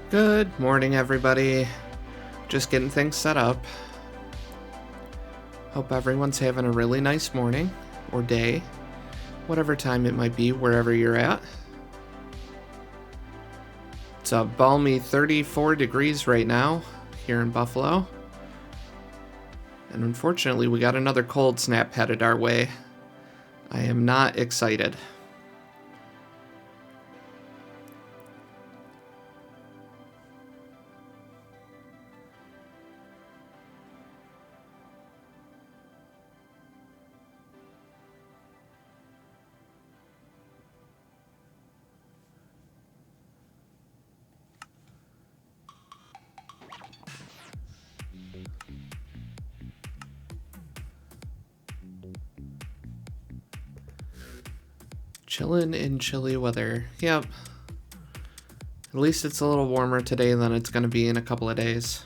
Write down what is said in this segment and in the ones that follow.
Good morning, everybody. Just getting things set up. Hope everyone's having a really nice morning or day, whatever time it might be, wherever you're at. It's a balmy 34 degrees right now here in Buffalo. And unfortunately, we got another cold snap headed our way. I am not excited. Chillin' in chilly weather. Yep. At least it's a little warmer today than it's going to be in a couple of days.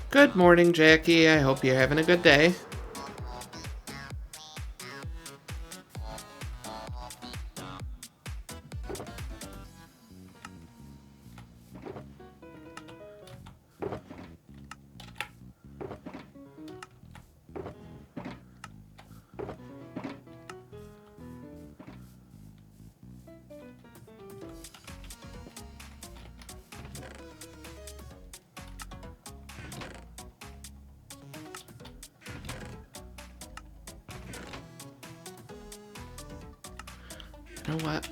Good morning, Jackie. I hope you're having a good day. You know what?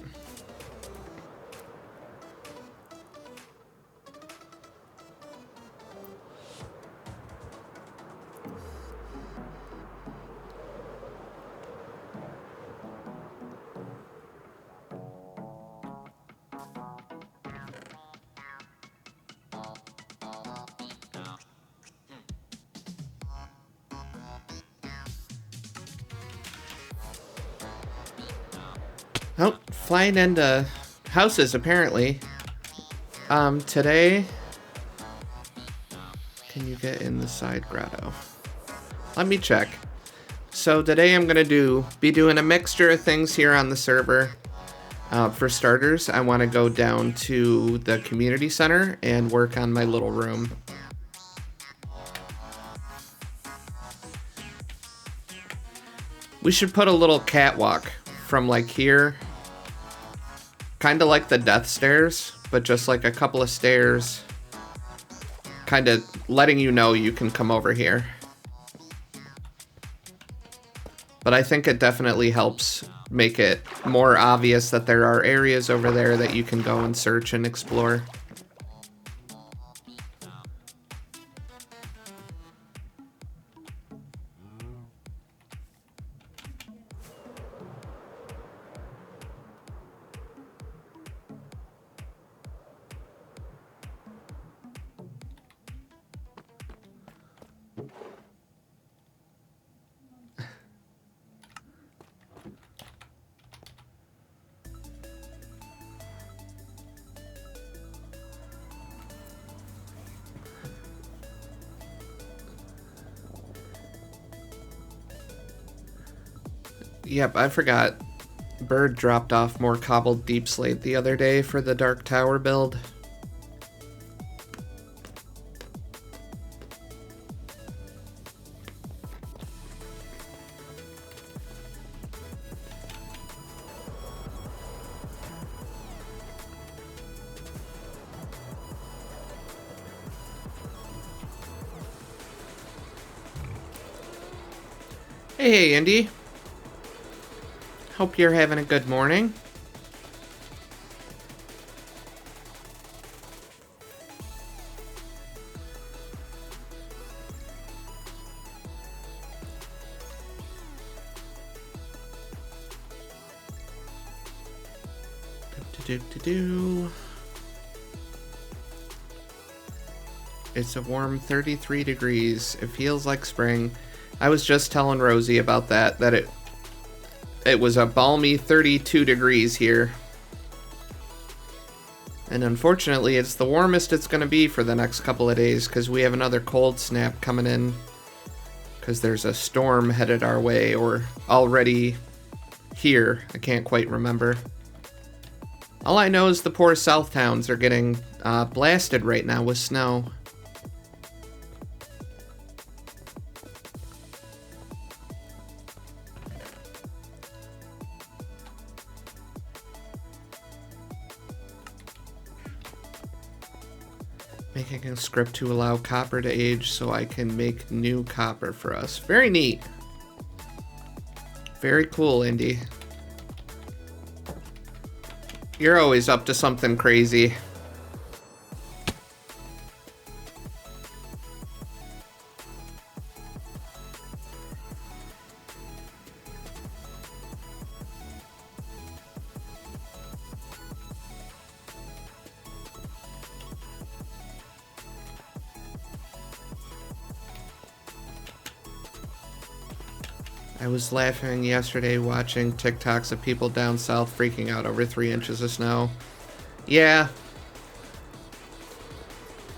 Oh, flying into houses, apparently. Today... Can you get in the side grotto? Let me check. So today I'm going to be doing a mixture of things here on the server. For starters, I want to go down to the community center and work on my little room. We should put a little catwalk from like here, kind of like the death stairs, but just like a couple of stairs, kind of letting you know you can come over here. But I think it definitely helps make it more obvious that there are areas over there that you can go and search and explore. Yep, I forgot. Bird dropped off more cobbled deep slate the other day for the Dark Tower build. Hey, Andy. Hope you're having a good morning. It's a warm 33 degrees. It feels like spring. I was just telling Rosie about that it was a balmy 32 degrees here. And unfortunately, it's the warmest it's going to be for the next couple of days because we have another cold snap coming in because there's a storm headed our way or already here. I can't quite remember. All I know is the poor south towns are getting blasted right now with snow. Making a script to allow copper to age so I can make new copper for us. Very neat. Very cool, Indy. You're always up to something crazy. I was laughing yesterday watching TikToks of people down south freaking out over 3 inches of snow. Yeah.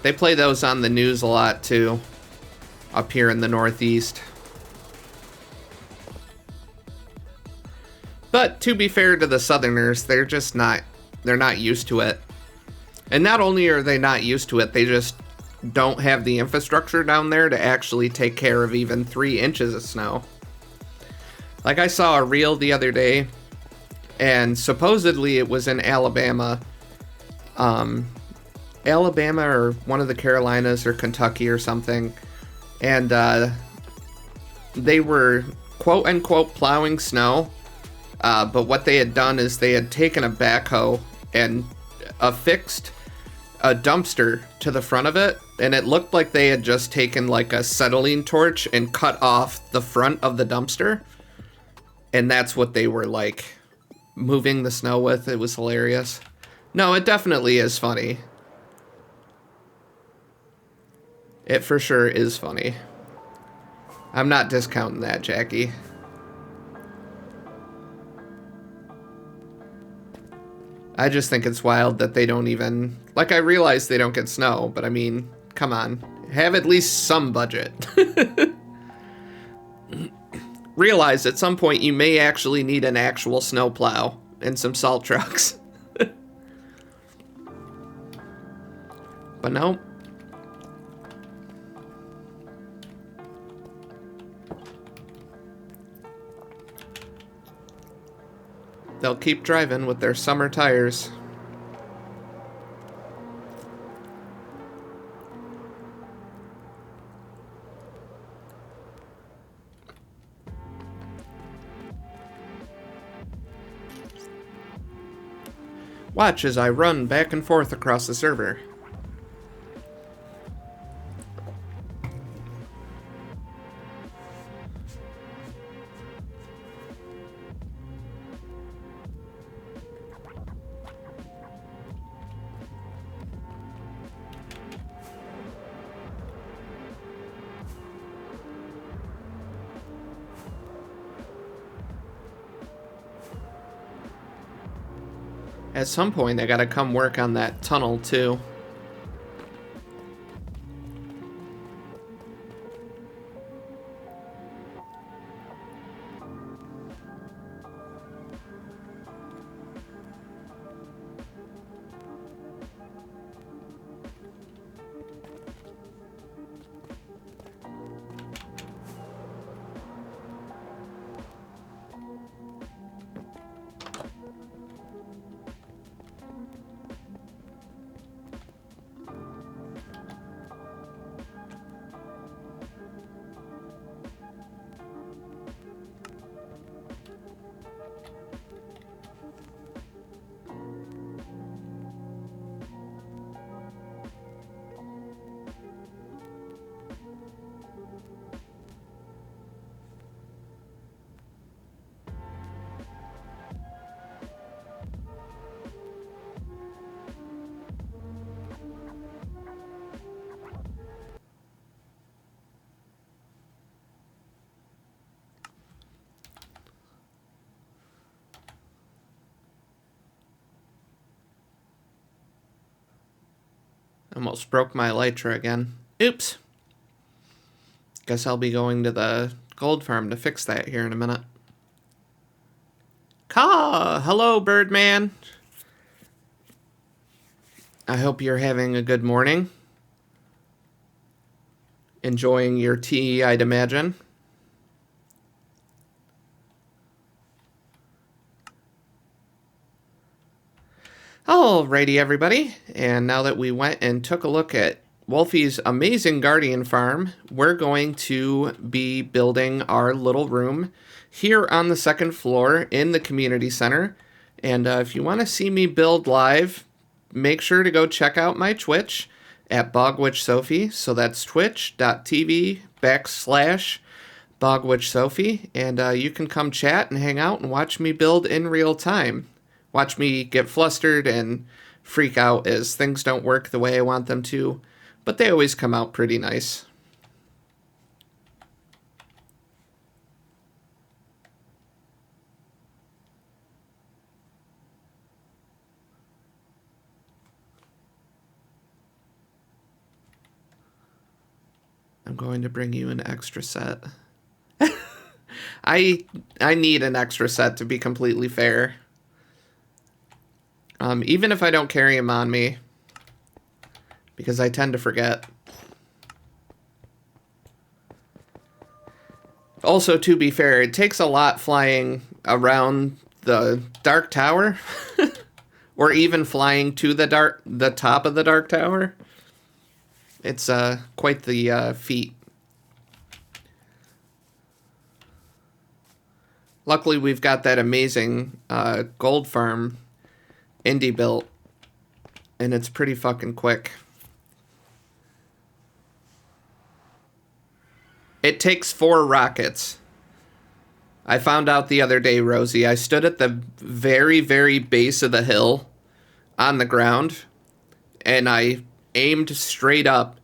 They play those on the news a lot too, up here in the Northeast. But to be fair to the Southerners, they're not used to it. And not only are they not used to it, they just don't have the infrastructure down there to actually take care of even 3 inches of snow. Like, I saw a reel the other day, and supposedly it was in Alabama. Alabama or one of the Carolinas or Kentucky or something. And they were, quote-unquote, plowing snow. But what they had done is they had taken a backhoe and affixed a dumpster to the front of it. And it looked like they had just taken, like, a acetylene torch and cut off the front of the dumpster. And that's what they were, like, moving the snow with. It was hilarious. No, it definitely is funny. It for sure is funny. I'm not discounting that, Jackie. I just think it's wild that they don't even... Like, I realize they don't get snow, but I mean, come on. Have at least some budget. Realize at some point you may actually need an actual snowplow and some salt trucks. But no. They'll keep driving with their summer tires. Watch as I run back and forth across the server. At some point, they gotta come work on that tunnel, too. Almost broke my elytra again. Oops. Guess I'll be going to the gold farm to fix that here in a minute. Caw! Hello, Birdman. I hope you're having a good morning. Enjoying your tea, I'd imagine. Alrighty, everybody. And now that we went and took a look at Wolfie's amazing guardian farm, we're going to be building our little room here on the second floor in the community center. And if you want to see me build live, make sure to go check out my Twitch at BogWitchSophie. So that's twitch.tv/BogWitchSophie. And you can come chat and hang out and watch me build in real time. Watch me get flustered and freak out as things don't work the way I want them to, but they always come out pretty nice. I'm going to bring you an extra set. I need an extra set, to be completely fair. Even if I don't carry them on me, because I tend to forget. Also, to be fair, it takes a lot flying around the Dark Tower, or even flying to the top of the Dark Tower. It's quite the feat. Luckily, we've got that amazing gold farm indie built, and it's pretty fucking quick. It takes 4 rockets. I found out the other day, Rosie. I stood at the very, very base of the hill on the ground, and I aimed straight up,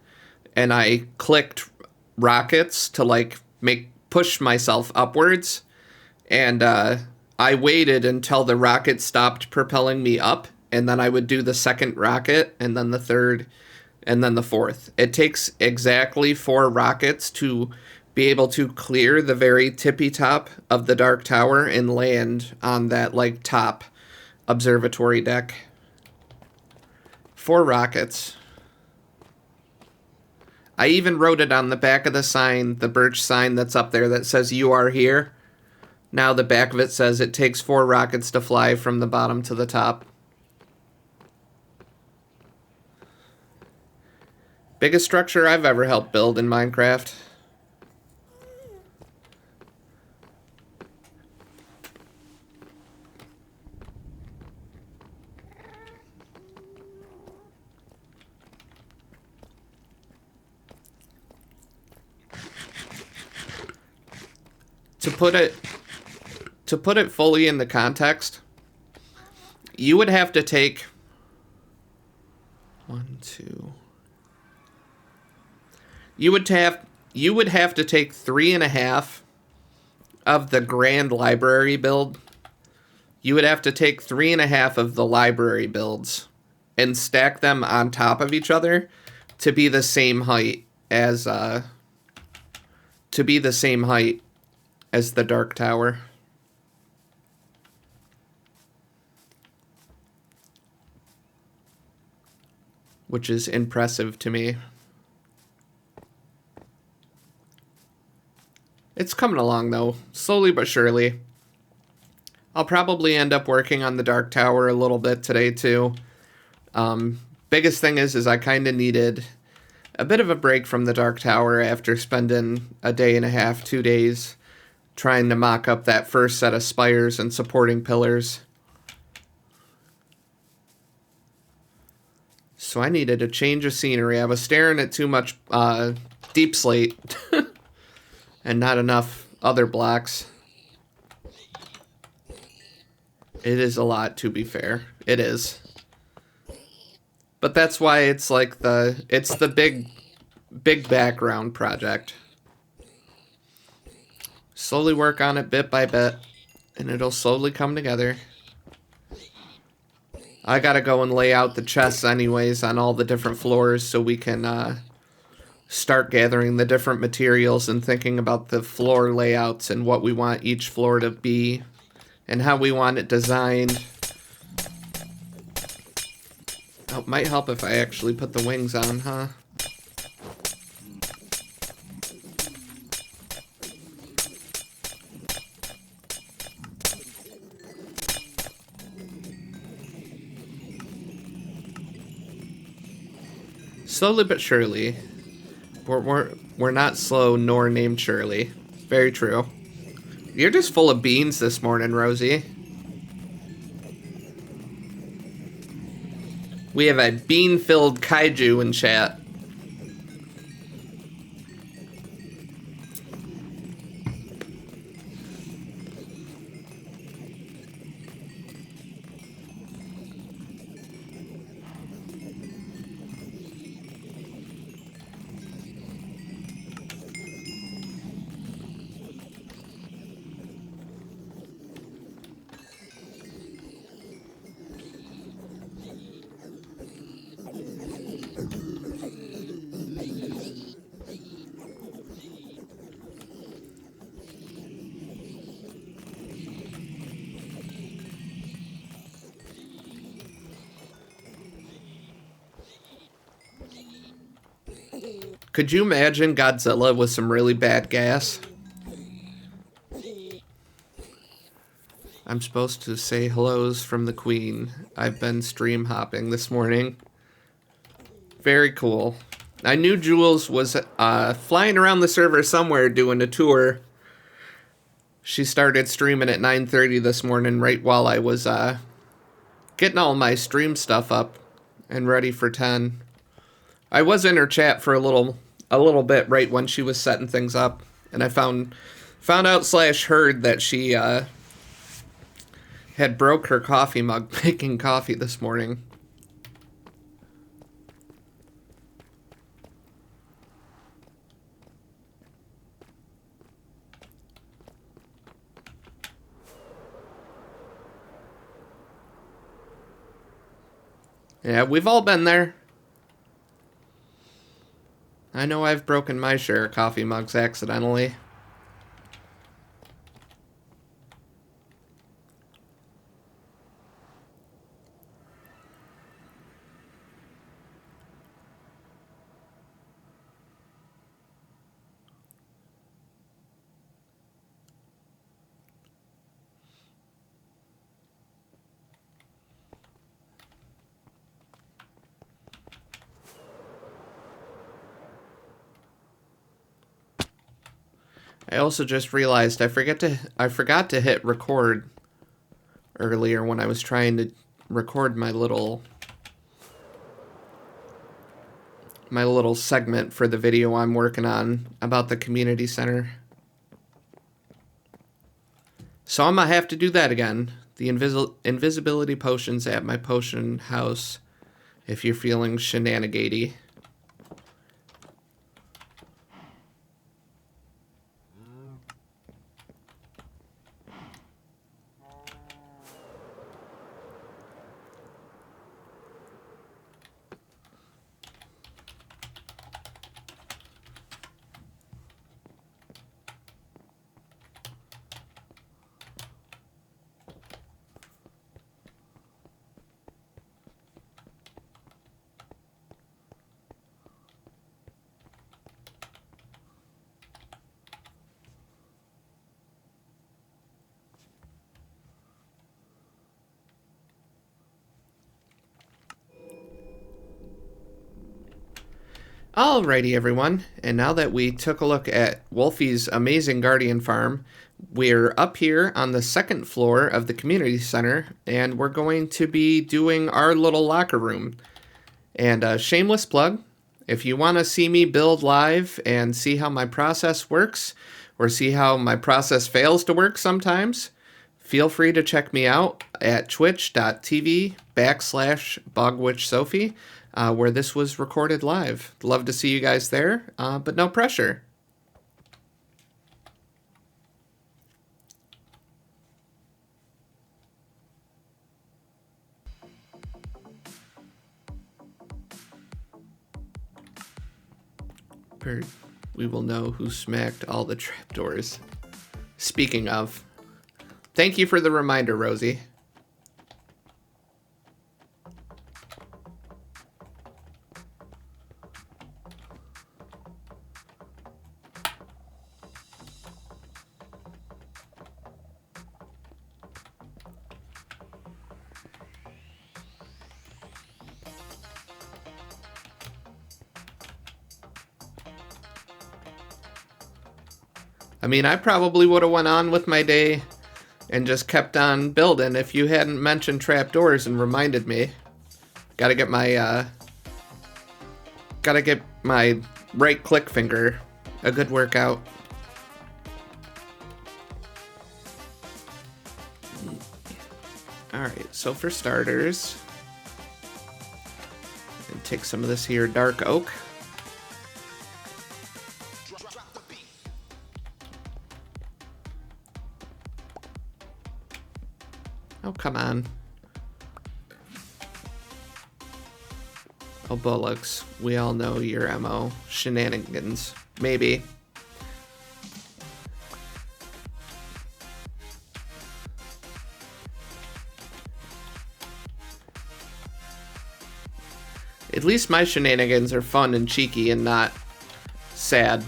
and I clicked rockets to like push myself upwards, and I waited until the rocket stopped propelling me up, and then I would do the second rocket, and then the third, and then the fourth. It takes exactly 4 rockets to be able to clear the very tippy top of the Dark Tower and land on that like top observatory deck. 4 rockets. I even wrote it on the back of the sign, the birch sign that's up there that says "You are here." Now the back of it says it takes 4 rockets to fly from the bottom to the top. Biggest structure I've ever helped build in Minecraft. To put it fully in the context, you would have to take 1, 2. You would have to take 3.5 of the grand library build. You would have to take 3.5 of the library builds and stack them on top of each other to be the same height as the Dark Tower. Which is impressive to me. It's coming along, though, slowly but surely. I'll probably end up working on the Dark Tower a little bit today, too. Biggest thing is I kind of needed a bit of a break from the Dark Tower after spending a day and a half, 2 days, trying to mock up that first set of spires and supporting pillars. So I needed a change of scenery. I was staring at too much deep slate and not enough other blocks. It is a lot, to be fair. It is. But that's why it's like it's the big background project. Slowly work on it bit by bit, and it'll slowly come together. I gotta go and lay out the chests anyways on all the different floors so we can start gathering the different materials and thinking about the floor layouts and what we want each floor to be and how we want it designed. Oh, it might help if I actually put the wings on, huh? Slowly but surely. We're not slow nor named Shirley. Very true. You're just full of beans this morning, Rosie. We have a bean-filled kaiju in chat. Could you imagine Godzilla with some really bad gas? I'm supposed to say hellos from the Queen. I've been stream hopping this morning. Very cool. I knew Jules was flying around the server somewhere doing a tour. She started streaming at 9:30 this morning right while I was getting all my stream stuff up and ready for 10. I was in her chat for a little bit right when she was setting things up, and I found out / heard that she had broke her coffee mug making coffee this morning. Yeah, we've all been there. I know I've broken my share of coffee mugs accidentally. I also just realized I forgot to hit record earlier when I was trying to record my little segment for the video I'm working on about the community center. So I'm gonna have to do that again. The invisibility potions at my potion house if you're feeling shenanigans. Alrighty, everyone, and now that we took a look at Wolfie's amazing guardian farm, we're up here on the second floor of the community center, and we're going to be doing our little locker room. And a shameless plug, if you want to see me build live and see how my process works, or see how my process fails to work sometimes, feel free to check me out at twitch.tv/bogwitchsophie. Where this was recorded live. Love to see you guys there, but no pressure. shepherd, we will know who smacked all the trapdoors. Speaking of, thank you for the reminder, Rosie. I mean, I probably would have went on with my day and just kept on building if you hadn't mentioned trapdoors and reminded me. Gotta get my right click finger a good workout. Alright, so for starters, and take some of this here dark oak. Oh, come on. Oh, bullocks. We all know your MO. Shenanigans. Maybe. At least my shenanigans are fun and cheeky and not sad.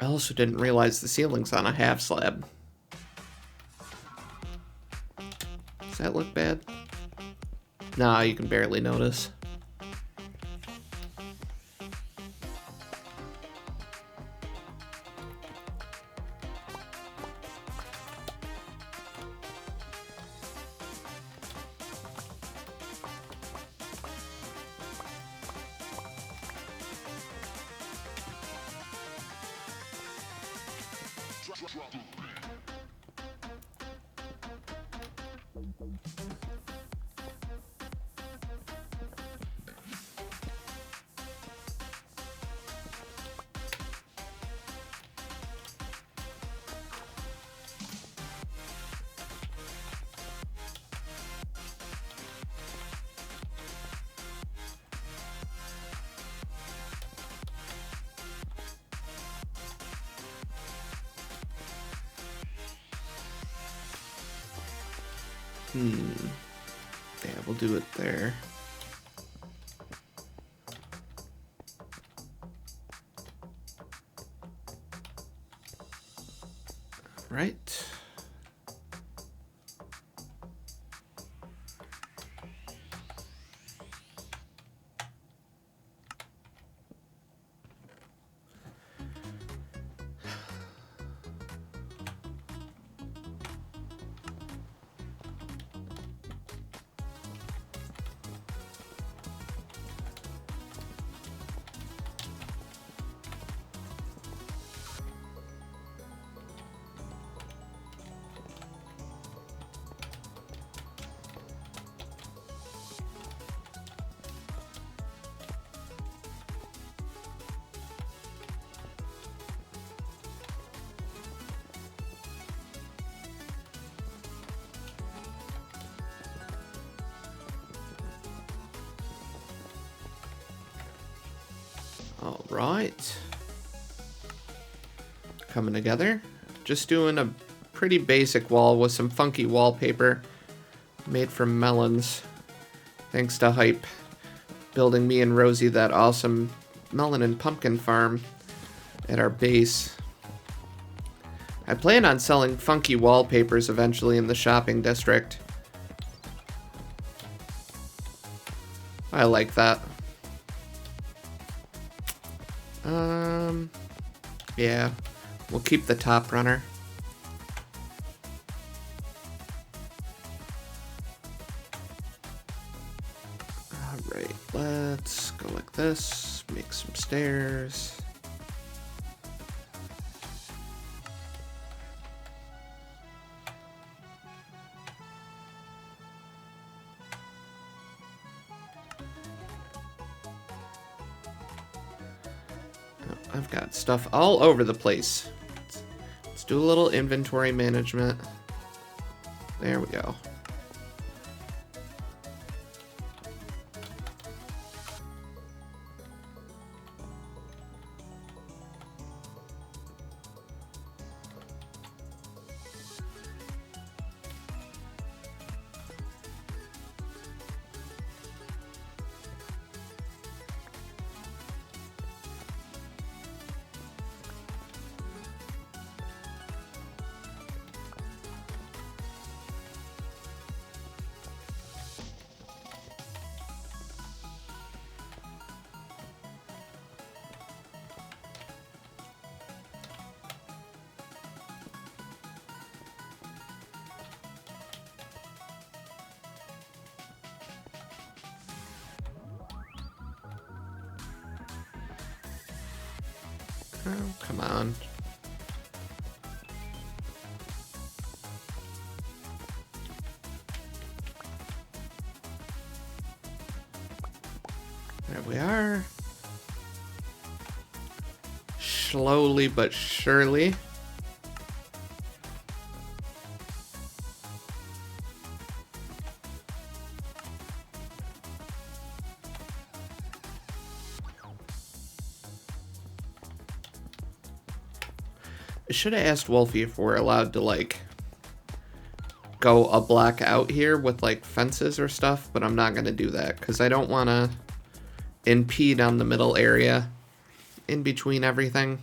I also didn't realize the ceiling's on a half slab. Does that look bad? Nah, you can barely notice. Yeah, we'll do it there. Right. All right. Coming together. Just doing a pretty basic wall with some funky wallpaper made from melons. Thanks to Hype building me and Rosie that awesome melon and pumpkin farm at our base. I plan on selling funky wallpapers eventually in the shopping district. I like that. Yeah, we'll keep the top runner. Alright, let's go like this, make some stairs. I've got stuff all over the place. Let's do a little inventory management. There we go. Oh, come on. There we are. Slowly but surely. I should have asked Wolfie if we're allowed to, like, go a block out here with, like, fences or stuff, but I'm not going to do that, because I don't want to impede on the middle area in between everything.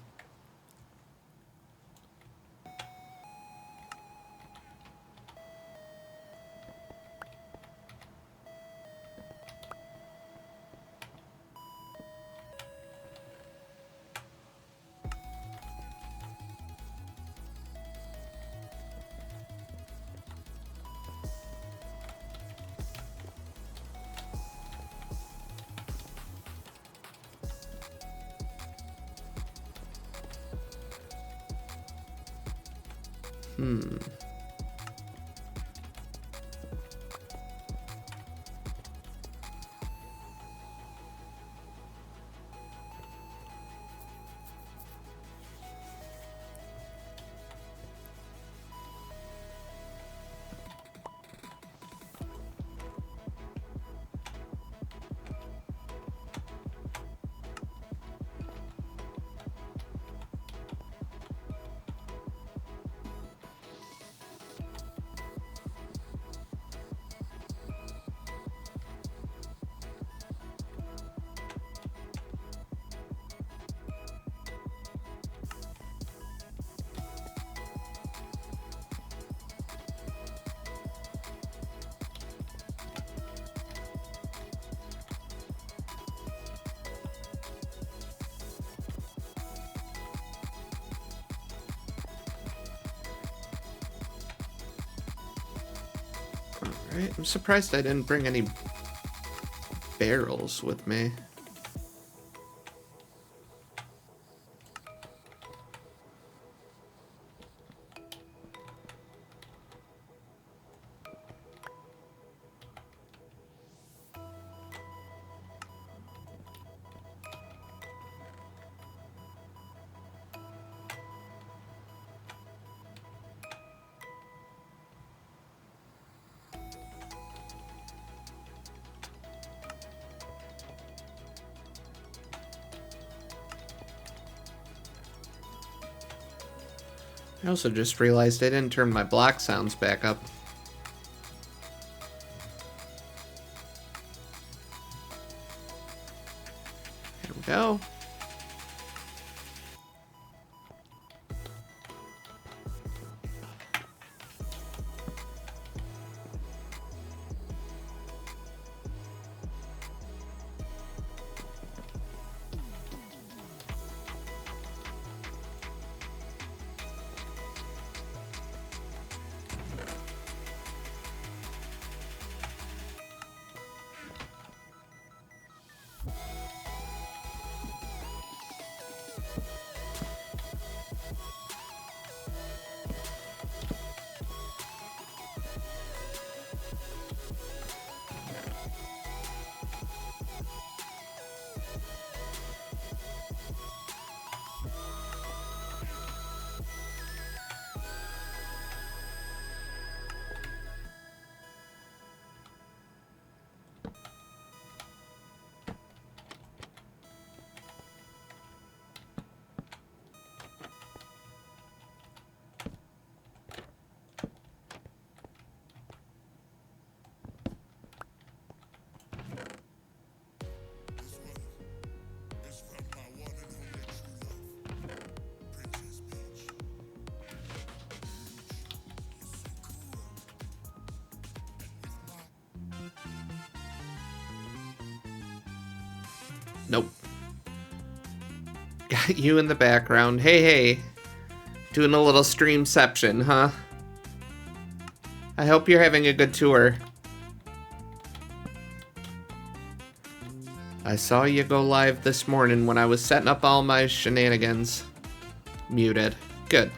Alright, I'm surprised I didn't bring any barrels with me. I also just realized I didn't turn my block sounds back up. Here we go. Nope. Got you in the background. Hey, hey. Doing a little streamception, huh? I hope you're having a good tour. I saw you go live this morning when I was setting up all my shenanigans. Muted. Good.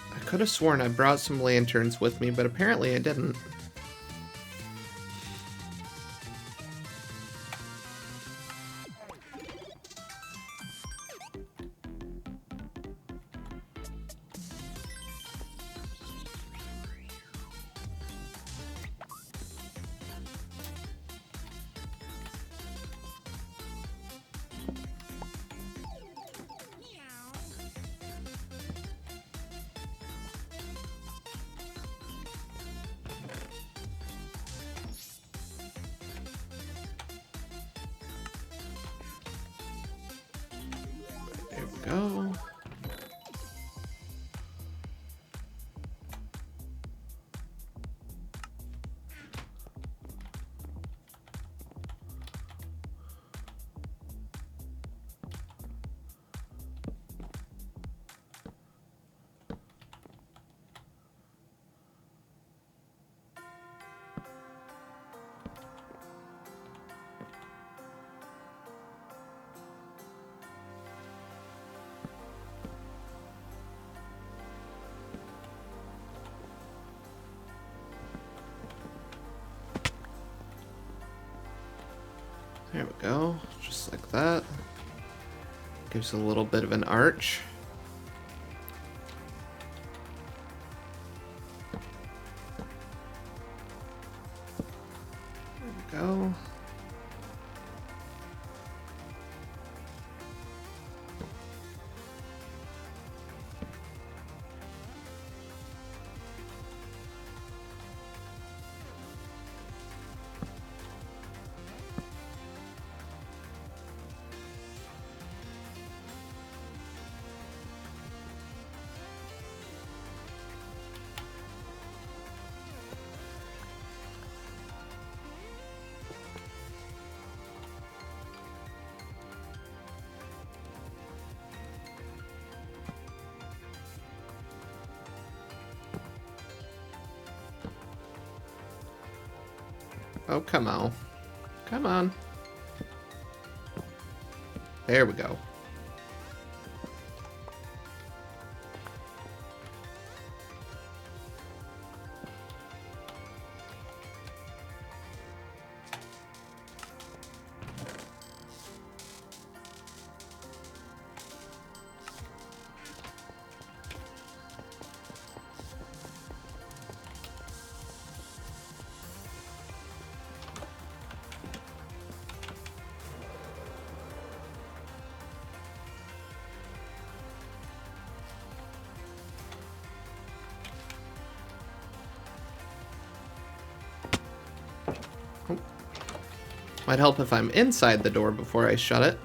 I could have sworn I brought some lanterns with me, but apparently I didn't. Go. There we go, just like that. Gives a little bit of an arch. There we go. Oh, come on. Come on. There we go. Might help if I'm inside the door before I shut it.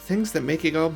Things that make you go,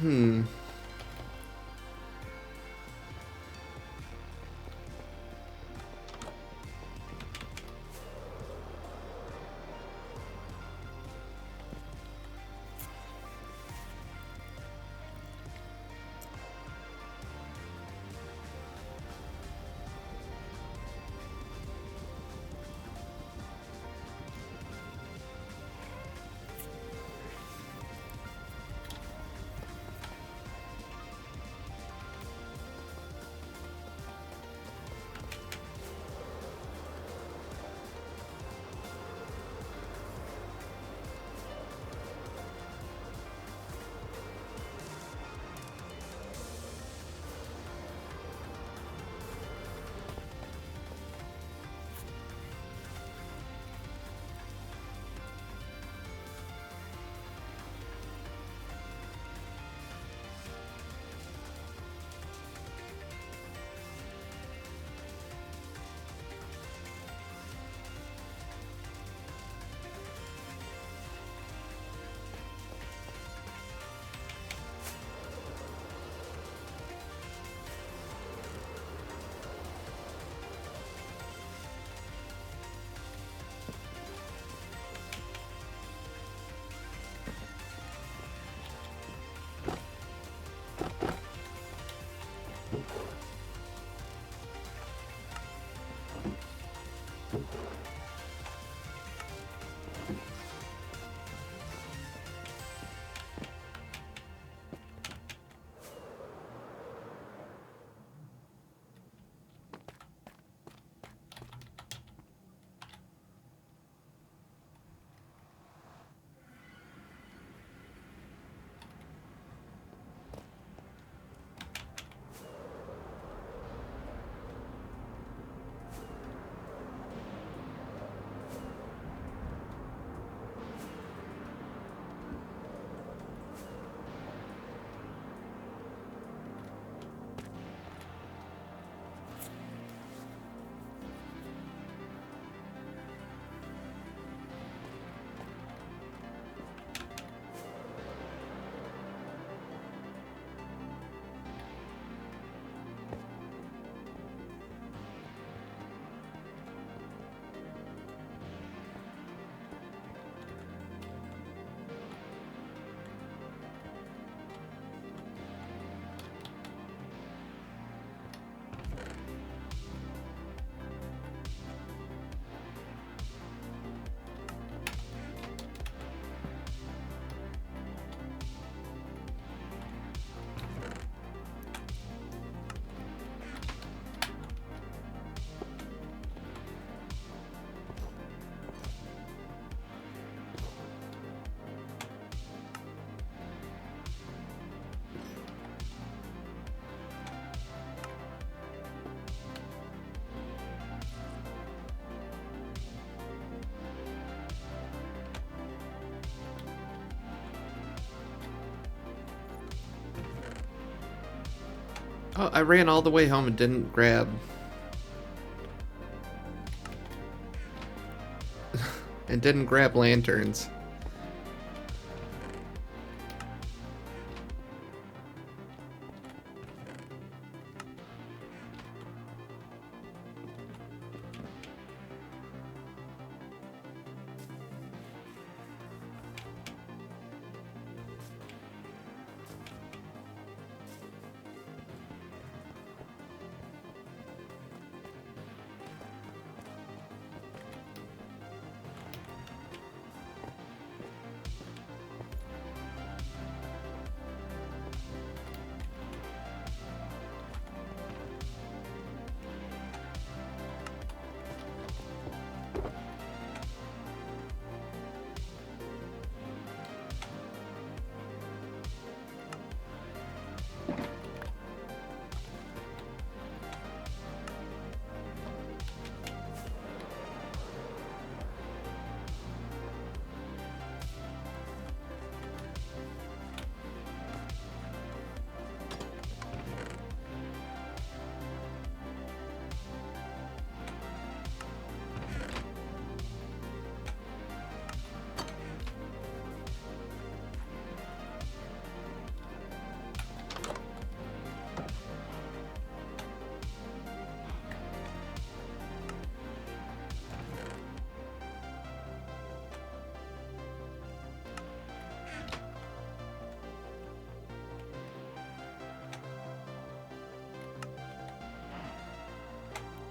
Oh, I ran all the way home and didn't grab... and didn't grab lanterns.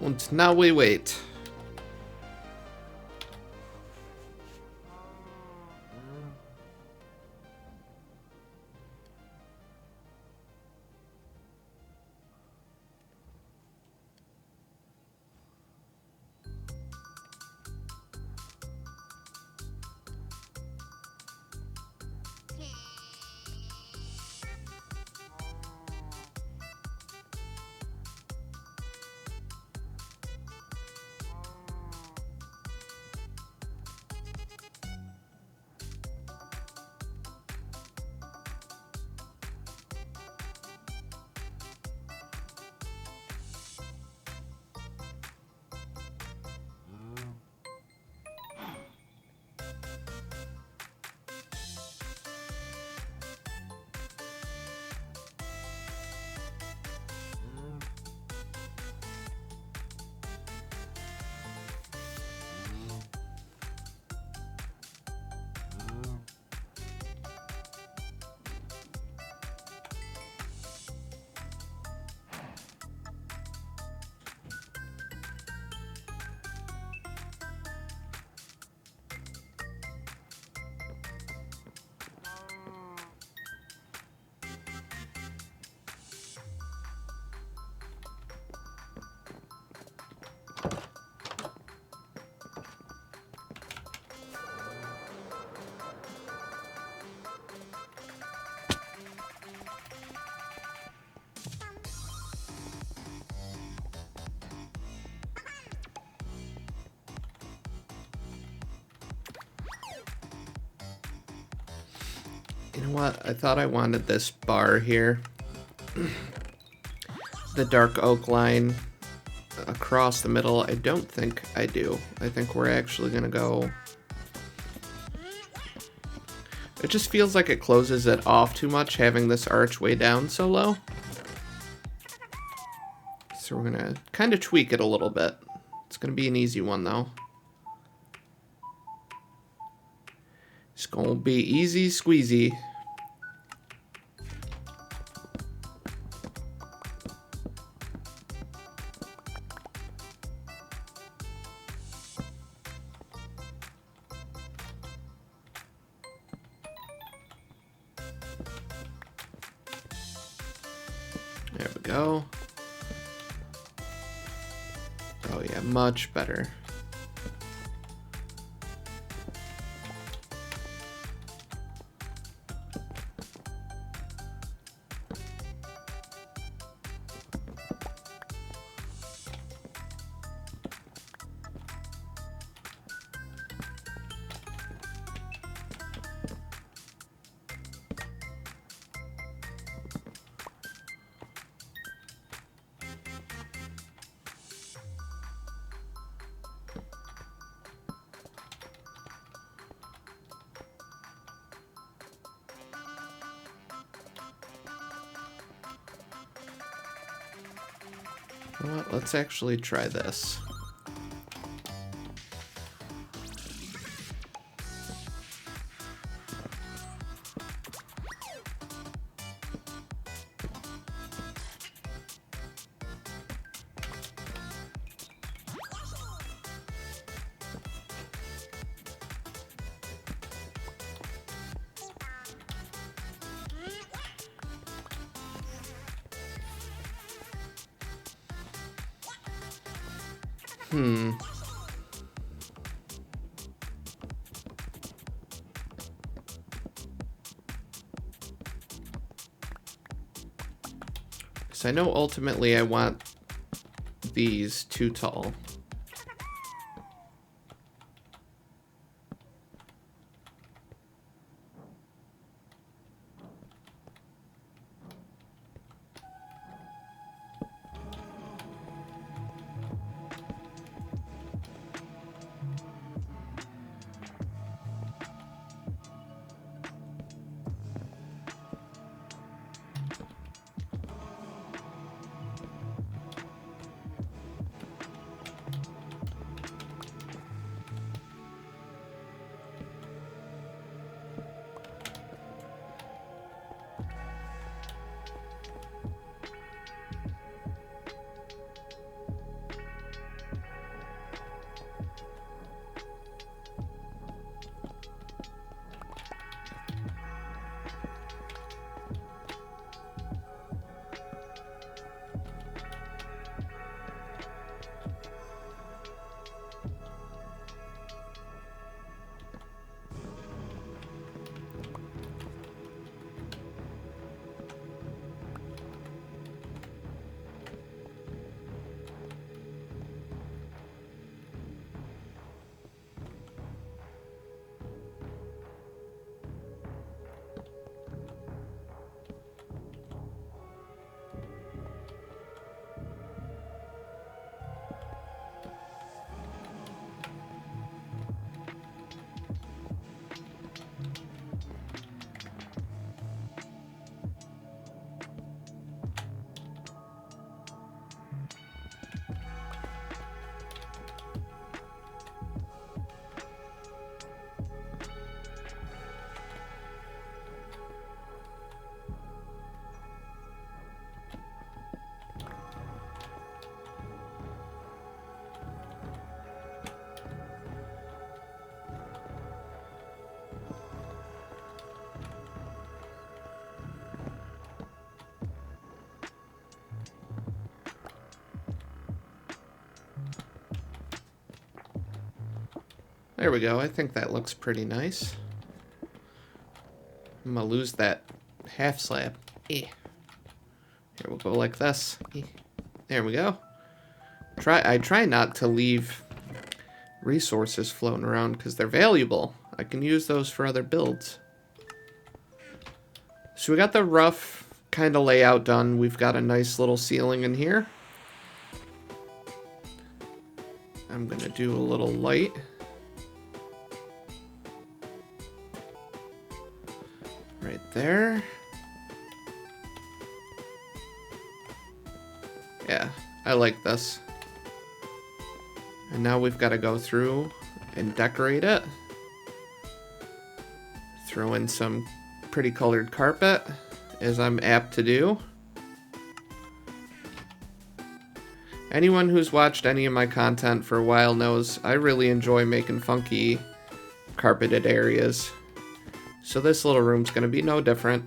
And now we wait. You know what? I thought I wanted this bar here. The dark oak line across the middle. I don't think I do. I think we're actually gonna go... It just feels like it closes it off too much, having this arch way down so low. So we're gonna kind of tweak it a little bit. It's gonna be an easy one though. It's gonna be easy squeezy. There we go. Oh yeah, much better. You know what? Let's actually try this. So I know ultimately I want these too tall. There we go. I think that looks pretty nice. I'm gonna lose that half slab. Here, we'll go like this. There we go. I try not to leave resources floating around because they're valuable. I can use those for other builds. So we got the rough kind of layout done. We've got a nice little ceiling in here. I'm gonna do a little light. Right there. Yeah, I like this. And now we've got to go through and decorate it. Throw in some pretty colored carpet, as I'm apt to do. Anyone who's watched any of my content for a while knows I really enjoy making funky carpeted areas. So this little room's going to be no different.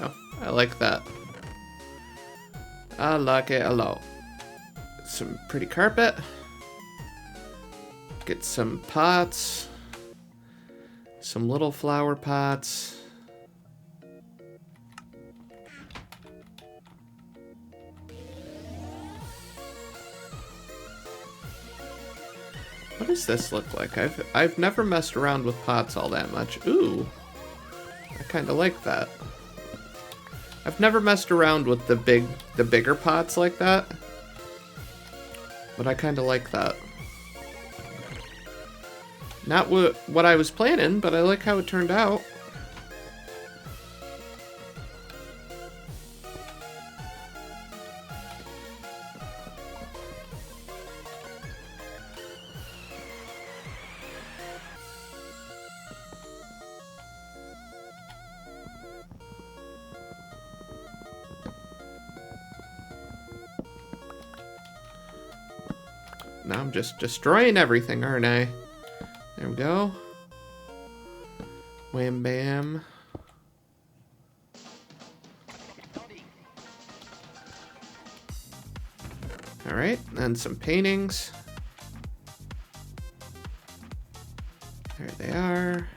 Oh, I like that. I like it a lot. Some pretty carpet. Get some pots. Some little flower pots. What does this look like? I've never messed around with pots all that much. Ooh. I kind of like that. I've never messed around with the bigger pots like that. But I kind of like that. Not what I was planning, but I like how it turned out. Now I'm just destroying everything, aren't I? There we go. Wham bam. Alright, and some paintings. There they are.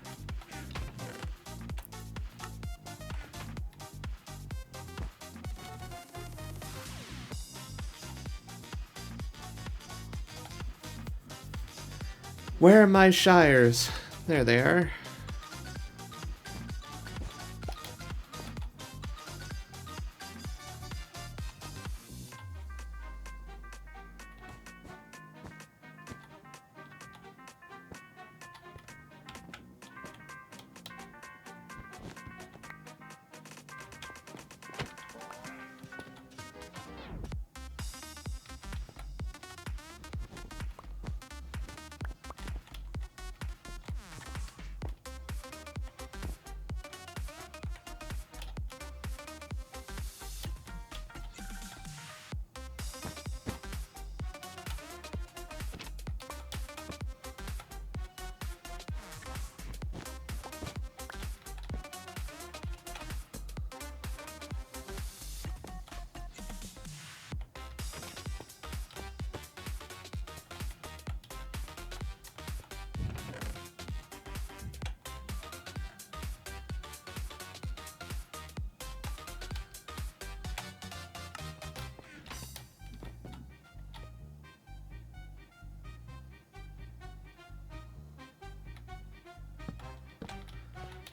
Where are my shires? There they are.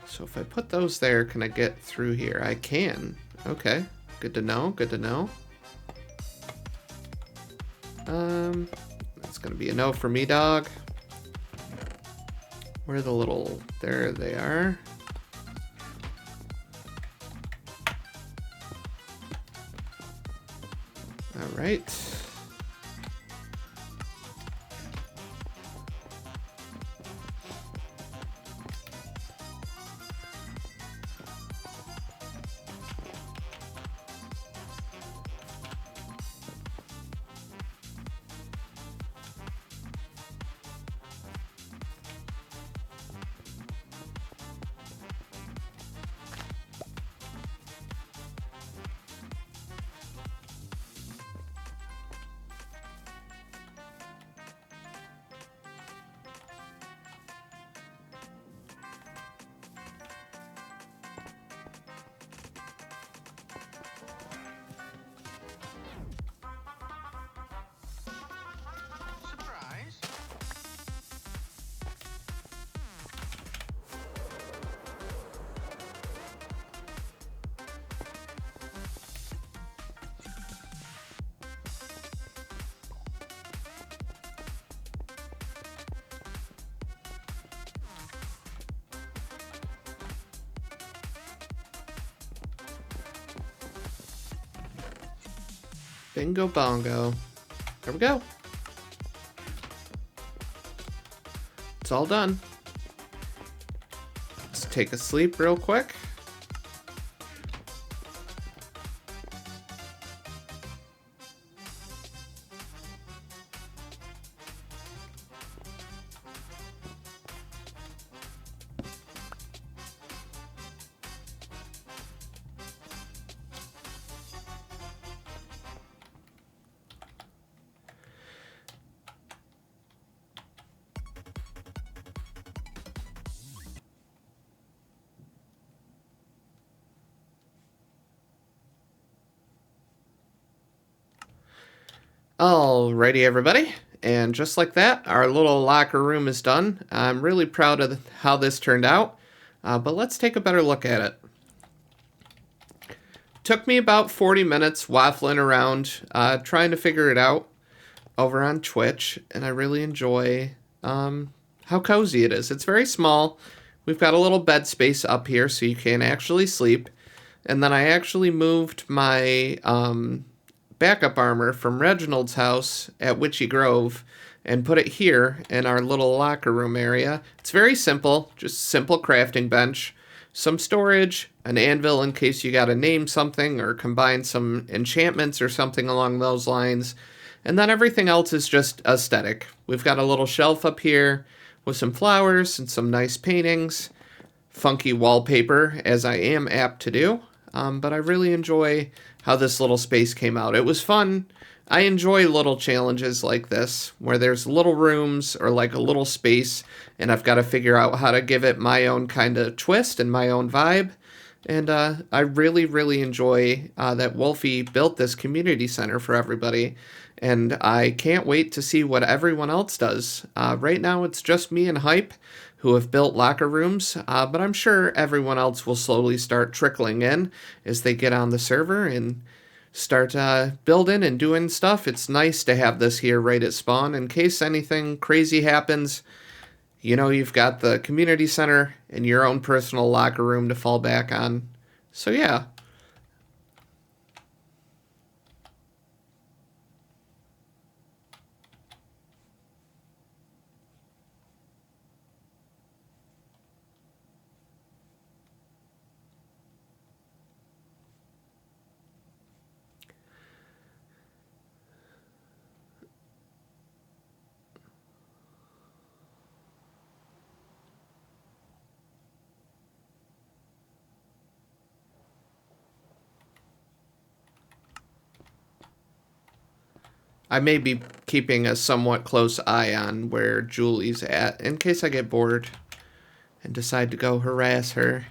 So if I put those there, can I get through here? I can. Okay. Good to know. Good to know. Let's gonna be a no for me, dog. Where are the little... There they are. All right. Bingo bongo. There we go. It's all done. Let's take a sleep real quick. Alrighty, everybody. And just like that, our little locker room is done. I'm really proud of how this turned out, but let's take a better look at it. Took me about 40 minutes waffling around, trying to figure it out over on Twitch, and I really enjoy how cozy it is. It's very small. We've got a little bed space up here so you can actually sleep. And then I actually moved my backup armor from Reginald's house at Witchy Grove and put it here in our little locker room area. It's very simple, just simple crafting bench, some storage, an anvil in case you gotta name something or combine some enchantments or something along those lines. And then everything else is just aesthetic. We've got a little shelf up here with some flowers and some nice paintings, funky wallpaper, as I am apt to do. But I really enjoy how this little space came out. It was fun. I enjoy little challenges like this, where there's little rooms or like a little space, and I've got to figure out how to give it my own kind of twist and my own vibe. And I really, really enjoy that Wolfie built this community center for everybody. And I can't wait to see what everyone else does. Right now, it's just me and Hype who have built locker rooms, but I'm sure everyone else will slowly start trickling in as they get on the server and start building and doing stuff. It's nice to have this here right at spawn in case anything crazy happens. You know, you've got the community center and your own personal locker room to fall back on. So yeah. I may be keeping a somewhat close eye on where Julie's at in case I get bored and decide to go harass her.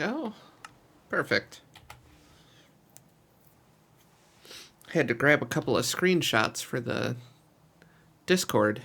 go. Perfect. Had to grab a couple of screenshots for the Discord.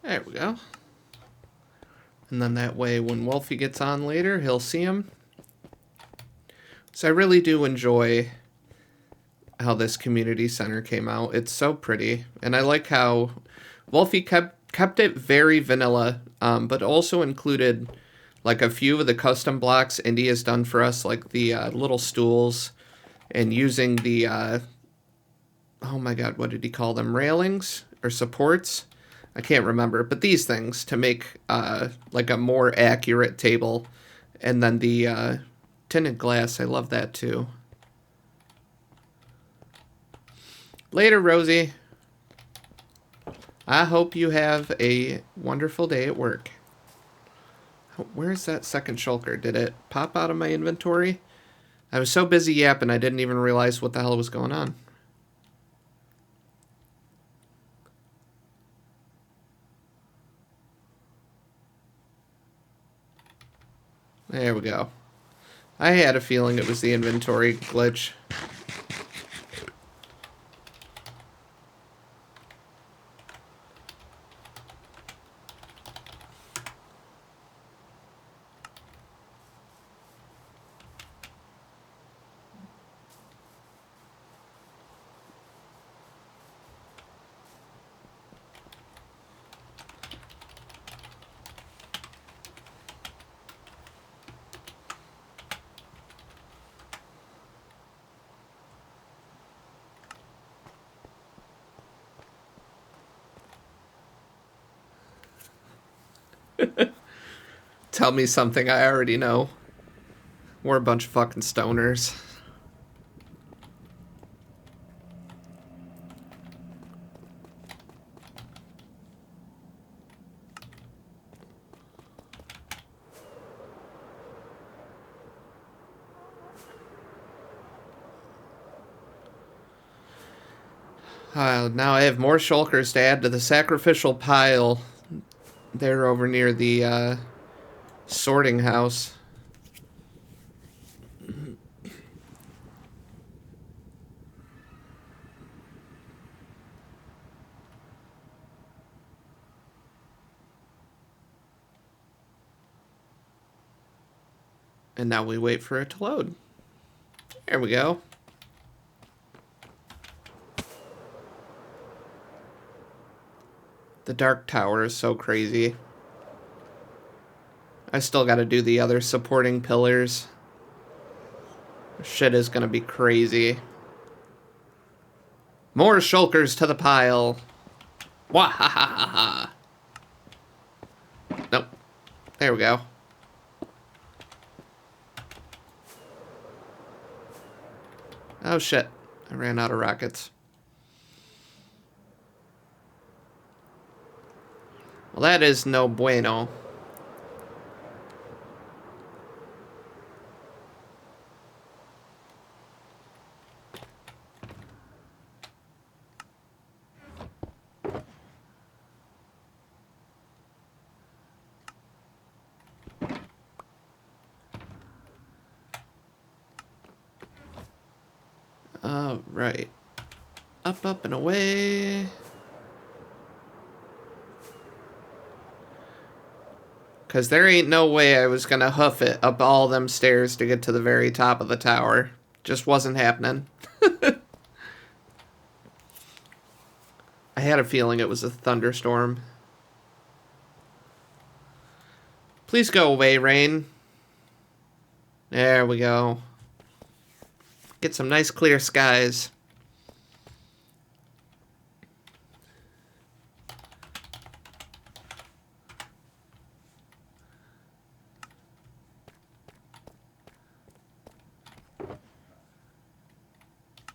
There we go. And then that way when Wolfie gets on later, he'll see him. So I really do enjoy how this community center came out. It's so pretty. And I like how Wolfie kept it very vanilla, but also included like a few of the custom blocks Indy has done for us, like the little stools, and using the, oh my god, what did he call them? Railings or supports? I can't remember, but these things to make like a more accurate table. And then the tinted glass, I love that too. Later, Rosie. I hope you have a wonderful day at work. Where's that second shulker? Did it pop out of my inventory? I was so busy yapping I didn't even realize what the hell was going on. There we go. I had a feeling it was the inventory glitch. Tell me something I already know. We're a bunch of fucking stoners. Now I have more shulkers to add to the sacrificial pile. They're over near the sorting house. And now we wait for it to load. There we go. The Dark Tower is so crazy. I still gotta do the other supporting pillars. Shit is gonna be crazy. More shulkers to the pile. Wahahaha. Nope. There we go. Oh shit. I ran out of rockets. Well, that is no bueno. Right. Up, up, and away. Because there ain't no way I was going to hoof it up all them stairs to get to the very top of the tower. Just wasn't happening. I had a feeling it was a thunderstorm. Please go away, rain. There we go. Get some nice clear skies.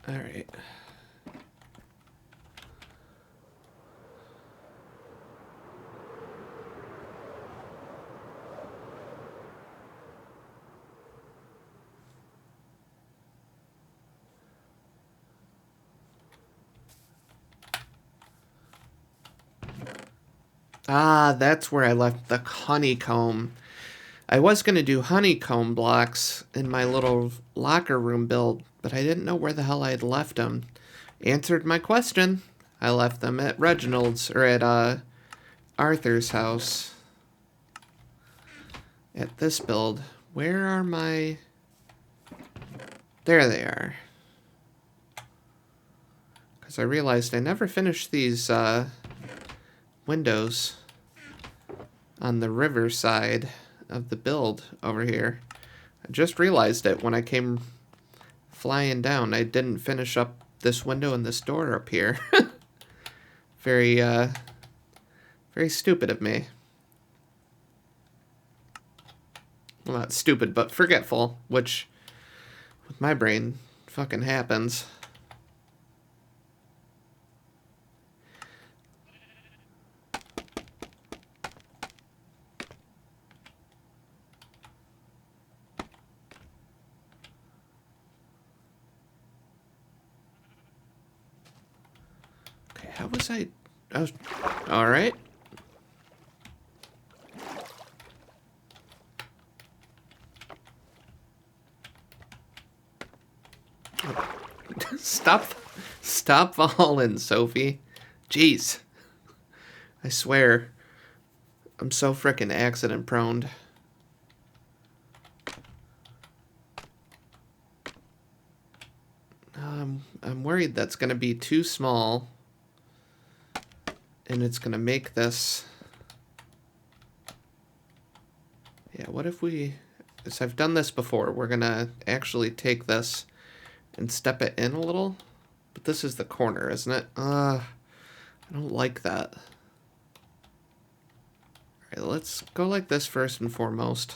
All right. Ah, that's where I left the honeycomb. I was going to do honeycomb blocks in my little locker room build, but I didn't know where the hell I had left them. Answered my question. I left them at Reginald's, or at Arthur's house. At this build. Where are my... There they are. Because I realized I never finished these windows on the river side of the build over here. I just realized it when I came flying down. I didn't finish up this window and this door up here. Very stupid of me. Well, not stupid, but forgetful, which with my brain fucking happens. Okay, how was I was... All right. Stop falling, Sophie. Jeez. I swear. I'm so frickin' accident prone. I'm worried that's gonna be too small. And it's gonna make this... Yeah, what if we... Because I've done this before. We're gonna actually take this and step it in a little. But this is the corner, isn't it? I don't like that. Alright, let's go like this first and foremost.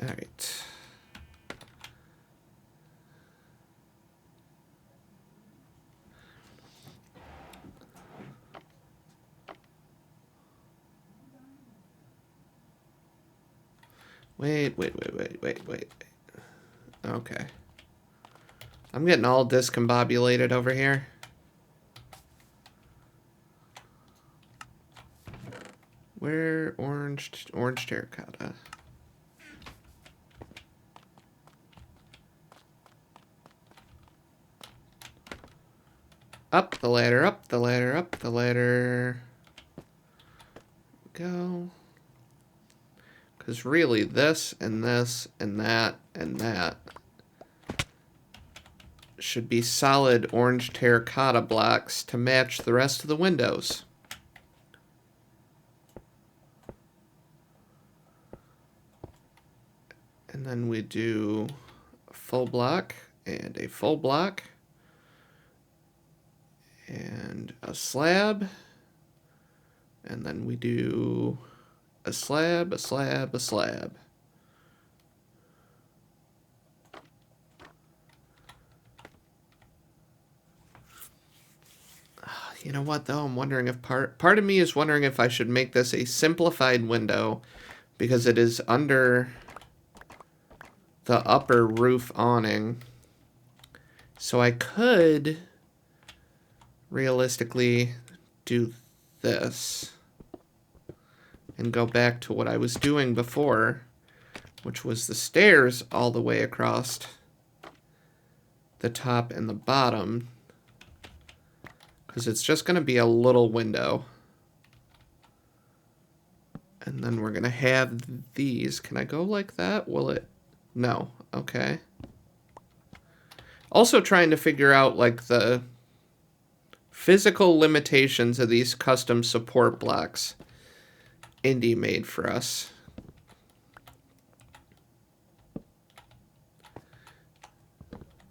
Alright. Wait. Okay. I'm getting all discombobulated over here. Where orange terracotta? Up the ladder, up the ladder, up the ladder. Go. Because really, this and this and that and that should be solid orange terracotta blocks to match the rest of the windows. And then we do a full block and a full block and a slab. And then we do a slab, a slab, a slab. You know what, though? I'm wondering if part of me is wondering if I should make this a simplified window because it is under the upper roof awning. So I could realistically do this and go back to what I was doing before, which was the stairs all the way across the top and the bottom, because it's just going to be a little window. And then we're going to have these. Can I go like that? Will it? No. Okay. Also trying to figure out, like, the physical limitations of these custom support blocks Indy made for us.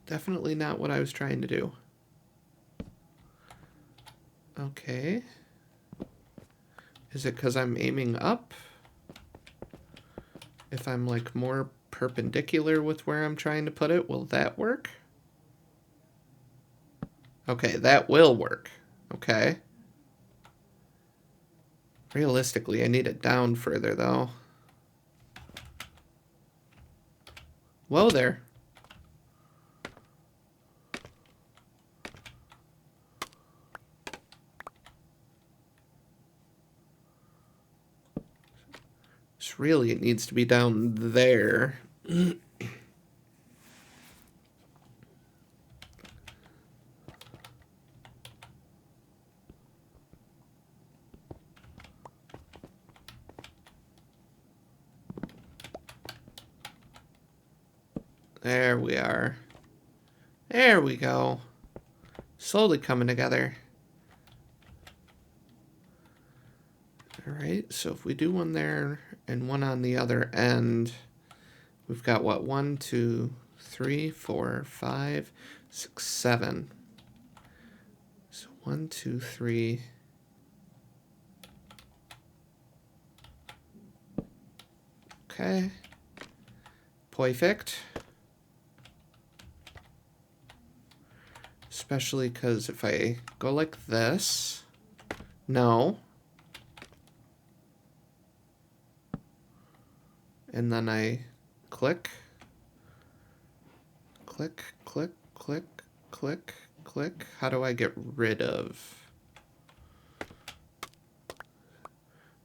Definitely not what I was trying to do. Okay. Is it because I'm aiming up? If I'm like more perpendicular with where I'm trying to put it, will that work? Okay, that will work. Okay. Realistically, I need it down further though. Whoa there. Really, it needs to be down there. There we are. There we go. Slowly coming together. Alright, so if we do one there and one on the other end, we've got what? 1, 2, 3, 4, 5, 6, 7. So 1, 2, 3. Okay. Perfect. Especially because if I go like this, no. And then I click, click, click, click, click, click. How do I get rid of?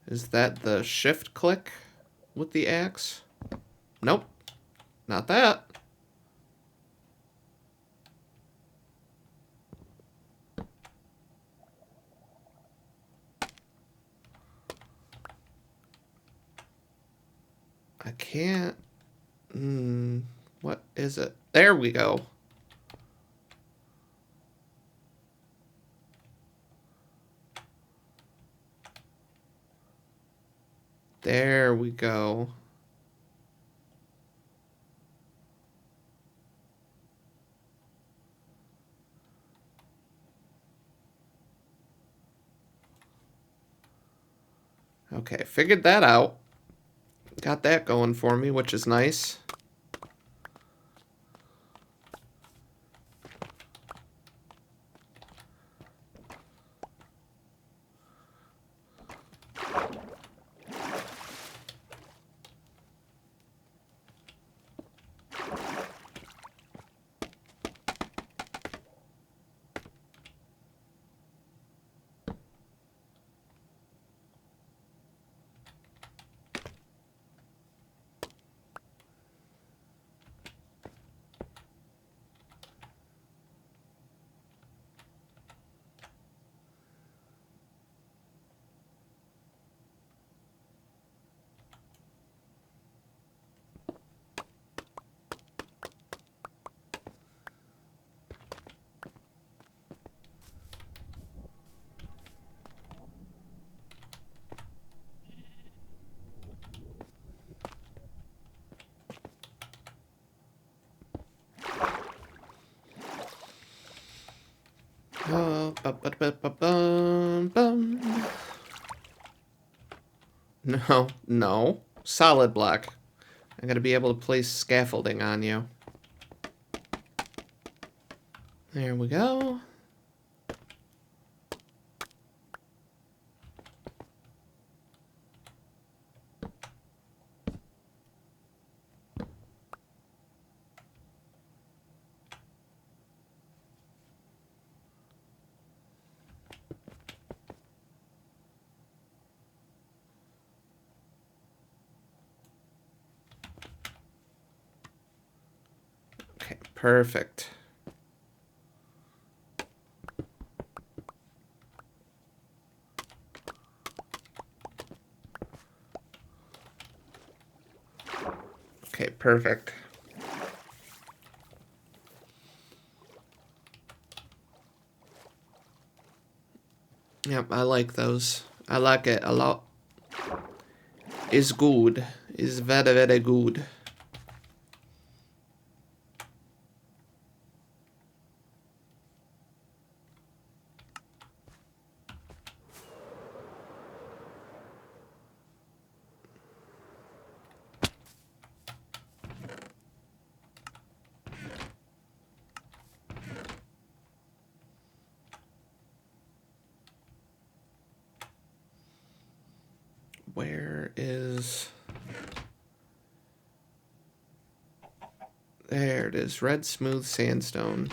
Is that the shift click with the axe? Nope, not that. I can't. What is it? There we go. There we go. Okay, figured that out. Got that going for me, which is nice. Bum. No, no. Solid block. I'm going to be able to place scaffolding on you. There we go. Okay, perfect. Okay, perfect. Yep, I like those. I like it a lot. It's good. It's very, very good. Where is... There it is. Red smooth sandstone.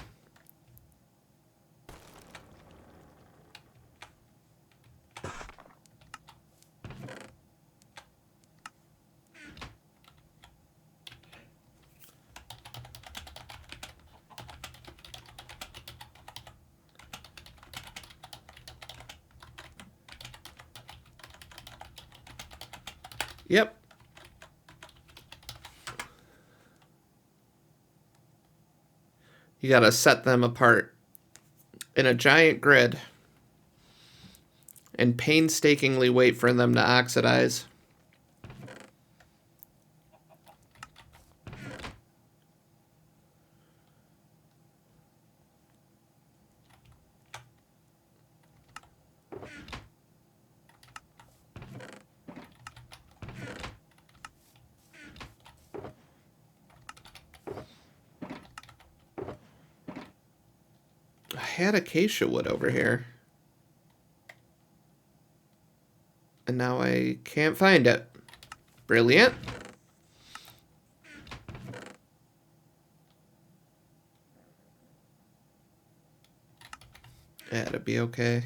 Yep. You gotta set them apart in a giant grid and painstakingly wait for them to oxidize. I had acacia wood over here. And now I can't find it. Brilliant. That'd be okay.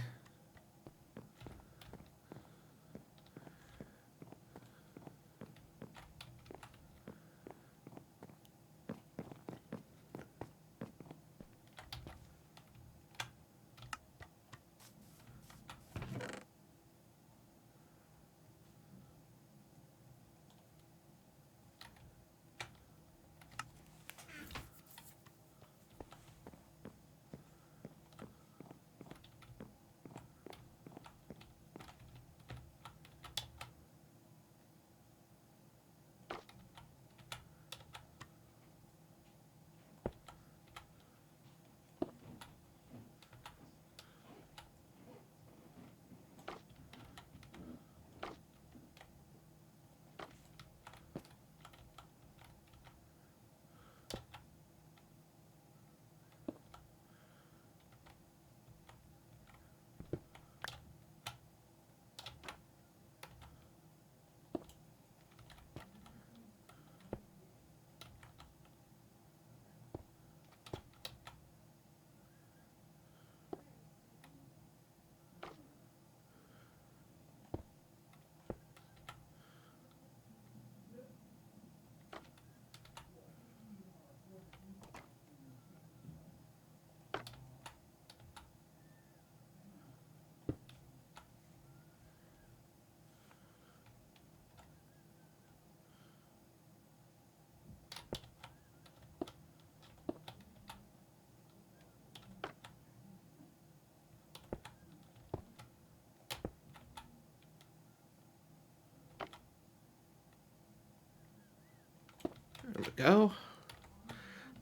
There we go.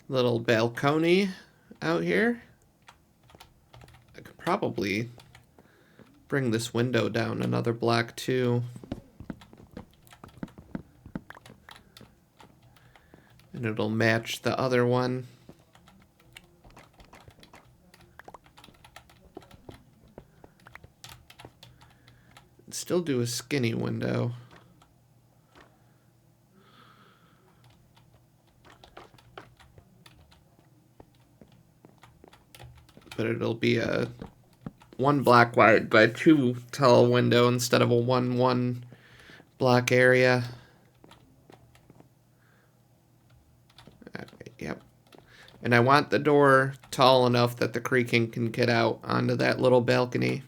Little balcony out here. I could probably bring this window down another block too. And it'll match the other one. Still do a skinny window. But it'll be a 1 block wide by 2 tall window instead of a 1 block area. Yep. And I want the door tall enough that the creaking can get out onto that little balcony.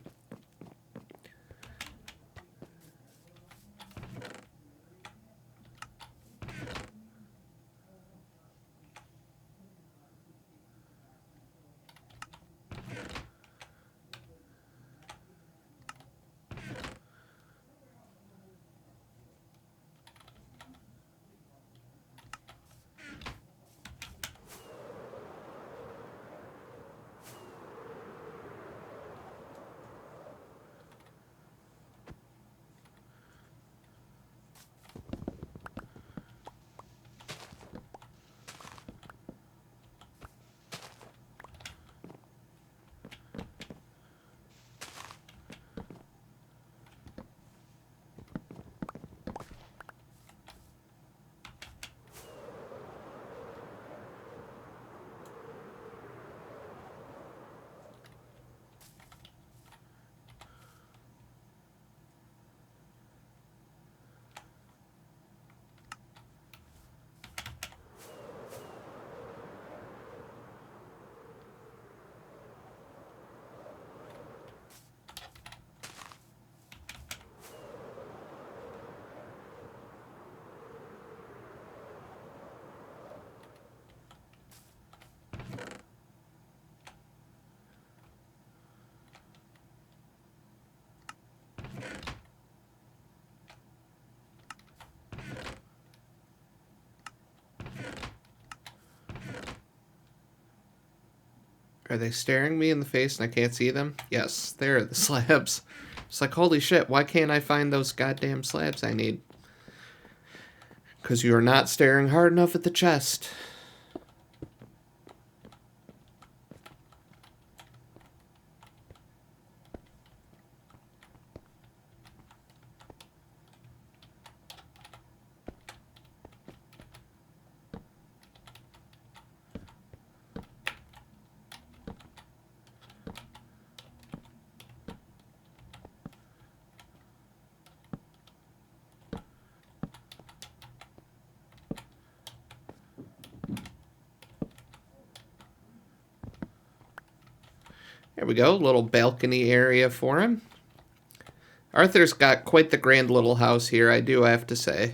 Are they staring me in the face and I can't see them? Yes, there are the slabs. It's like, holy shit, why can't I find those goddamn slabs I need? Because you are not staring hard enough at the chest. There we go, little balcony area for him. Arthur's got quite the grand little house here, I do have to say.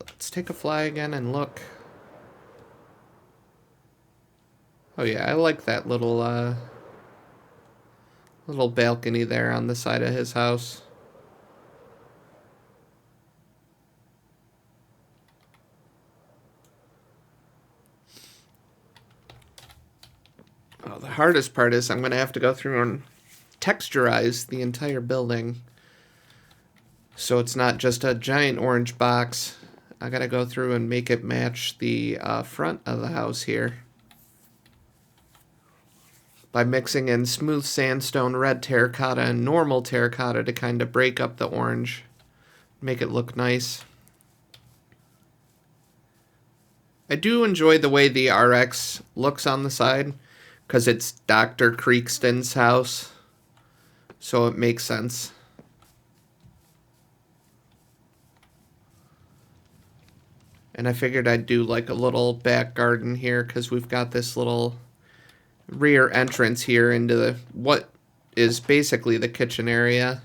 Let's take a fly again and look. Oh yeah, I like that little little balcony there on the side of his house. Oh, the hardest part is I'm going to have to go through and texturize the entire building. So it's not just a giant orange box. I got to go through and make it match the front of the house here. By mixing in smooth sandstone, red terracotta, and normal terracotta to kind of break up the orange. Make it look nice. I do enjoy the way the RX looks on the side, because it's Dr. Creakston's house, so it makes sense. And I figured I'd do like a little back garden here, because we've got this little rear entrance here into what is basically the kitchen area.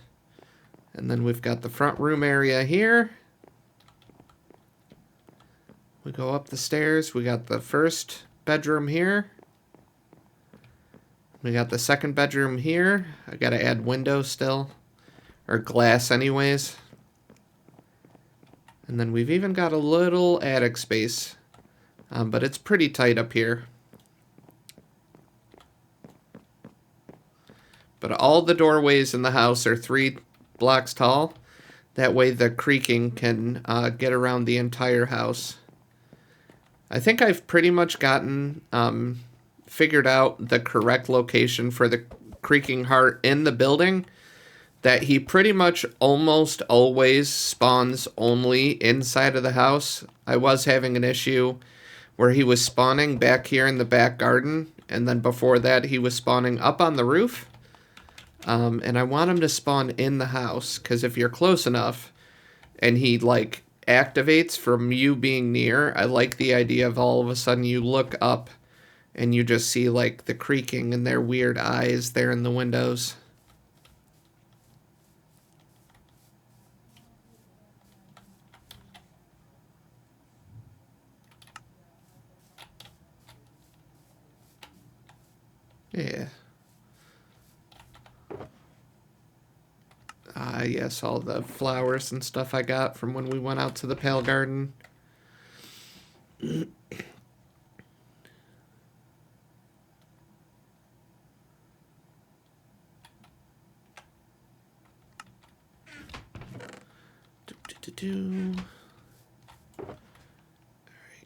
And then we've got the front room area here. We go up the stairs. We got the first bedroom here. We got the second bedroom here. I gotta add windows still. Or glass anyways. And then we've even got a little attic space. But it's pretty tight up here. But all the doorways in the house are 3 blocks tall. That way the creaking can get around the entire house. I think I've pretty much gotten figured out the correct location for the creaking heart in the building. That he pretty much almost always spawns only inside of the house. I was having an issue where he was spawning back here in the back garden. And then before that he was spawning up on the roof. And I want him to spawn in the house, because if you're close enough and he like activates from you being near, I like the idea of all of a sudden you look up and you just see like the creaking and their weird eyes there in the windows. Yeah. Yes, all the flowers and stuff I got from when we went out to the Pale Garden. Alright,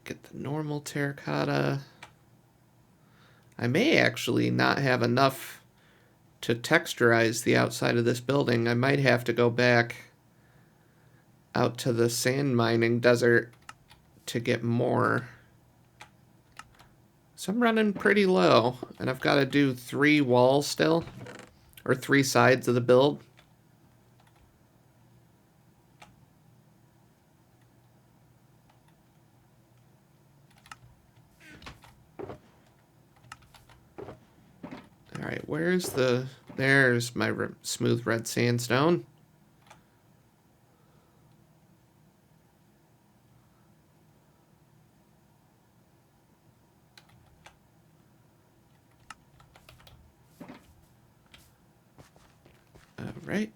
get the normal terracotta. I may actually not have enough to texturize the outside of this building. I might have to go back out to the sand mining desert to get more. So I'm running pretty low, and I've got to do 3 walls still, or 3 sides of the build. Alright, where's the... There's my smooth red sandstone. Alright.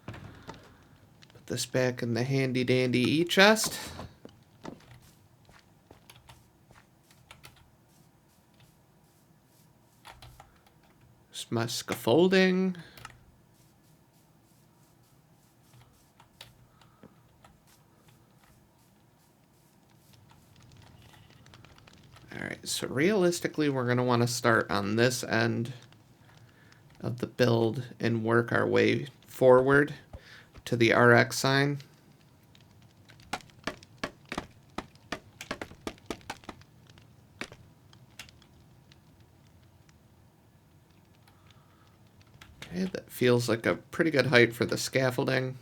Put this back in the handy dandy e-chest. Here's my scaffolding. Alright, so realistically we're going to want to start on this end of the build and work our way forward to the RX sign. Okay, that feels like a pretty good height for the scaffolding.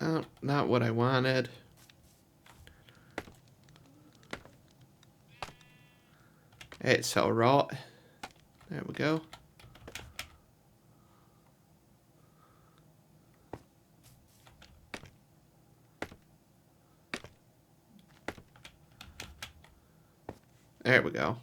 Oh, not what I wanted. Hey, so raw. There we go. There we go.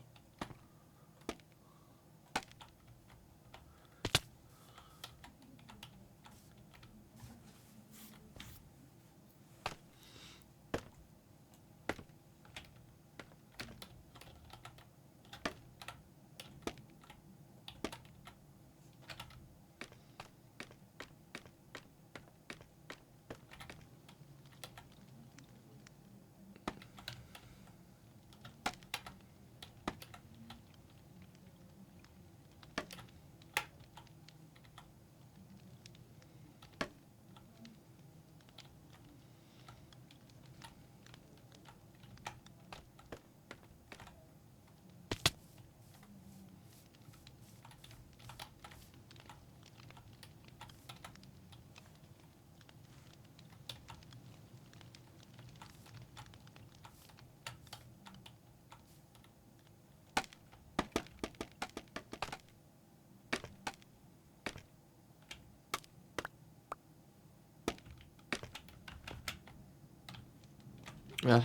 I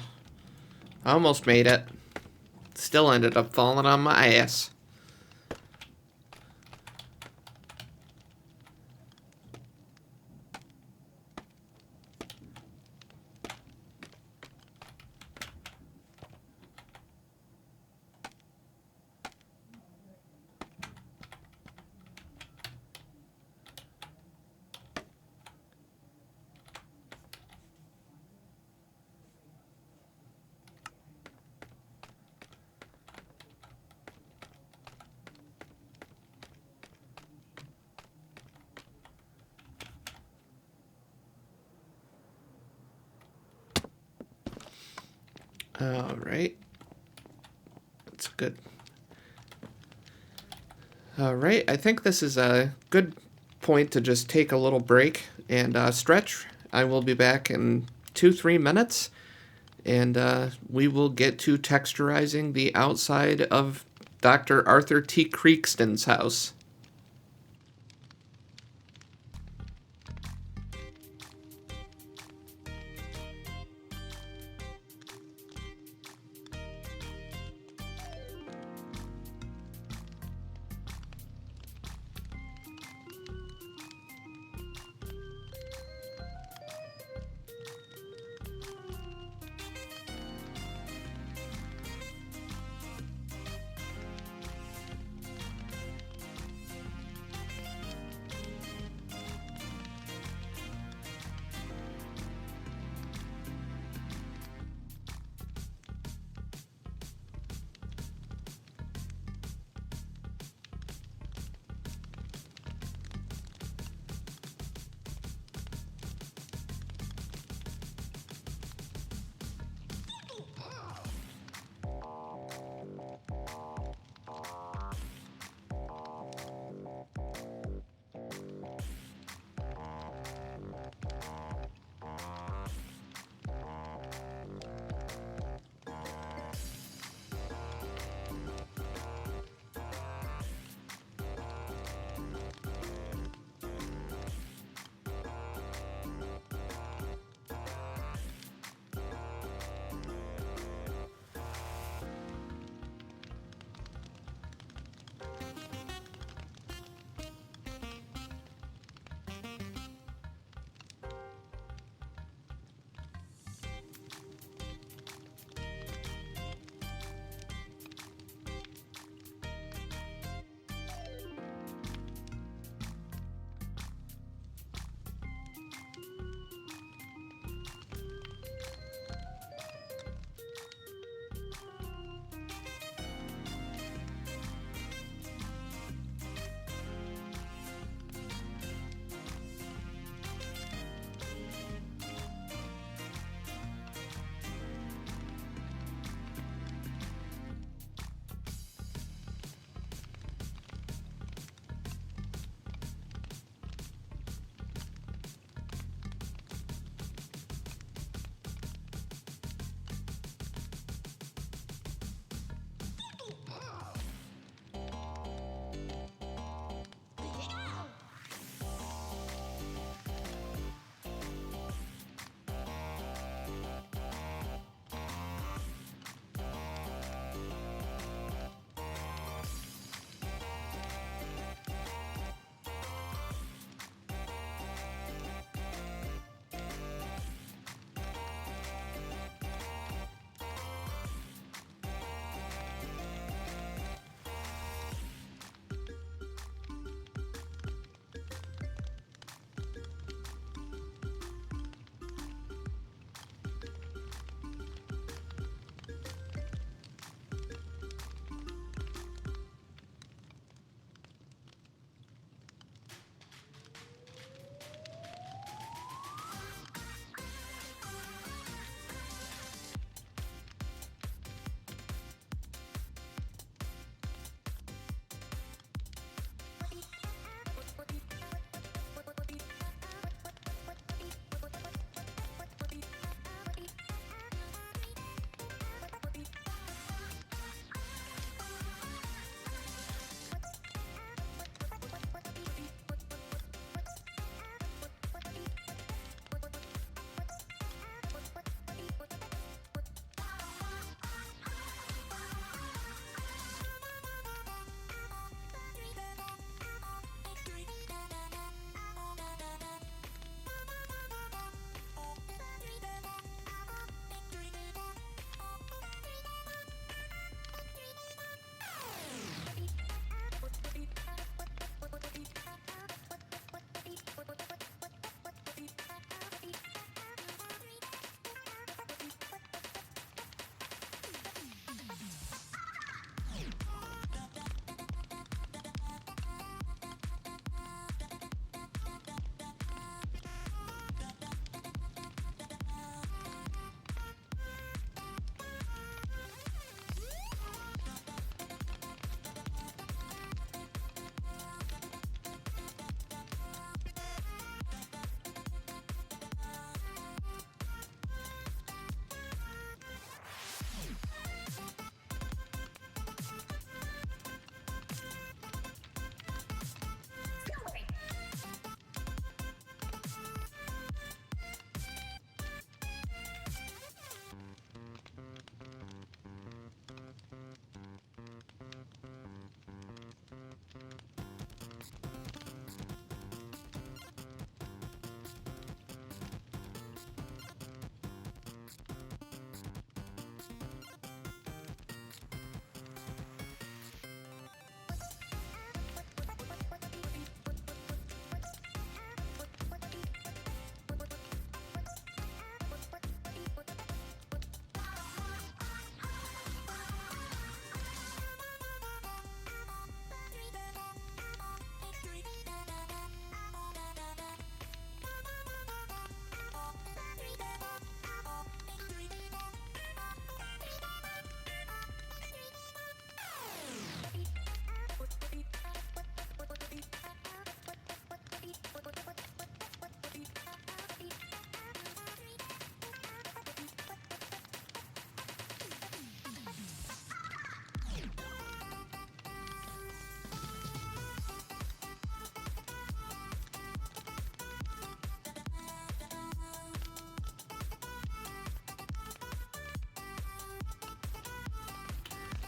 almost made it. Still ended up falling on my ass. All right. That's good. All right. I think this is a good point to just take a little break and stretch. I will be back in 2-3 minutes, and we will get to texturizing the outside of Dr. Arthur T. Creakston's house.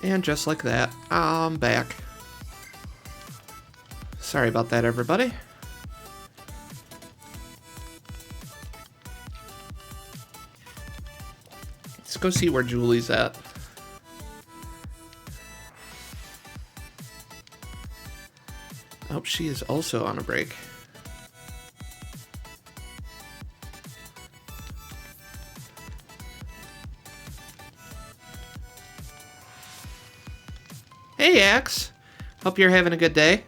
And just like that, I'm back. Sorry about that, everybody. Let's go see where Julie's at. Oh, she is also on a break. Hey, Axe. Hope you're having a good day.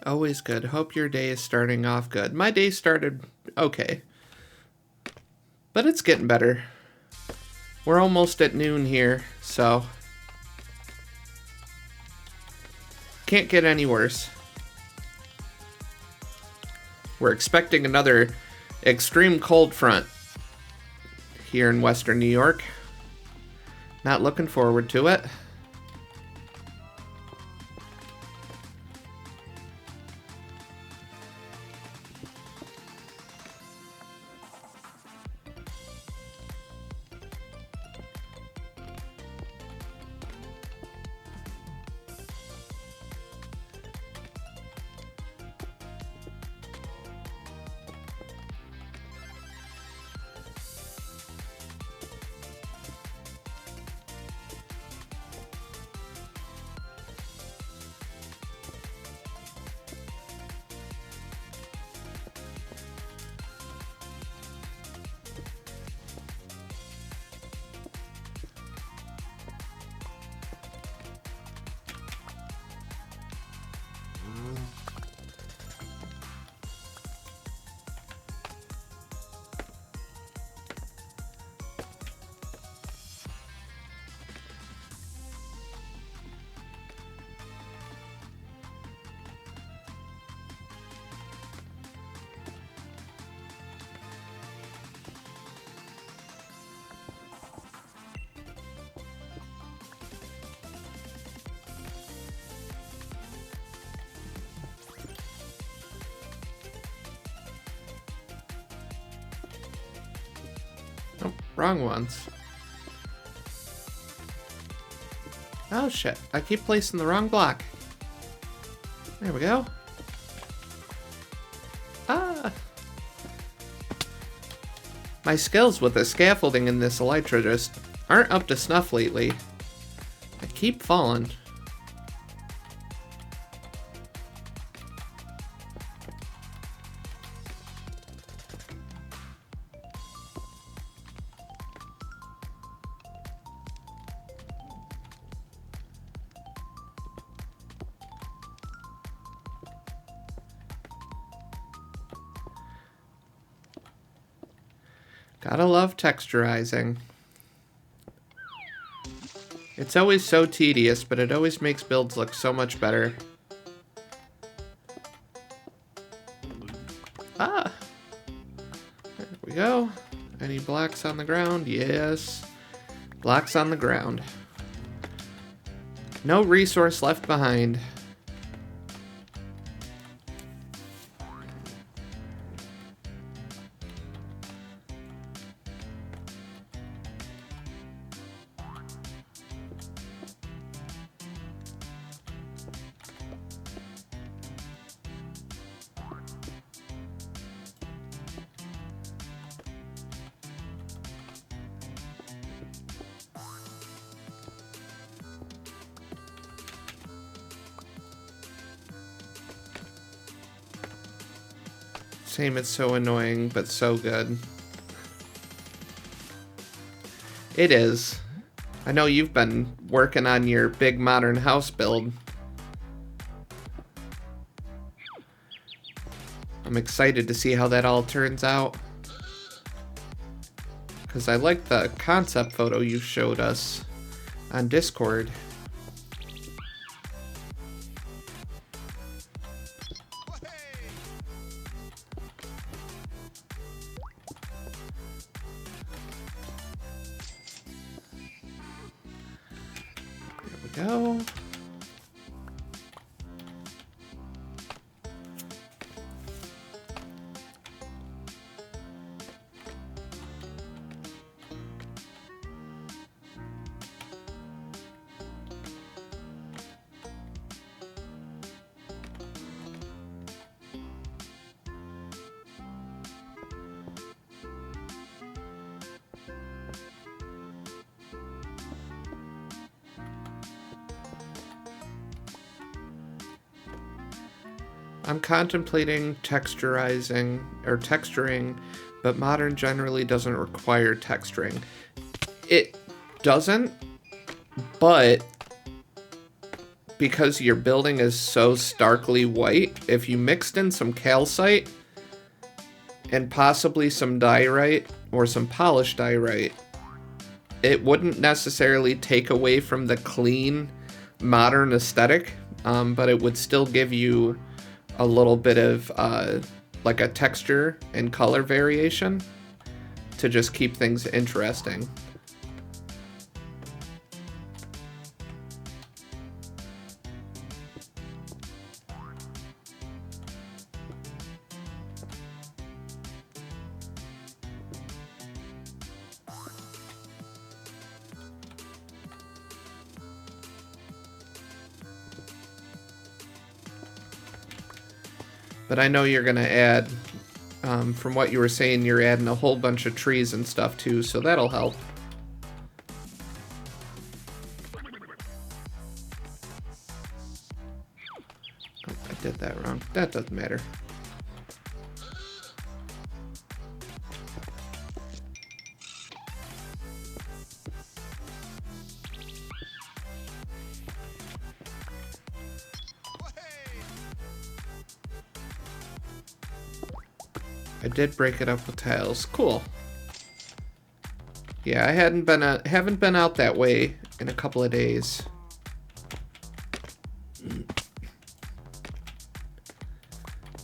Always good. Hope your day is starting off good. My day started okay, but it's getting better. We're almost at noon here, so can't get any worse. We're expecting another extreme cold front here in Western New York. Not looking forward to it. Oh, wrong ones. Oh shit, I keep placing the wrong block. There we go. Ah! My skills with the scaffolding in this elytra just aren't up to snuff lately. I keep falling. Gotta love texturizing. It's always so tedious, but it always makes builds look so much better. Ah! There we go. Any blocks on the ground? Yes. Blocks on the ground. No resource left behind. Same, it's so annoying, but so good. It is. I know you've been working on your big modern house build. I'm excited to see how that all turns out. Because I like the concept photo you showed us on Discord. go. I'm contemplating texturing, but modern generally doesn't require texturing. It doesn't, but because your building is so starkly white, if you mixed in some calcite and possibly some diorite or some polished diorite, it wouldn't necessarily take away from the clean modern aesthetic, but it would still give you a little bit of like a texture and color variation to just keep things interesting. But I know you're gonna add, from what you were saying, you're adding a whole bunch of trees and stuff too, so that'll help. Oh, I did that wrong. That doesn't matter. I did break it up with tiles. Cool. Yeah, I haven't been out that way in a couple of days.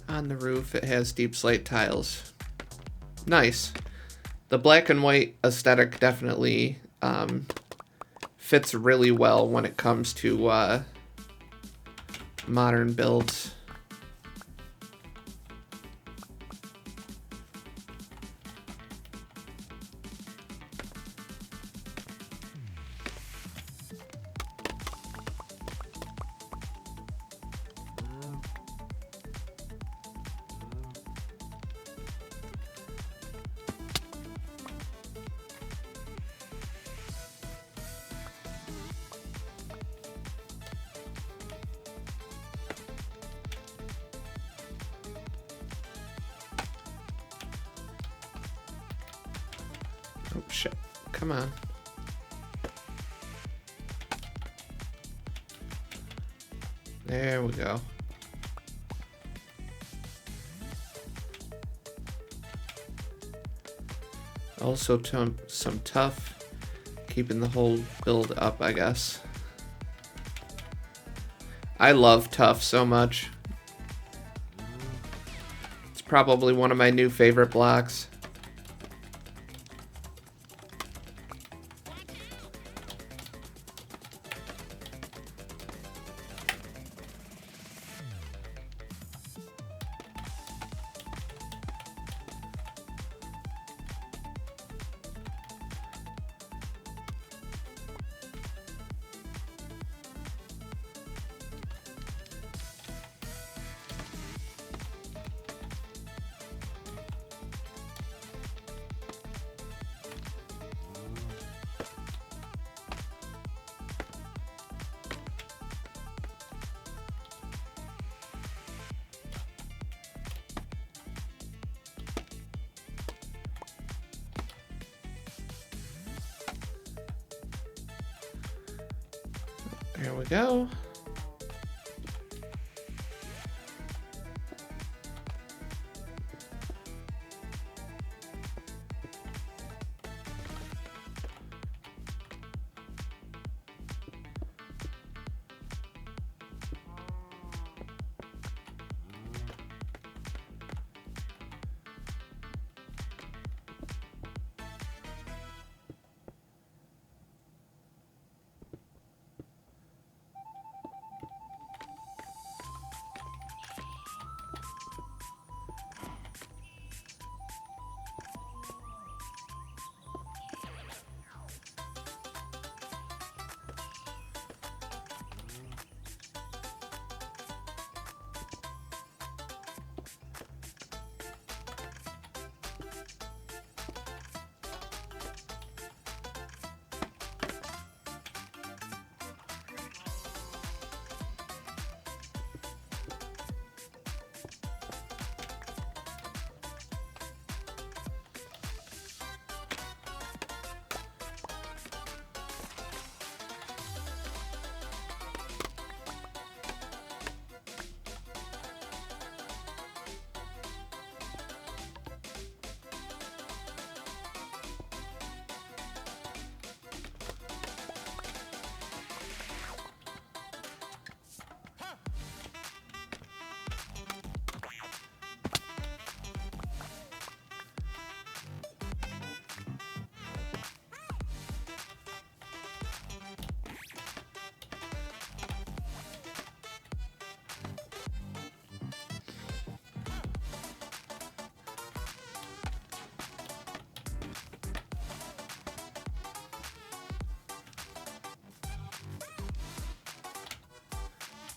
On the roof, it has deep slate tiles. Nice. The black and white aesthetic definitely fits really well when it comes to modern builds. Oh shit, come on. There we go. Also some tough, keeping the whole build up, I guess. I love tough so much. It's probably one of my new favorite blocks. There we go.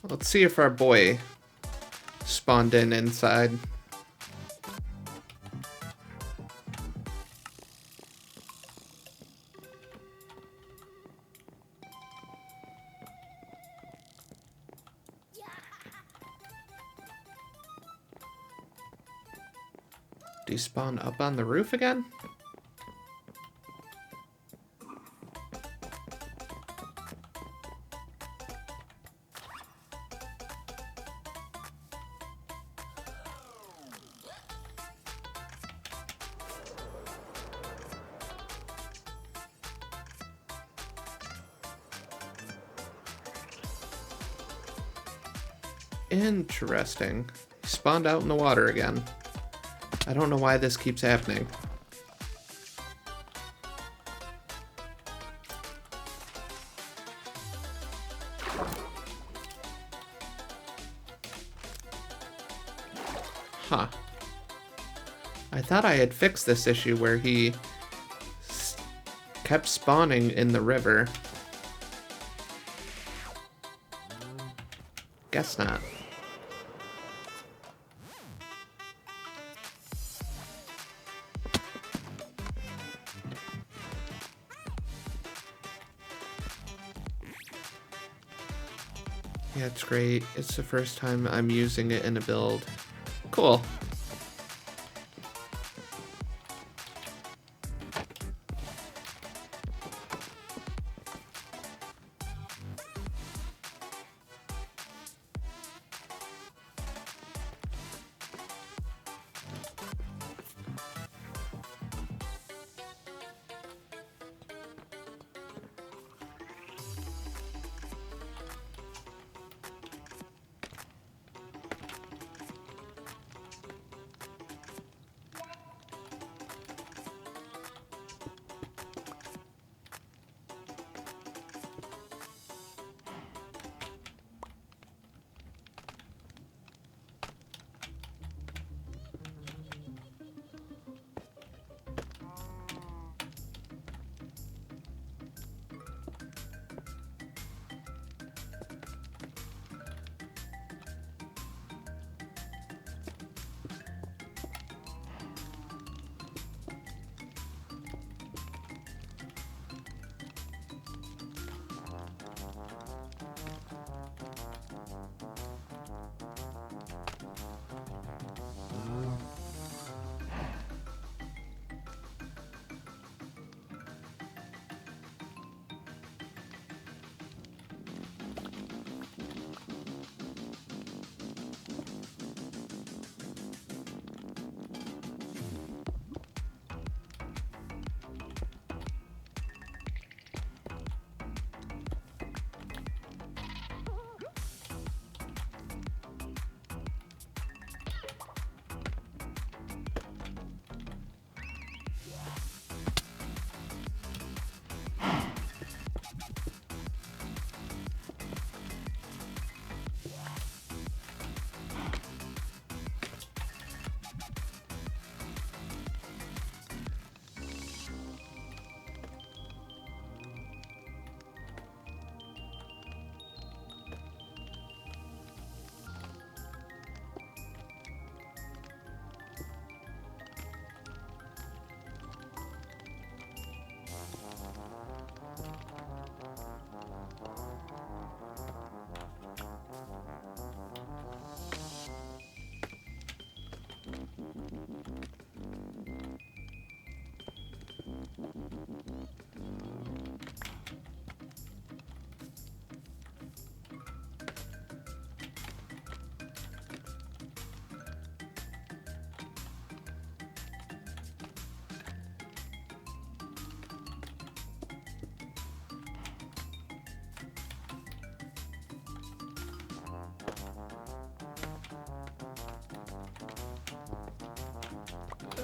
Let's see if our boy spawned in inside. Do you spawn up on the roof again? Interesting. He spawned out in the water again. I don't know why this keeps happening. Huh. I thought I had fixed this issue where he kept spawning in the river. Guess not. Yeah, it's great. It's the first time I'm using it in a build. Cool.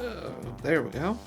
Oh, there we go.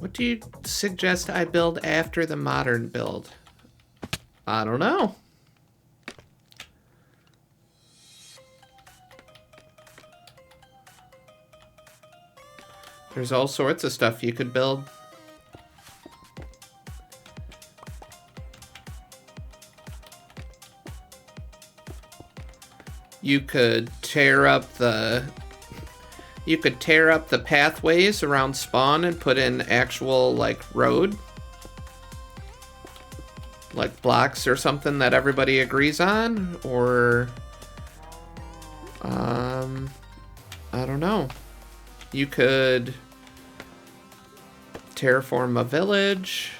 What do you suggest I build after the modern build? I don't know. There's all sorts of stuff you could build. You could tear up the pathways around spawn and put in actual like road, like blocks or something that everybody agrees on, or I don't know. You could terraform a village.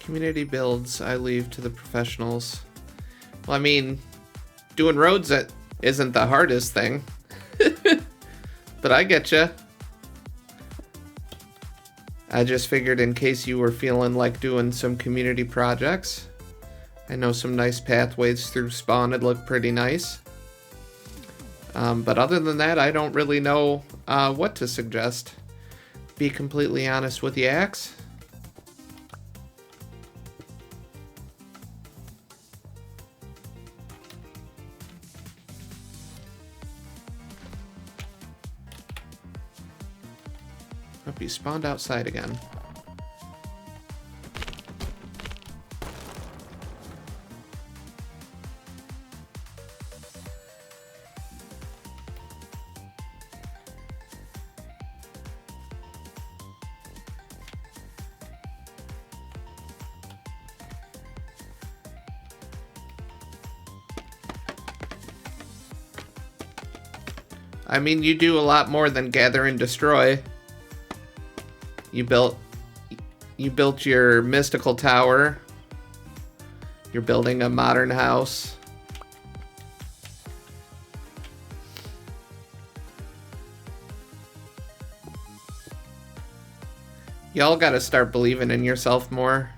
Community builds, I leave to the professionals. Well, I mean, doing roads isn't the hardest thing. But I get you. I just figured in case you were feeling like doing some community projects. I know some nice pathways through spawn would look pretty nice. But other than that, I don't really know what to suggest. Be completely honest with you, Axe. Hope you spawned outside again. I mean, you do a lot more than gather and destroy. You built your mystical tower. You're building a modern house. Y'all gotta start believing in yourself more.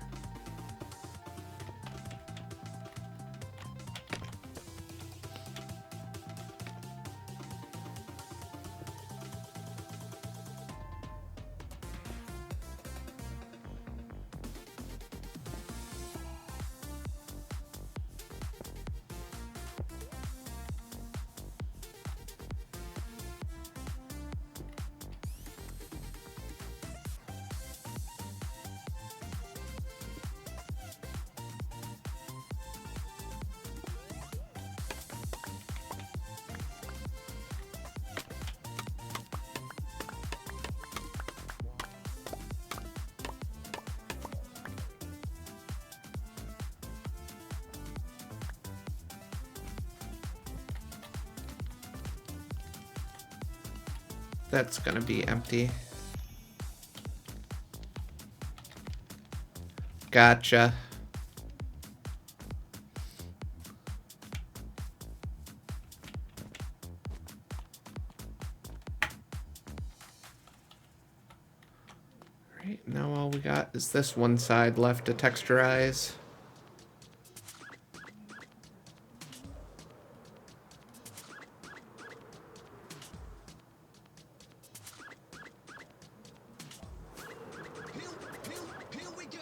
That's gonna be empty. Gotcha. Right, now all we got is this one side left to texturize. Here we go.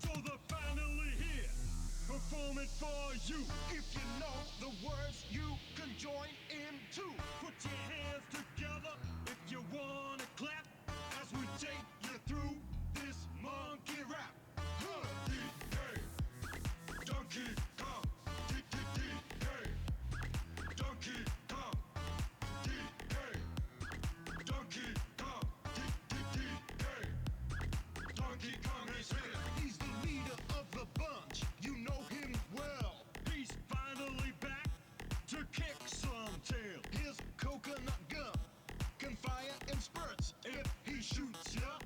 So they're finally here, performing for you. If you know the words, you can join in too. Put your hands together if you wanna clap as we take you through this monkey rap. Donkey Kong, Donkey Kong, Donkey Kong, Donkey Kong is here. He's the leader of the bunch. You know him well. He's finally back to kick some tail. His coconut gun can fire in spurts. If he shoots ya,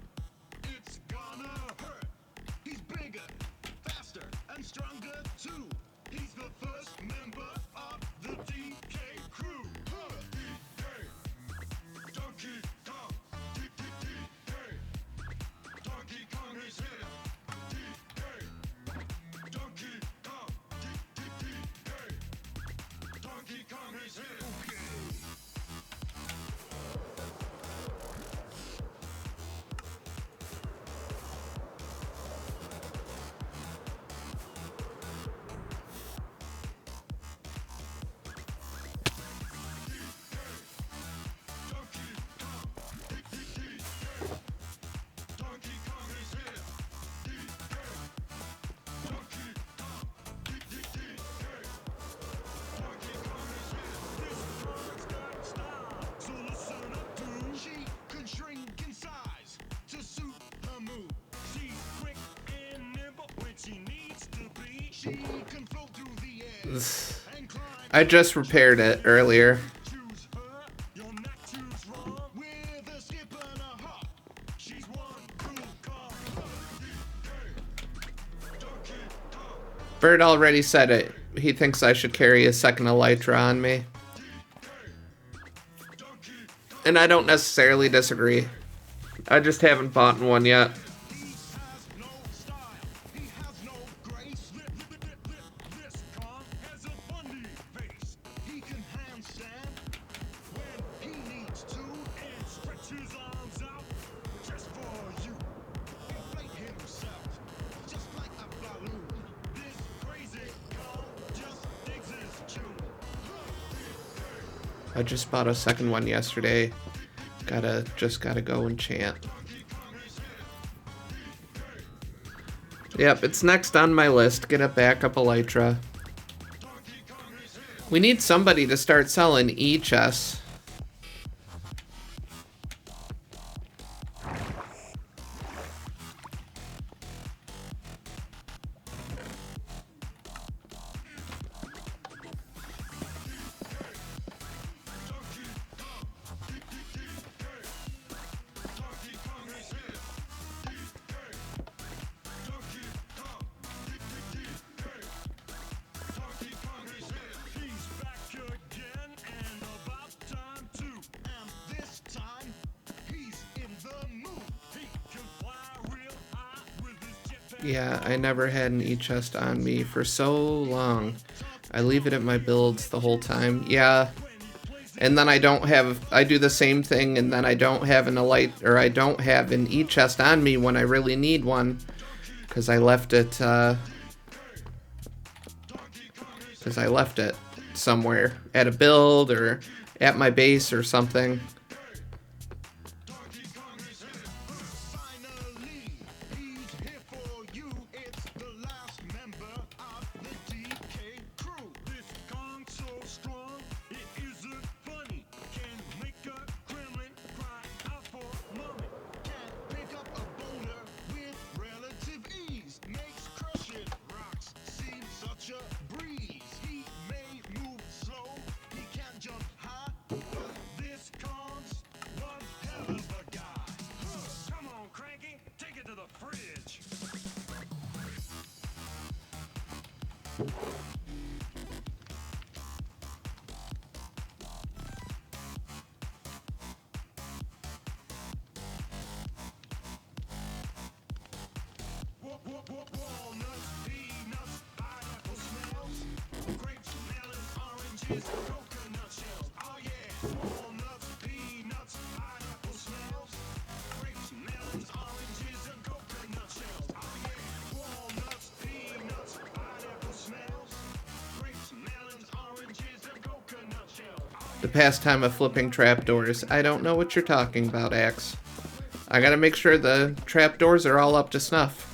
it's gonna hurt. He's bigger, faster, and stronger too. He's the first member of the DK crew. Donkey Kong, Donkey Kong is here. Donkey Kong, Donkey Kong is here. Donkey Kong is here. Donkey Kong, Donkey Kong is here. This one's got style, so listen up, dude. She can shrink in size to suit her mood. She's quick and nimble when she needs to be. She can float through the air and climb. I just repaired it earlier. Choose her, you're not too wrong. With a skip and a hop, she's one cool car. Donkey Kong, Bird already said it. He thinks I should carry a second Elytra on me. Donkey Kong. And I don't necessarily disagree. I just haven't bought one yet. He has no style, he has no grace. This Kong has a funny face. He can handstand when he needs to and stretch his arms out just for you. Inflate himself just like a balloon. This crazy Kong just digs his tune. I just bought a second one yesterday. Just gotta go and chant. Yep, it's next on my list. Get a backup Elytra. We need somebody to start selling e-chests. He's back again and about time too. And this time, he's in the mood. He can fly real high with his jetpack. Yeah, I never had an e-chest on me for so long. I leave it at my builds the whole time. Yeah. And then I do the same thing, and then I don't have an I don't have an e-chest on me when I really need one. Because I left it, somewhere. At a build, or at my base, or something. Finally, he's here for you. It's the last member of the DK crew. This Kong's so strong, it isn't funny. Can make a gremlin cry Walnuts, peanuts, pineapple smells, grapes, melons, oranges, coconut shells. Oh yeah, walnuts, peanuts, pineapple smells, grapes, melons, oranges, and coconut shells. Oh yeah, walnuts, peanuts, pineapple smells, grapes, melons, oranges, and coconut shells. The pastime of flipping trapdoors. I don't know what you're talking about, Axe. I gotta make sure the trapdoors are all up to snuff.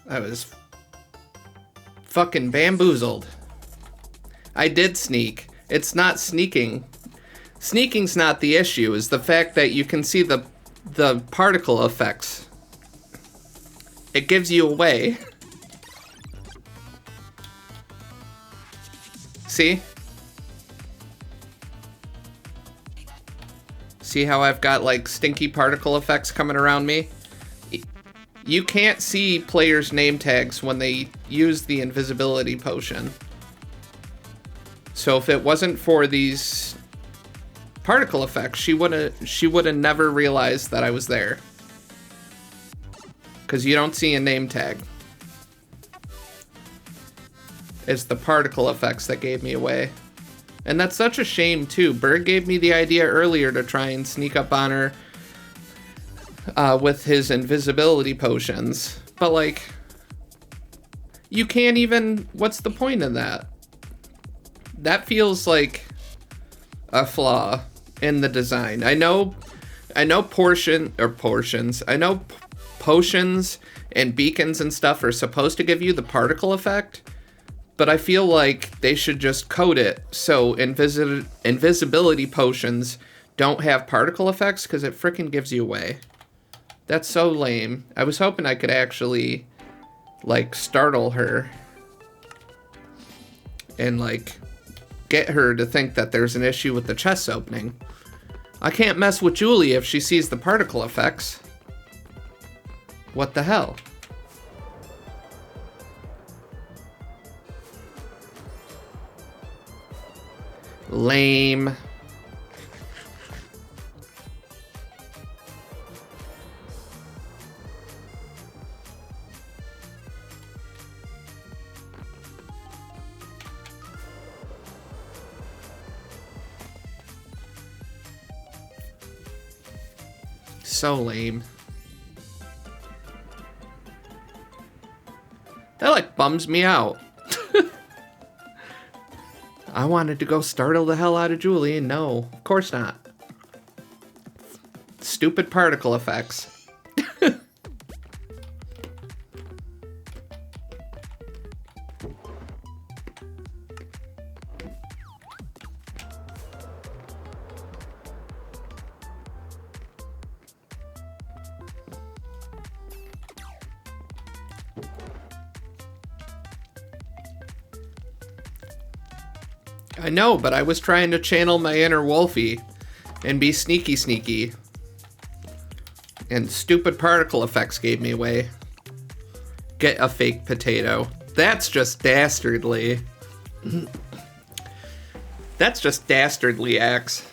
I was fucking bamboozled. I did sneak. It's not sneaking. Sneaking's not the issue, is the fact that you can see the particle effects. It gives you away. See? See how I've got like stinky particle effects coming around me? You can't see players' name tags when they use the invisibility potion. So if it wasn't for these particle effects, she would have never realized that I was there. Because you don't see a name tag. It's the particle effects that gave me away. And that's such a shame too. Bird gave me the idea earlier to try and sneak up on her with his invisibility potions. But like, you can't even, what's the point in that? That feels like a flaw in the design. I know potions and beacons and stuff are supposed to give you the particle effect, But I feel like they should just code it so invisibility potions don't have particle effects, because it frickin' gives you away. That's so lame. I was hoping I could actually, like, startle her. And, like, get her to think that there's an issue with the chest opening. I can't mess with Julie if she sees the particle effects. What the hell? Lame. So lame. That like bums me out. I wanted to go startle the hell out of Julie, and no, of course not. Stupid particle effects. I know, but I was trying to channel my inner Wolfie and be sneaky sneaky. And stupid particle effects gave me away. Get a fake potato. That's just dastardly. That's just dastardly, Axe.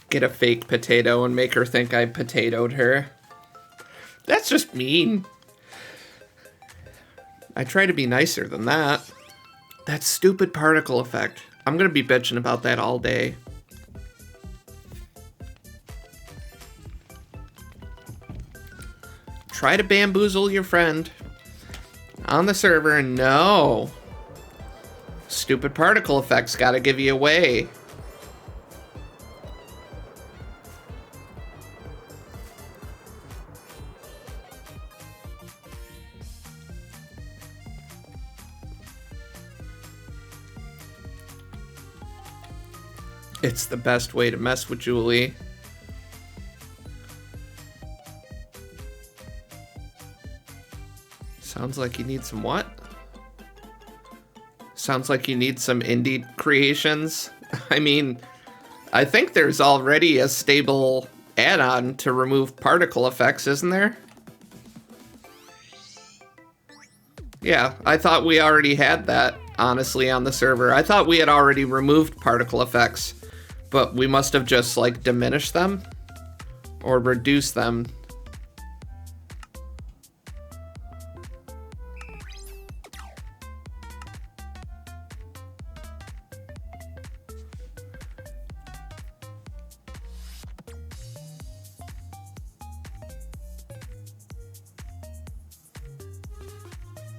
Get a fake potato and make her think I potatoed her. That's just mean. I try to be nicer than that. That stupid particle effect. I'm gonna be bitching about that all day. Try to bamboozle your friend on the server, and no. Stupid particle effects gotta give you away. It's the best way to mess with Julie. Sounds like you need some what? Sounds like you need some indie creations. I mean, I think there's already a stable add-on to remove particle effects, isn't there? Yeah, I thought we already had that, honestly, on the server. I thought we had already removed particle effects. But we must have just, like, diminished them or reduced them.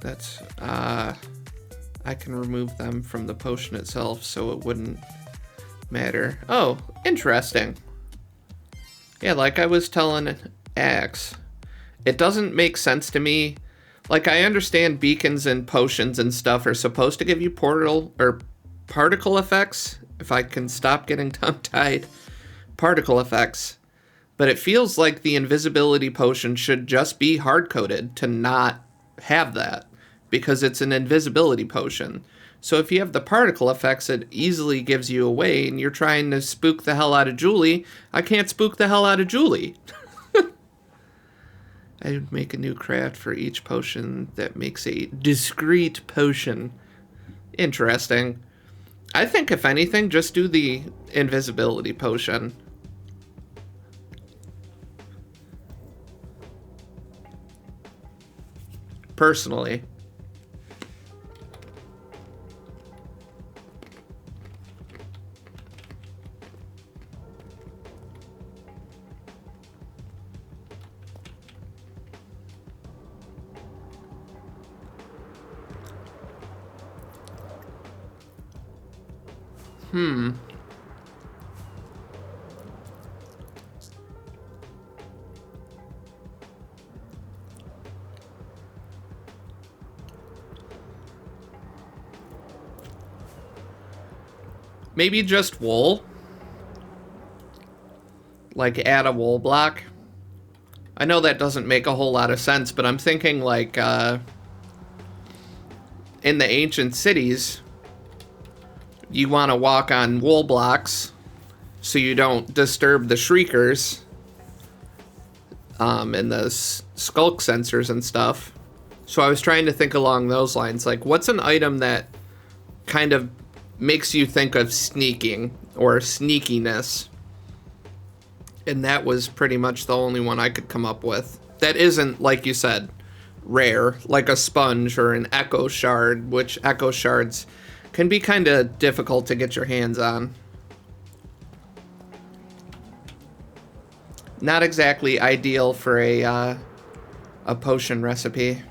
That's, I can remove them from the potion itself, so it wouldn't matter. Oh, interesting. Yeah, like I was telling Axe, it doesn't make sense to me. Like, I understand beacons and potions and stuff are supposed to give you portal or particle effects. If I can stop getting tongue-tied. Particle effects. But it feels like the invisibility potion should just be hard-coded to not have that, because it's an invisibility potion. So if you have the particle effects, it easily gives you away, and you're trying to spook the hell out of Julie. I can't spook the hell out of Julie. I would make a new craft for each potion that makes a discrete potion. Interesting. I think, if anything, just do the invisibility potion. Personally. Maybe just wool. Like add a wool block. I know that doesn't make a whole lot of sense, but I'm thinking like in the ancient cities, you want to walk on wool blocks so you don't disturb the shriekers and the skulk sensors and stuff. So I was trying to think along those lines, like what's an item that kind of makes you think of sneaking or sneakiness? And that was pretty much the only one I could come up with. That isn't, like you said, rare, like a sponge or an echo shard, which echo shards can be kind of difficult to get your hands on. Not exactly ideal for a potion recipe.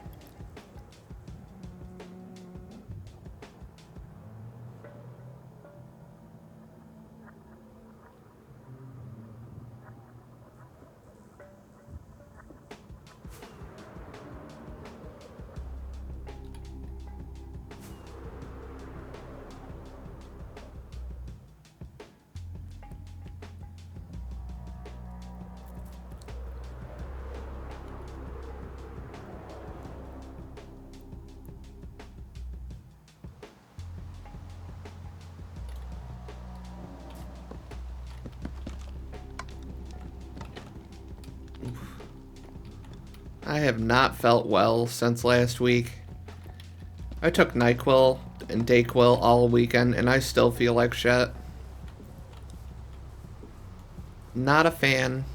I have not felt well since last week. I took NyQuil and DayQuil all weekend, and I still feel like shit. Not a fan.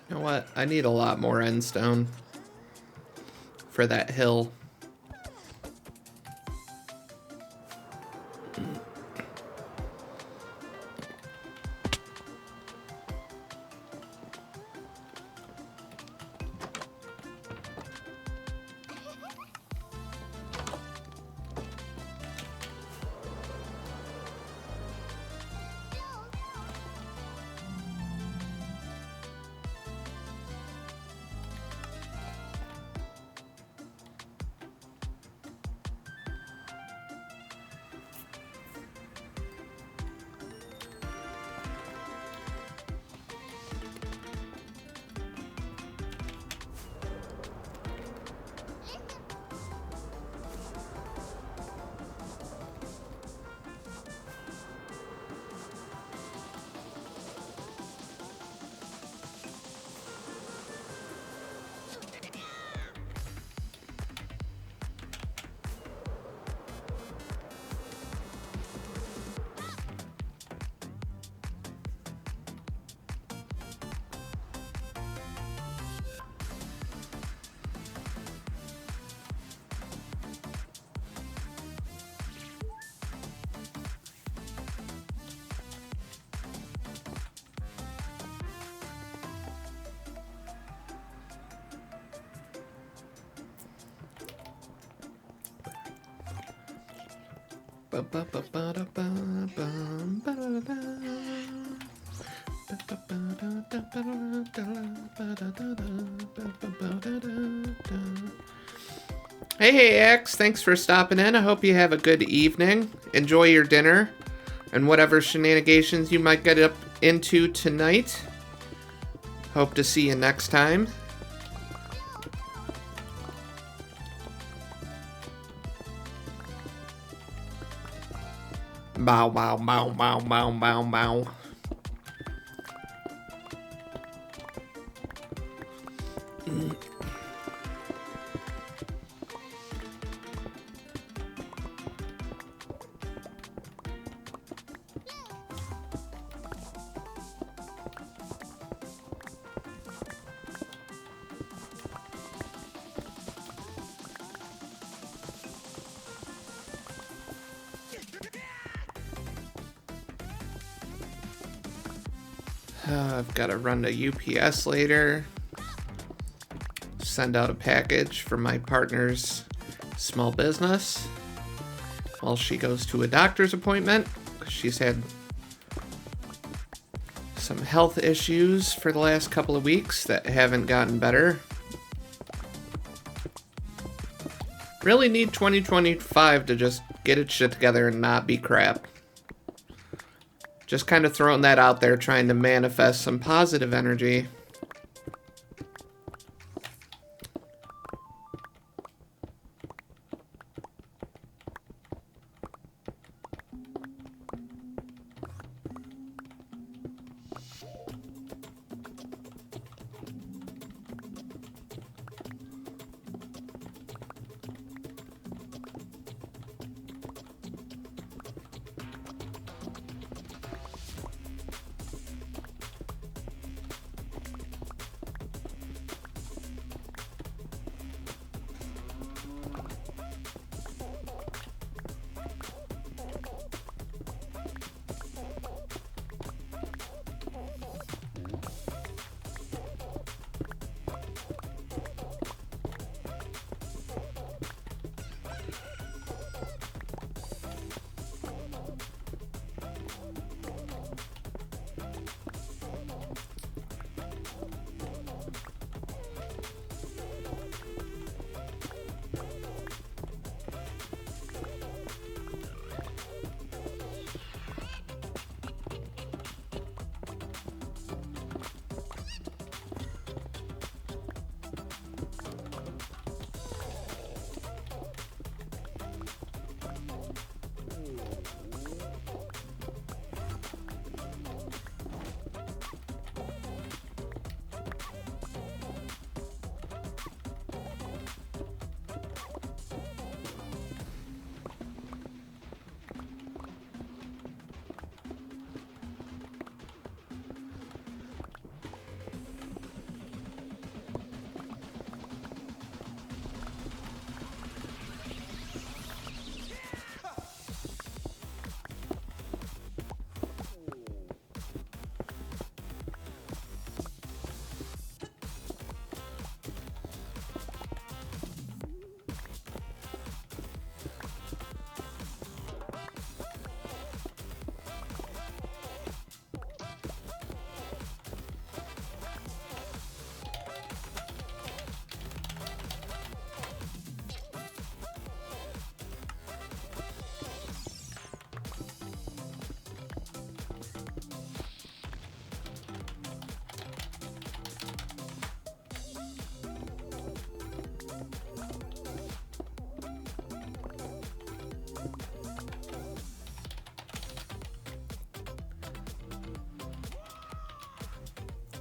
You know what? I need a lot more endstone for that hill. Hey X, thanks for stopping in. I hope you have a good evening. Enjoy your dinner and whatever shenanigans you might get up into tonight. Hope to see you next time. Bow, bow, bow, bow, bow, bow, bow. I've got to run to UPS later. Send out a package for my partner's small business while she goes to a doctor's appointment. She's had some health issues for the last couple of weeks that haven't gotten better. Really need 2025 to just get its shit together and not be crap. Just kind of throwing that out there, trying to manifest some positive energy.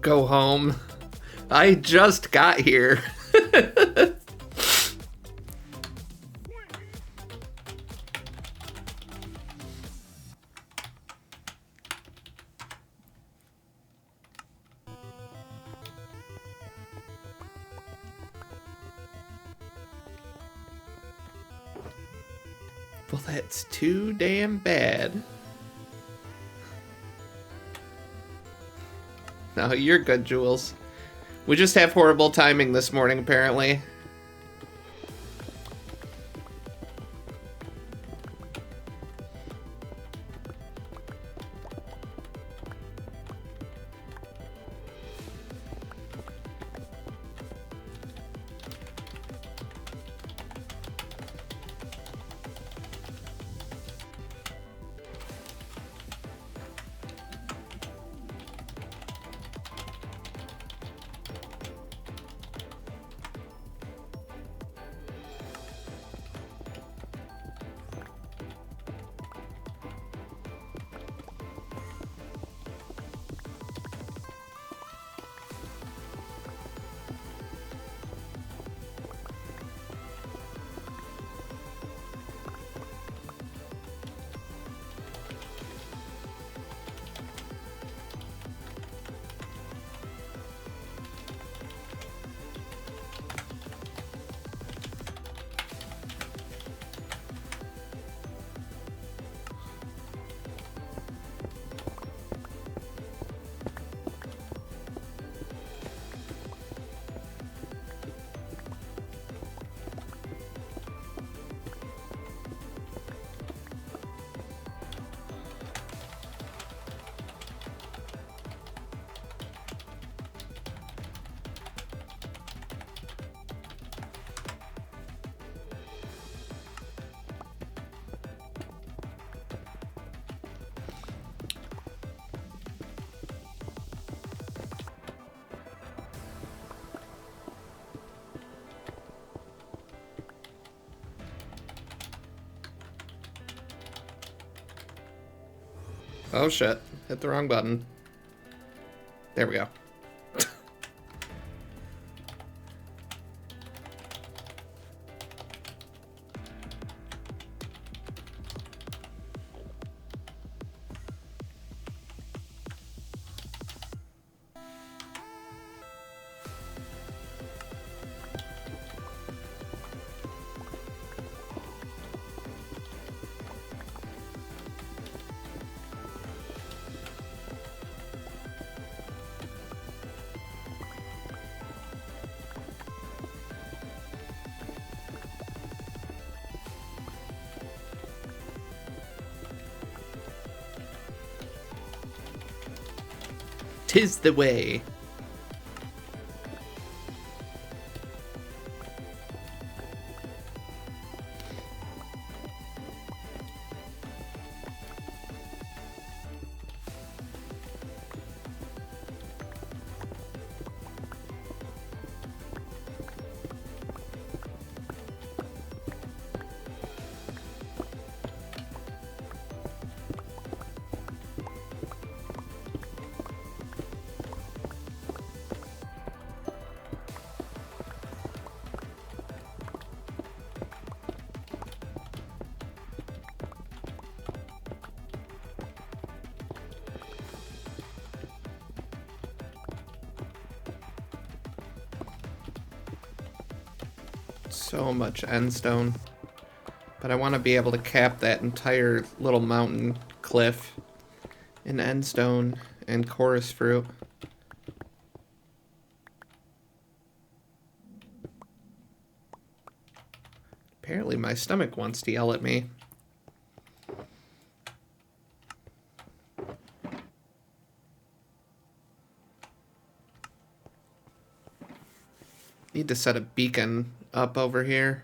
Go home. I just got here. Well, that's too damn bad. No, you're good, Jules. We just have horrible timing this morning, apparently. Oh shit. Hit the wrong button. There we go. Tis the way. So much endstone. But I want to be able to cap that entire little mountain cliff in endstone and chorus fruit. Apparently my stomach wants to yell at me. Need to set a beacon up over here.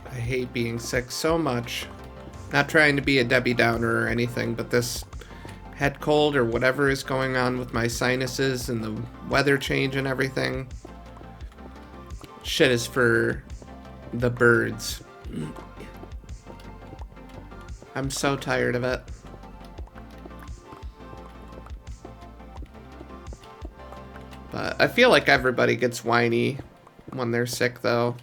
I hate being sick so much. Not trying to be a Debbie Downer or anything, but this head cold or whatever is going on with my sinuses and the weather change and everything. Shit is for the birds. I'm so tired of it. But I feel like everybody gets whiny when they're sick, though.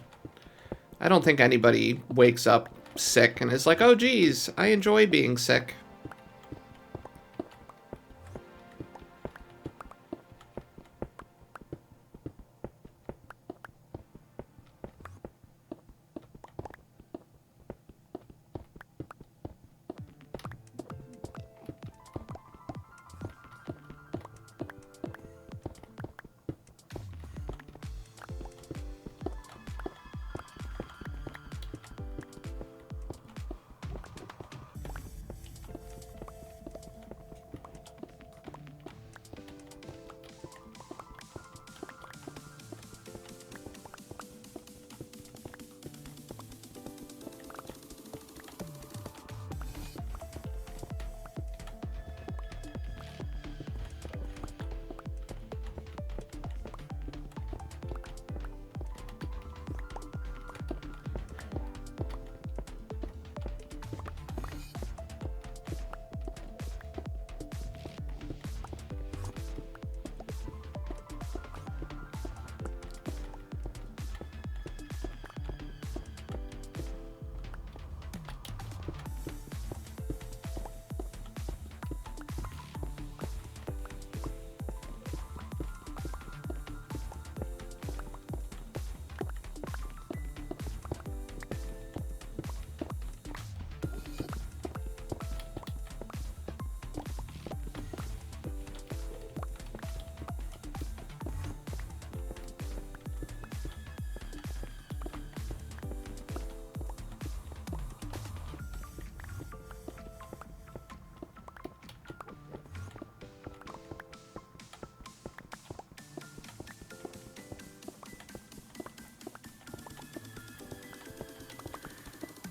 I don't think anybody wakes up sick and is like, oh geez, I enjoy being sick.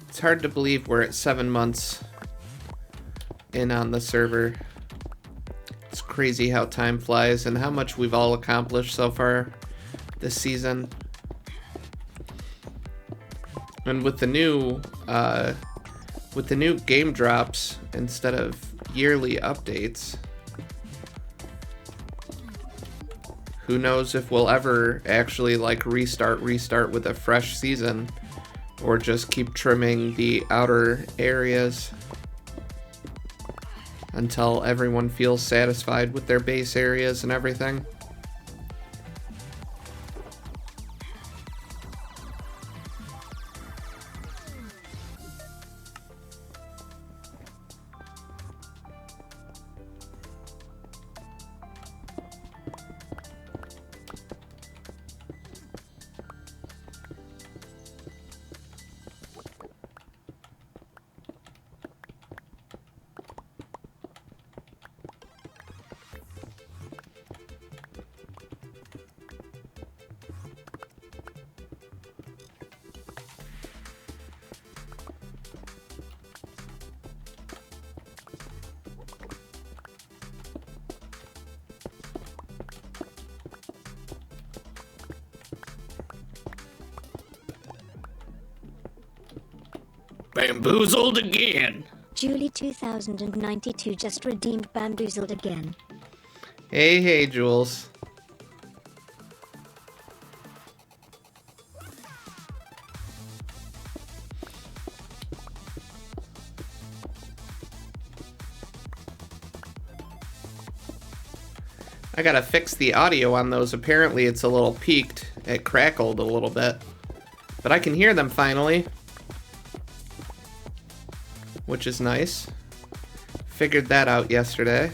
It's hard to believe we're at 7 months in on the server. It's crazy how time flies and how much we've all accomplished so far this season. And with the new game drops instead of yearly updates, who knows if we'll ever actually like restart with a fresh season, or just keep trimming the outer areas until everyone feels satisfied with their base areas and everything. Bamboozled again. Julie 2092 just redeemed Bamboozled again. Hey, Jules. I gotta fix the audio on those. Apparently it's a little peaked. It crackled a little bit. But I can hear them finally, which is nice. Figured that out yesterday.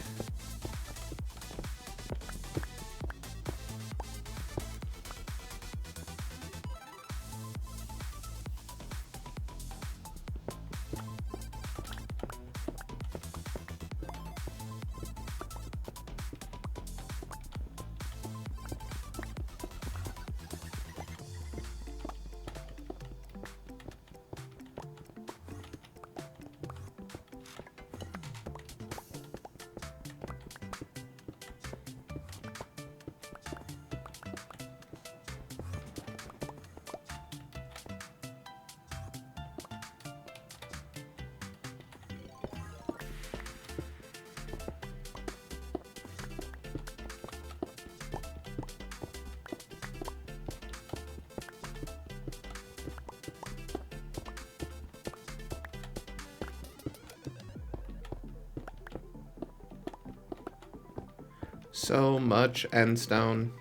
So much end stone.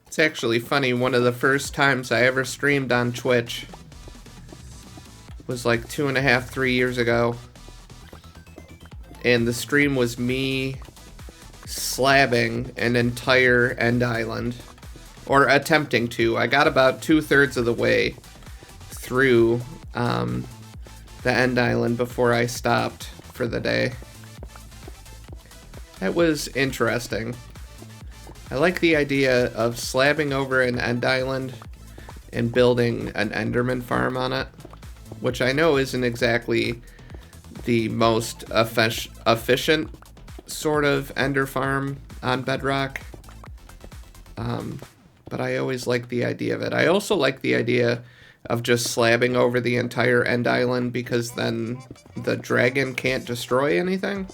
It's actually funny, one of the first times I ever streamed on Twitch was like 2.5, 3 years ago. And the stream was me slabbing an entire end island. Or attempting to. I got about 2/3 of the way through the end island before I stopped for the day. That was interesting. I like the idea of slabbing over an end island and building an Enderman farm on it, which I know isn't exactly the most efficient sort of Ender farm on Bedrock. But I always like the idea of it. I also like the idea of just slabbing over the entire end island, because then the dragon can't destroy anything.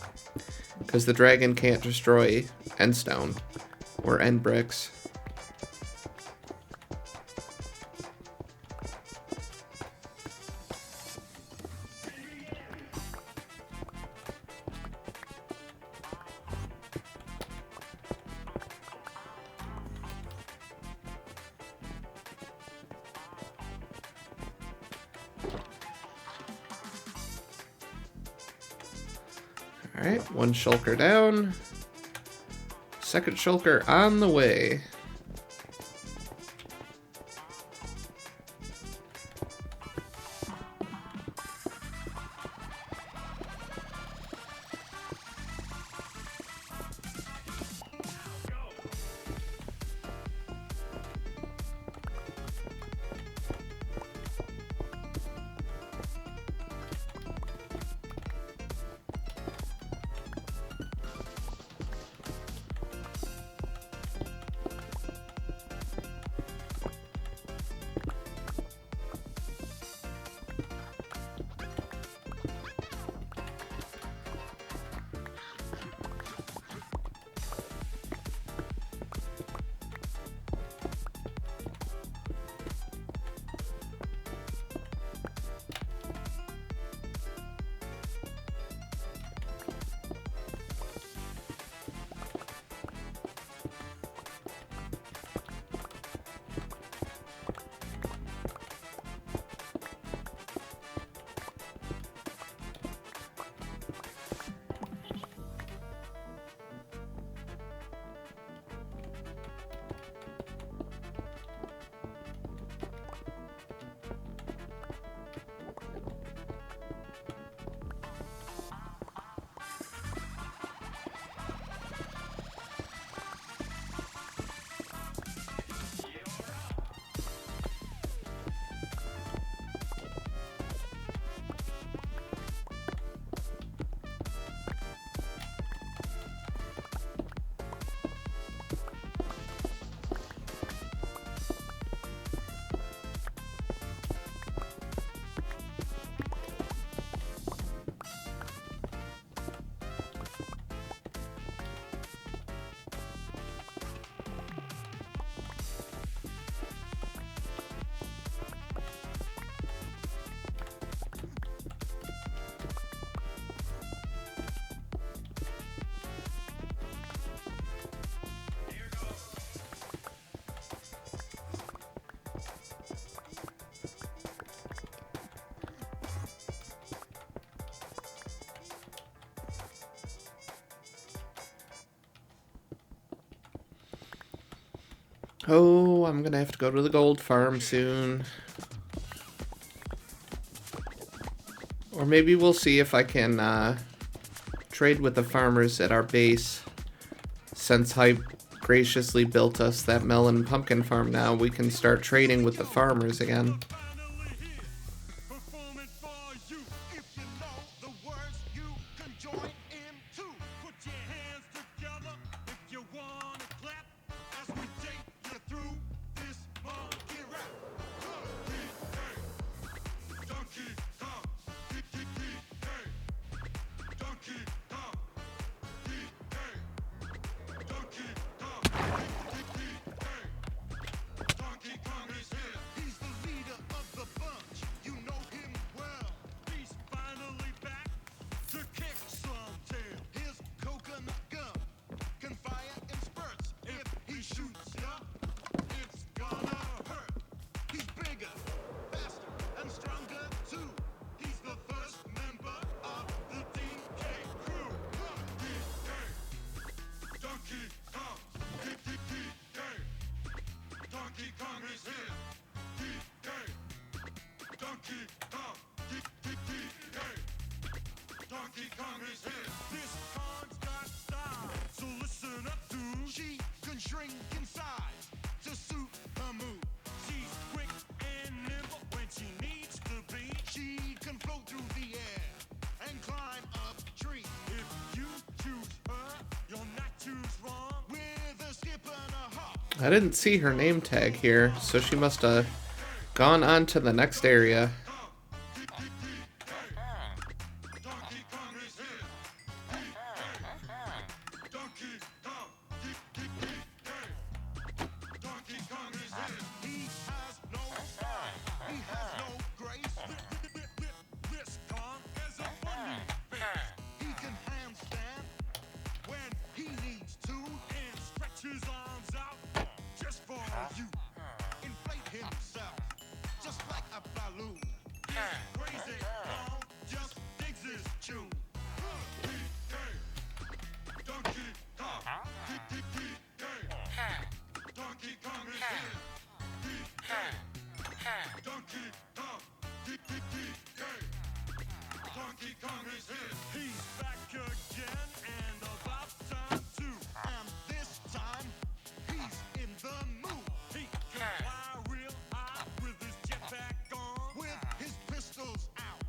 Because the dragon can't destroy end stone or end bricks. Alright, one shulker down. Second shulker on the way. Oh, I'm gonna have to go to the gold farm soon. Or maybe we'll see if I can trade with the farmers at our base. Since Hype graciously built us that melon pumpkin farm now, we can start trading with the farmers again. Finally here, performing for you. If you know the words, you can join in too. Put your hands together if you wanna clap as we take you through this monkey rap. Donkey Kong, Donkey Kong, Donkey Kong, Donkey Kong is here. He's the leader I didn't see her name tag here, so she must have gone on to the next area. Donkey Kong is here. Donkey Kong. Donkey Kong is here. He has no style. He has no grace. This Kong is a funny face. He can handstand when he needs to and stretch his arms out just for you. Inflate himself just like a balloon. Crazy Kong just digs his tune. Donkey Kong. Donkey Kong is here. Donkey Kong. Donkey Kong is here. He's back again and about time too. And this time he's in the mood. He can fly real high with his jetpack on, with his pistols out.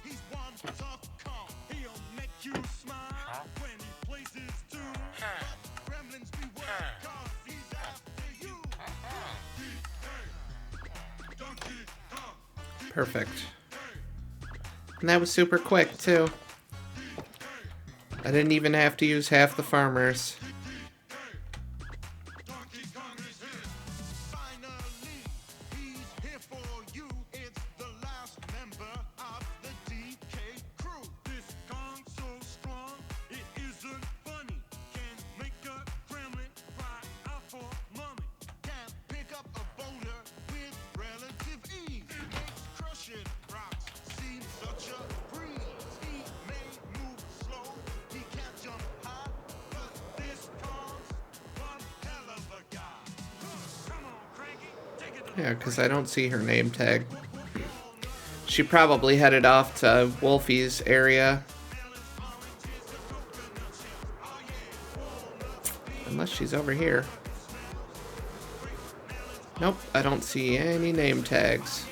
He's one tough Kong. He'll make you smile when he plays his tune. But gremlins beware, 'cause he's after you. Donkey Kong. Perfect. And that was super quick, too. I didn't even have to use half the farmers. Donkey Kong is here. Finally, he's here for you. It's the last member of the DK crew. This Kong's so strong, it isn't funny. Can make a gremlin cry out for mommy. Can pick up a boulder with relative ease. Makes crushing rocks seem such a breeze. He may move slow, he can't jump high, but this Kong's one hell of a guy. Come on, Cranky, take it to Yeah, because I don't see her name tag. She probably headed off to Wolfie's area. Unless she's over here. Nope, I don't see any name tags.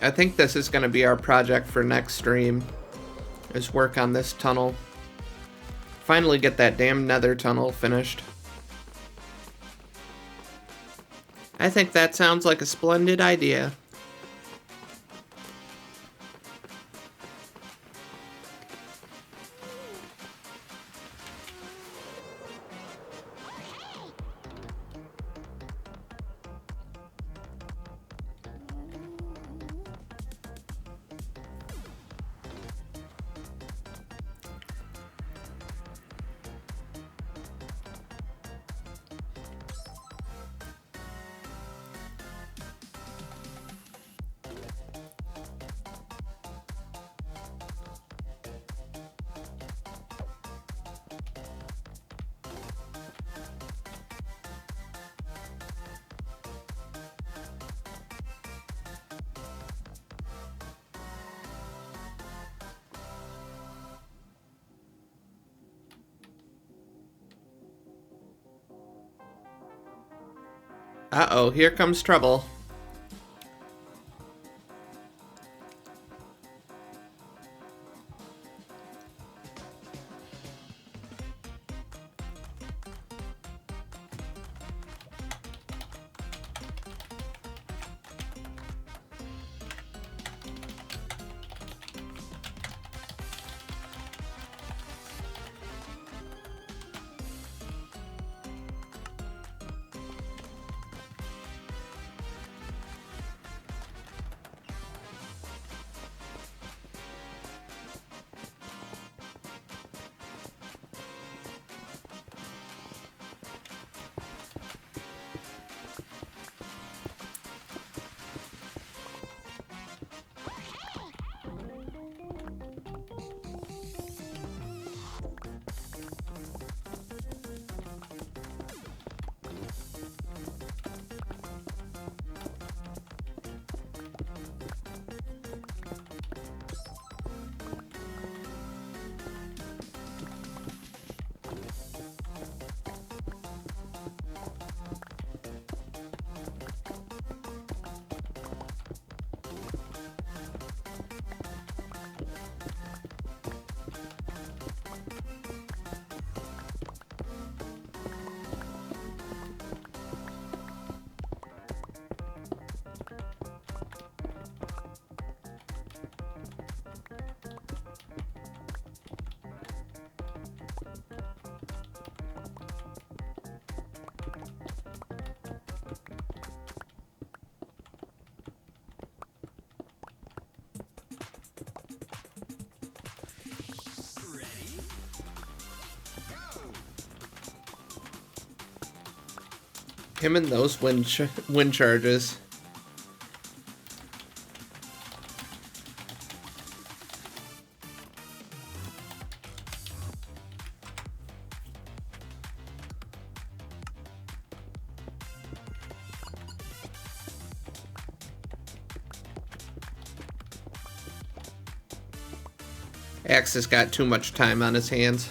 I think this is going to be our project for next stream, is work on this tunnel. Finally get that damn nether tunnel finished. I think that sounds like a splendid idea. Uh-oh, here comes trouble. Him and those wind charges. Axe has got too much time on his hands.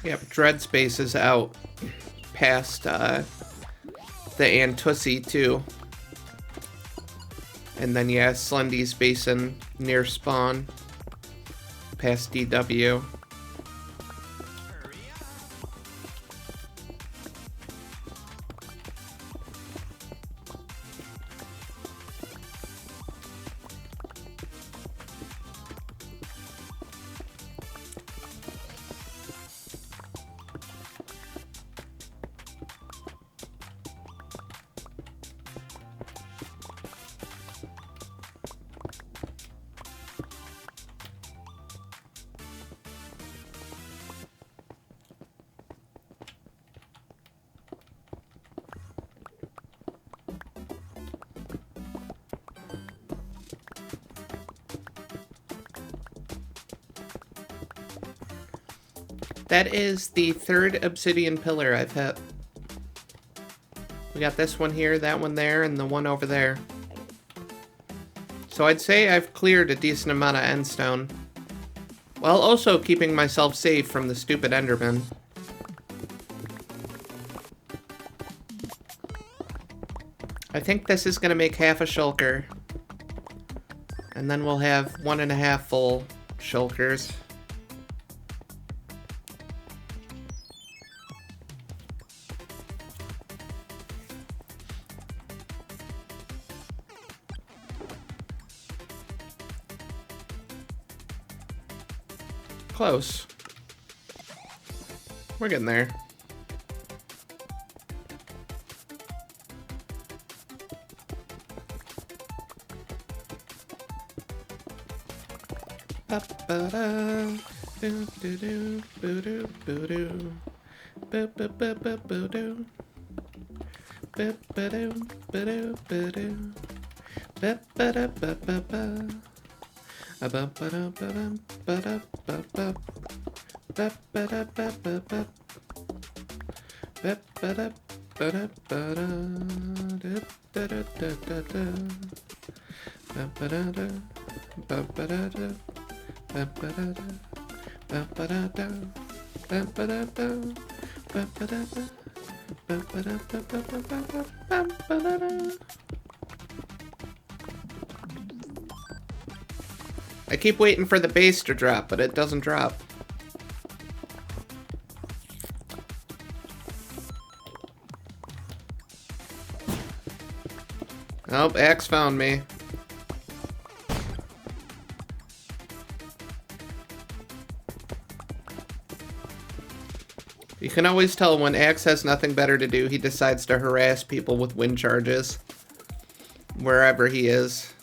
Yep, Dread Space is out past the Antussi too. And then yeah, Slendy's Basin near spawn past DW. That is the third obsidian pillar I've hit. We got this one here, that one there, and the one over there. So I'd say I've cleared a decent amount of endstone, while also keeping myself safe from the stupid Enderman. I think this is gonna make half a shulker. And then we'll have 1.5 full shulkers. Close. We're getting there. I keep waiting for the base to drop, but it doesn't drop. Oh, Axe found me. You can always tell when Axe has nothing better to do, he decides to harass people with wind charges. Wherever he is.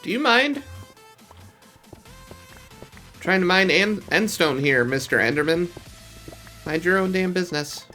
Do you mind? Trying to mine endstone here, Mr. Enderman. Mind your own damn business.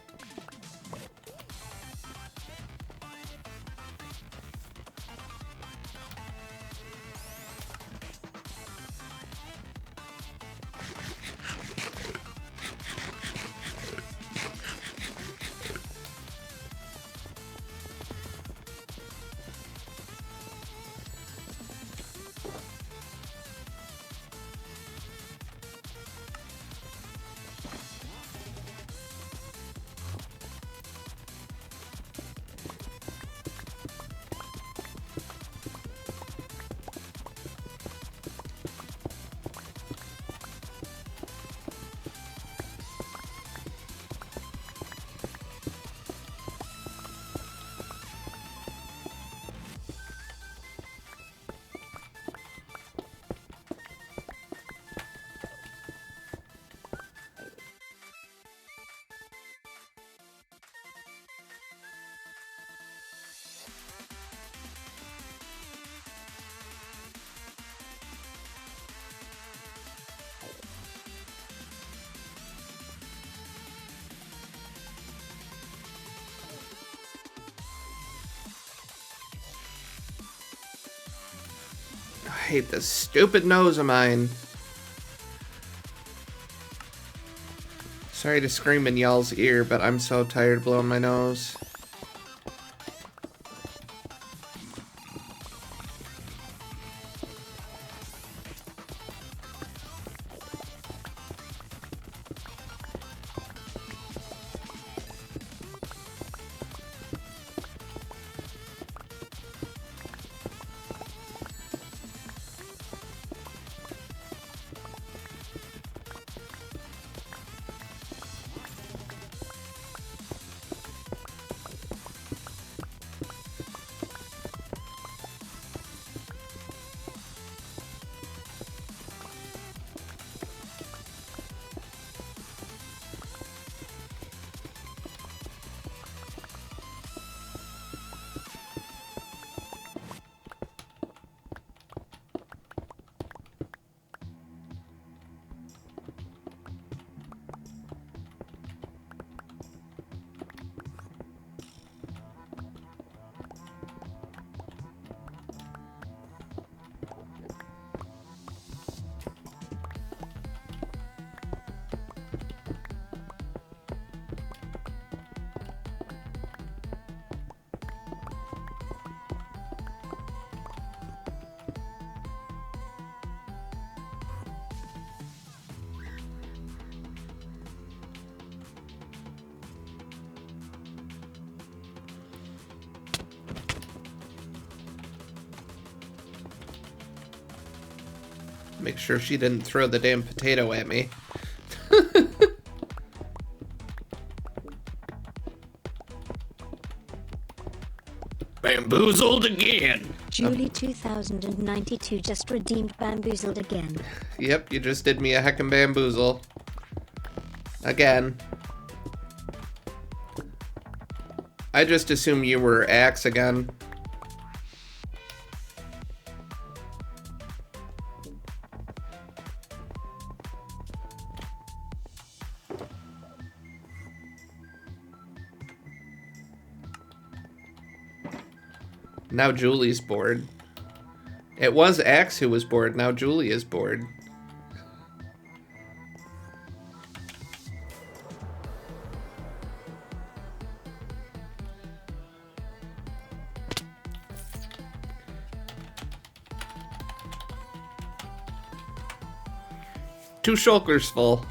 I hate this stupid nose of mine. Sorry to scream in y'all's ear, but I'm so tired of blowing my nose. Make sure she didn't throw the damn potato at me. Bamboozled again. Julie 2092 just redeemed bamboozled again. Yep, you just did me a heckin' bamboozle. Again. I just assume you were Axe again. Now Julie's bored. It was Axe who was bored, now Julie is bored. 2 shulkers full.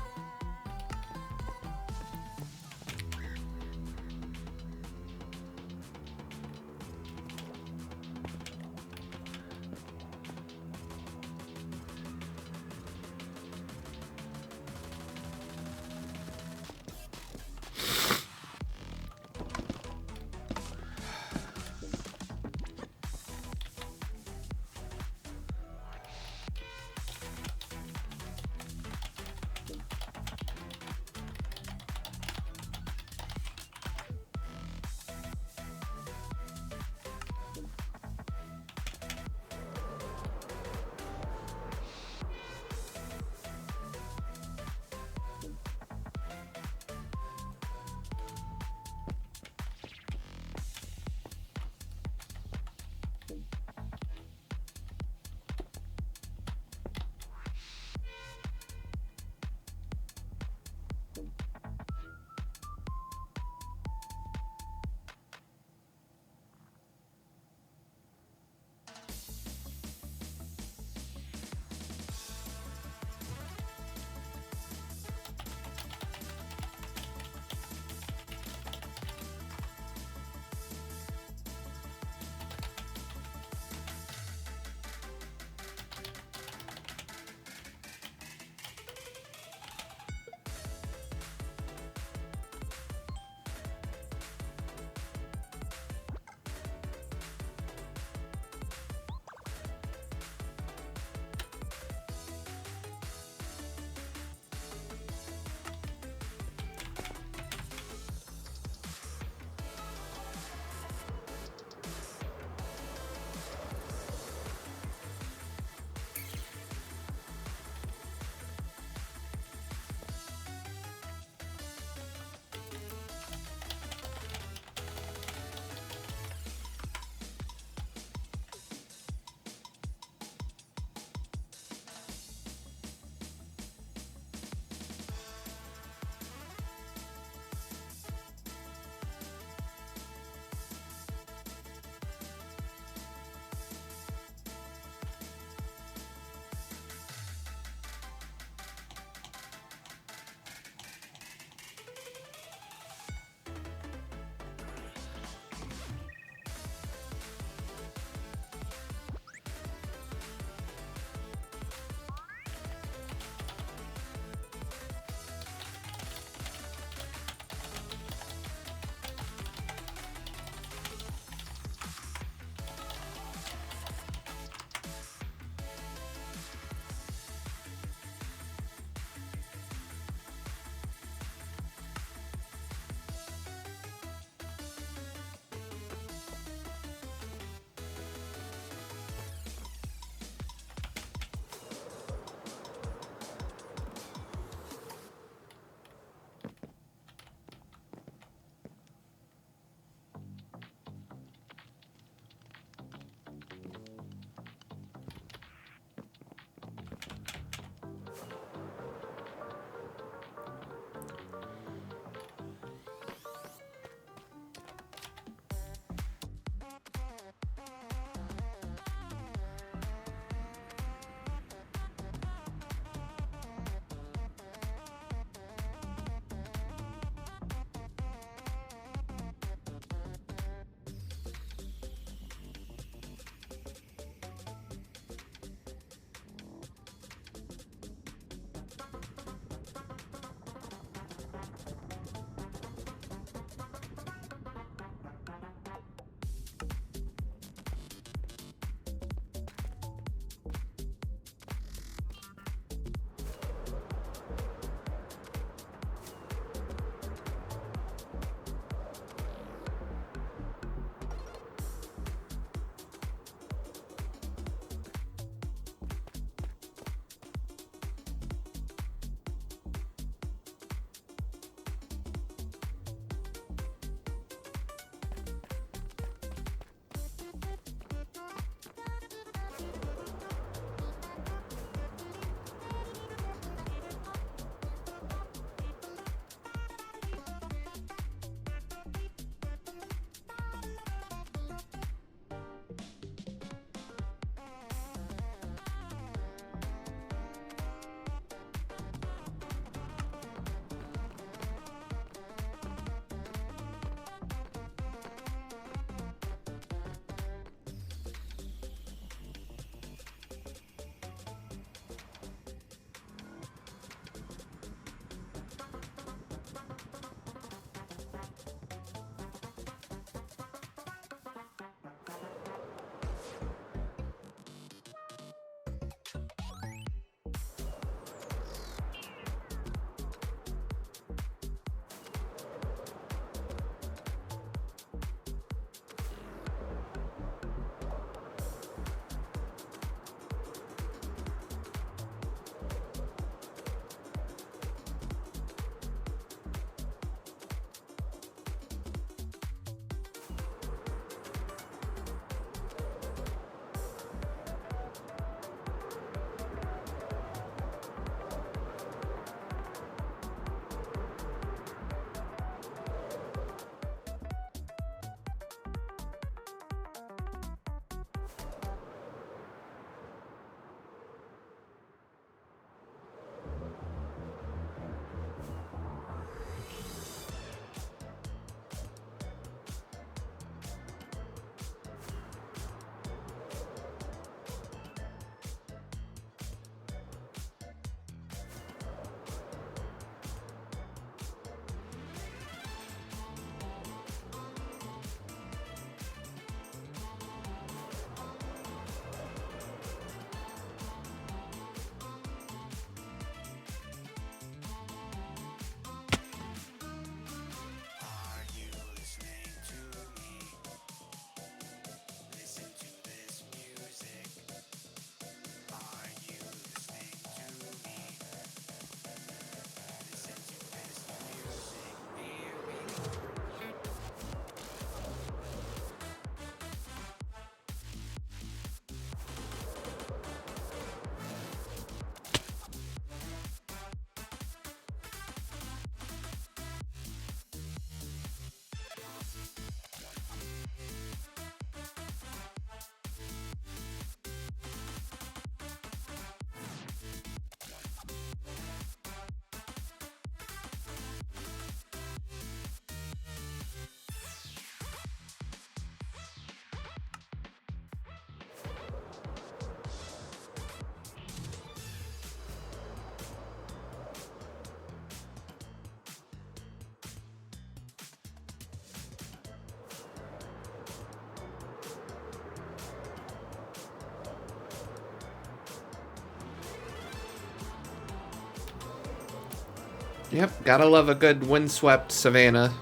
Yep, gotta love a good windswept savanna.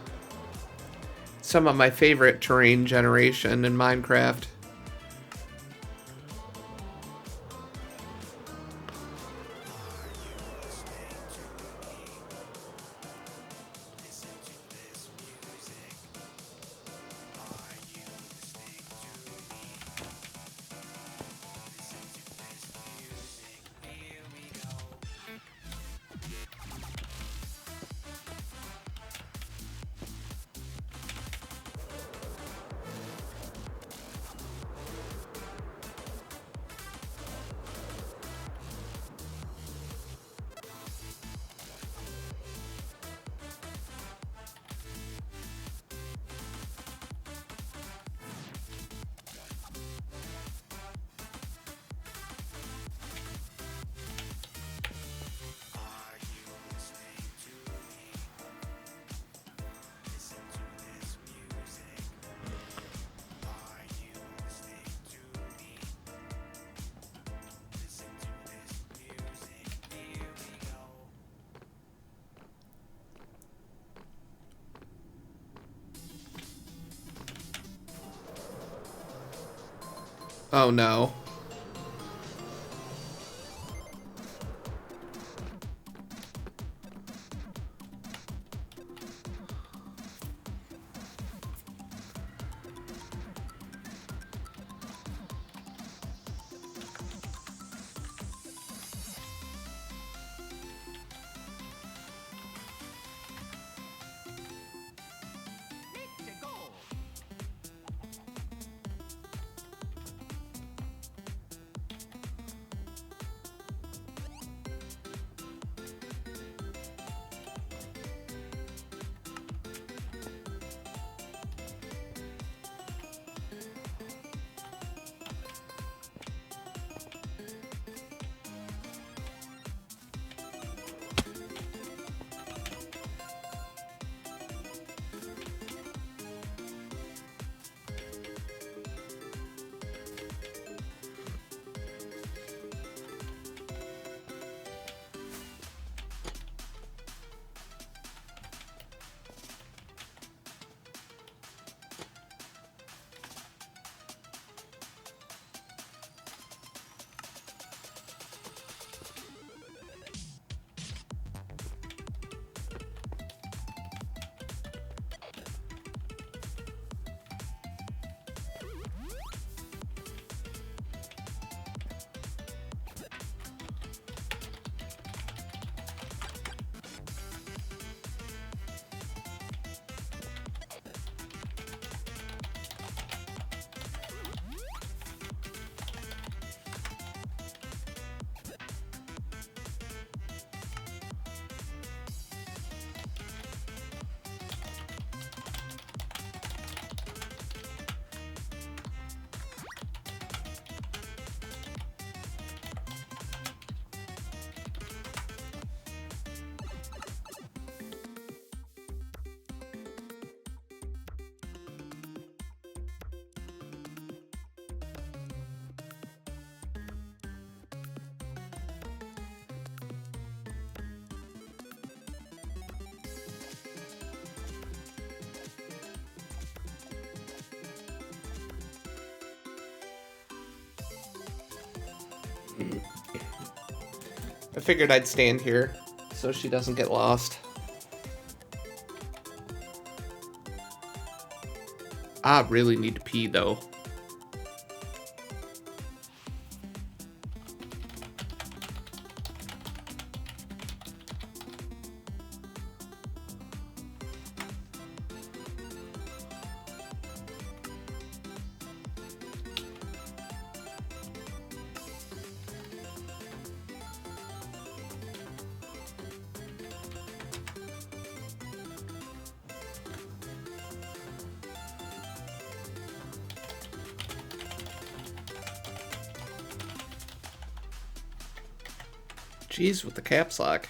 Some of my favorite terrain generation in Minecraft. Oh no. I figured I'd stand here so she doesn't get lost. I really need to pee though. Jeez, with the caps lock.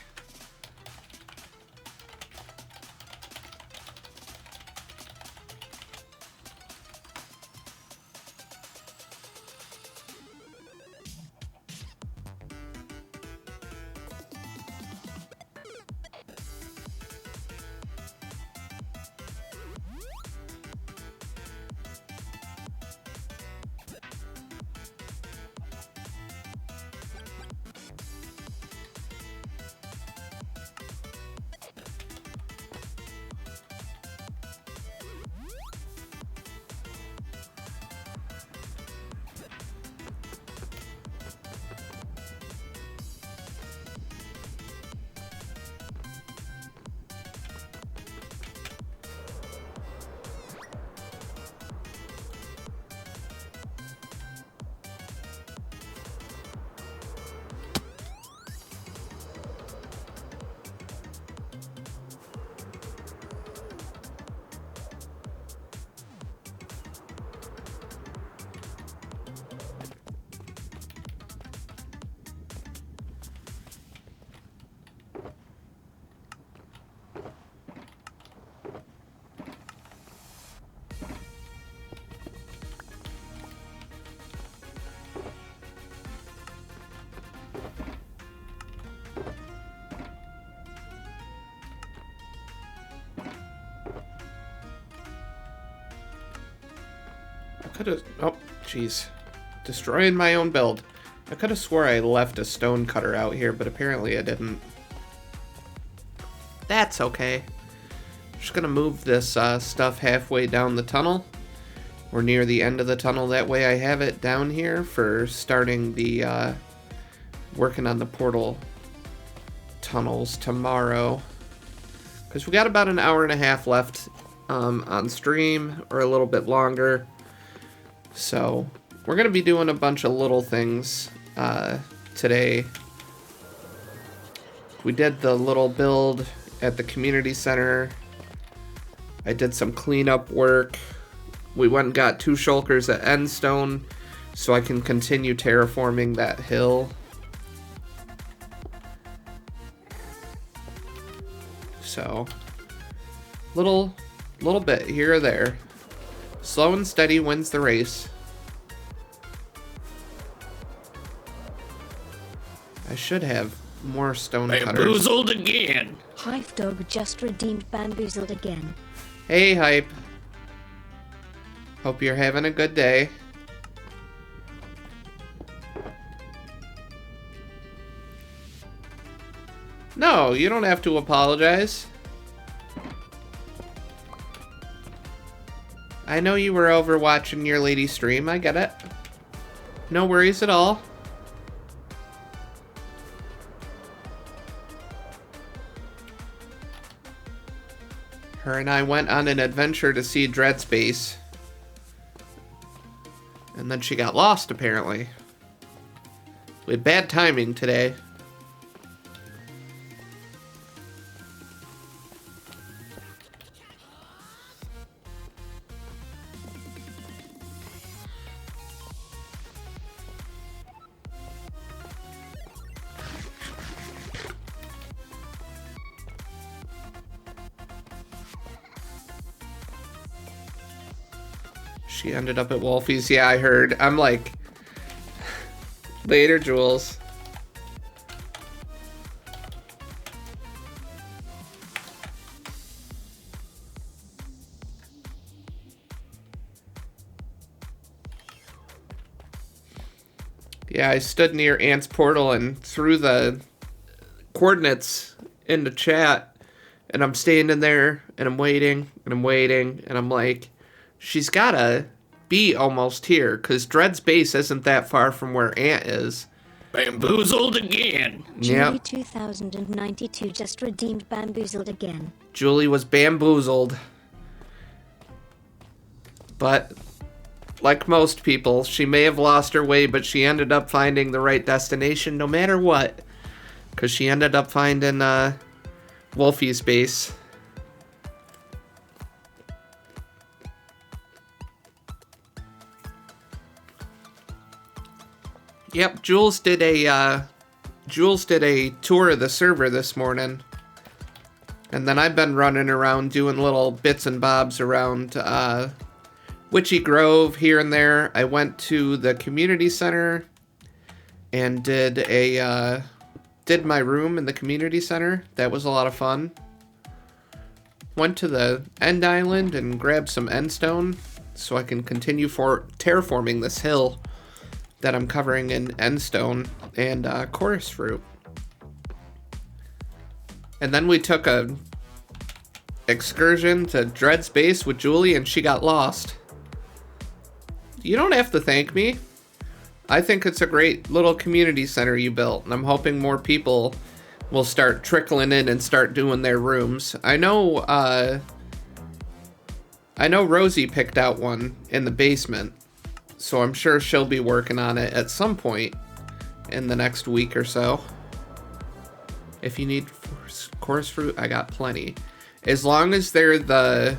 could have... Oh, jeez. Destroying my own build. I could have swore I left a stone cutter out here, but apparently I didn't. That's okay. Just gonna move this stuff halfway down the tunnel. We're near the end of the tunnel. That way I have it down here for starting the... working on the portal tunnels tomorrow. Because we got about an hour and a half left on stream, or a little bit longer. So we're going to be doing a bunch of little things today. We did the little build at the community center. I did some cleanup work. We went and got 2 shulkers at Endstone so I can continue terraforming that hill. So, little bit here or there. Slow and steady wins the race. I should have more stone cutters. Bamboozled again. Hive Dog just redeemed bamboozled again. Hey, Hype. Hope you're having a good day. No, you don't have to apologize. I know you were over watching your lady stream, I get it. No worries at all. Her and I went on an adventure to see Dread's base. And then she got lost, apparently. We had bad timing today. She ended up at Wolfie's. Yeah, I heard. I'm like, later, Jules. Yeah, I stood near Ant's portal and threw the coordinates into chat, and I'm standing there, and I'm waiting, and I'm waiting, and I'm like, she's gotta be almost here, because Dread's base isn't that far from where Ant is. Bamboozled again. Julie Yep. 2092 just redeemed bamboozled again. Julie was bamboozled. But, like most people, she may have lost her way, but she ended up finding the right destination no matter what. Because she ended up finding Wolfie's base. Yep, Jules did a tour of the server this morning. And then I've been running around doing little bits and bobs around Witchy Grove here and there. I went to the community center and did my room in the community center. That was a lot of fun. Went to the End Island and grabbed some Endstone so I can continue for terraforming this hill that I'm covering in Endstone and chorus fruit. And then we took a excursion to Dread's base with Julie, and she got lost. You don't have to thank me. I think it's a great little community center you built, and I'm hoping more people will start trickling in and start doing their rooms. I know Rosie picked out one in the basement, so I'm sure she'll be working on it at some point in the next week or so. If you need chorus fruit, I got plenty. As long as they're they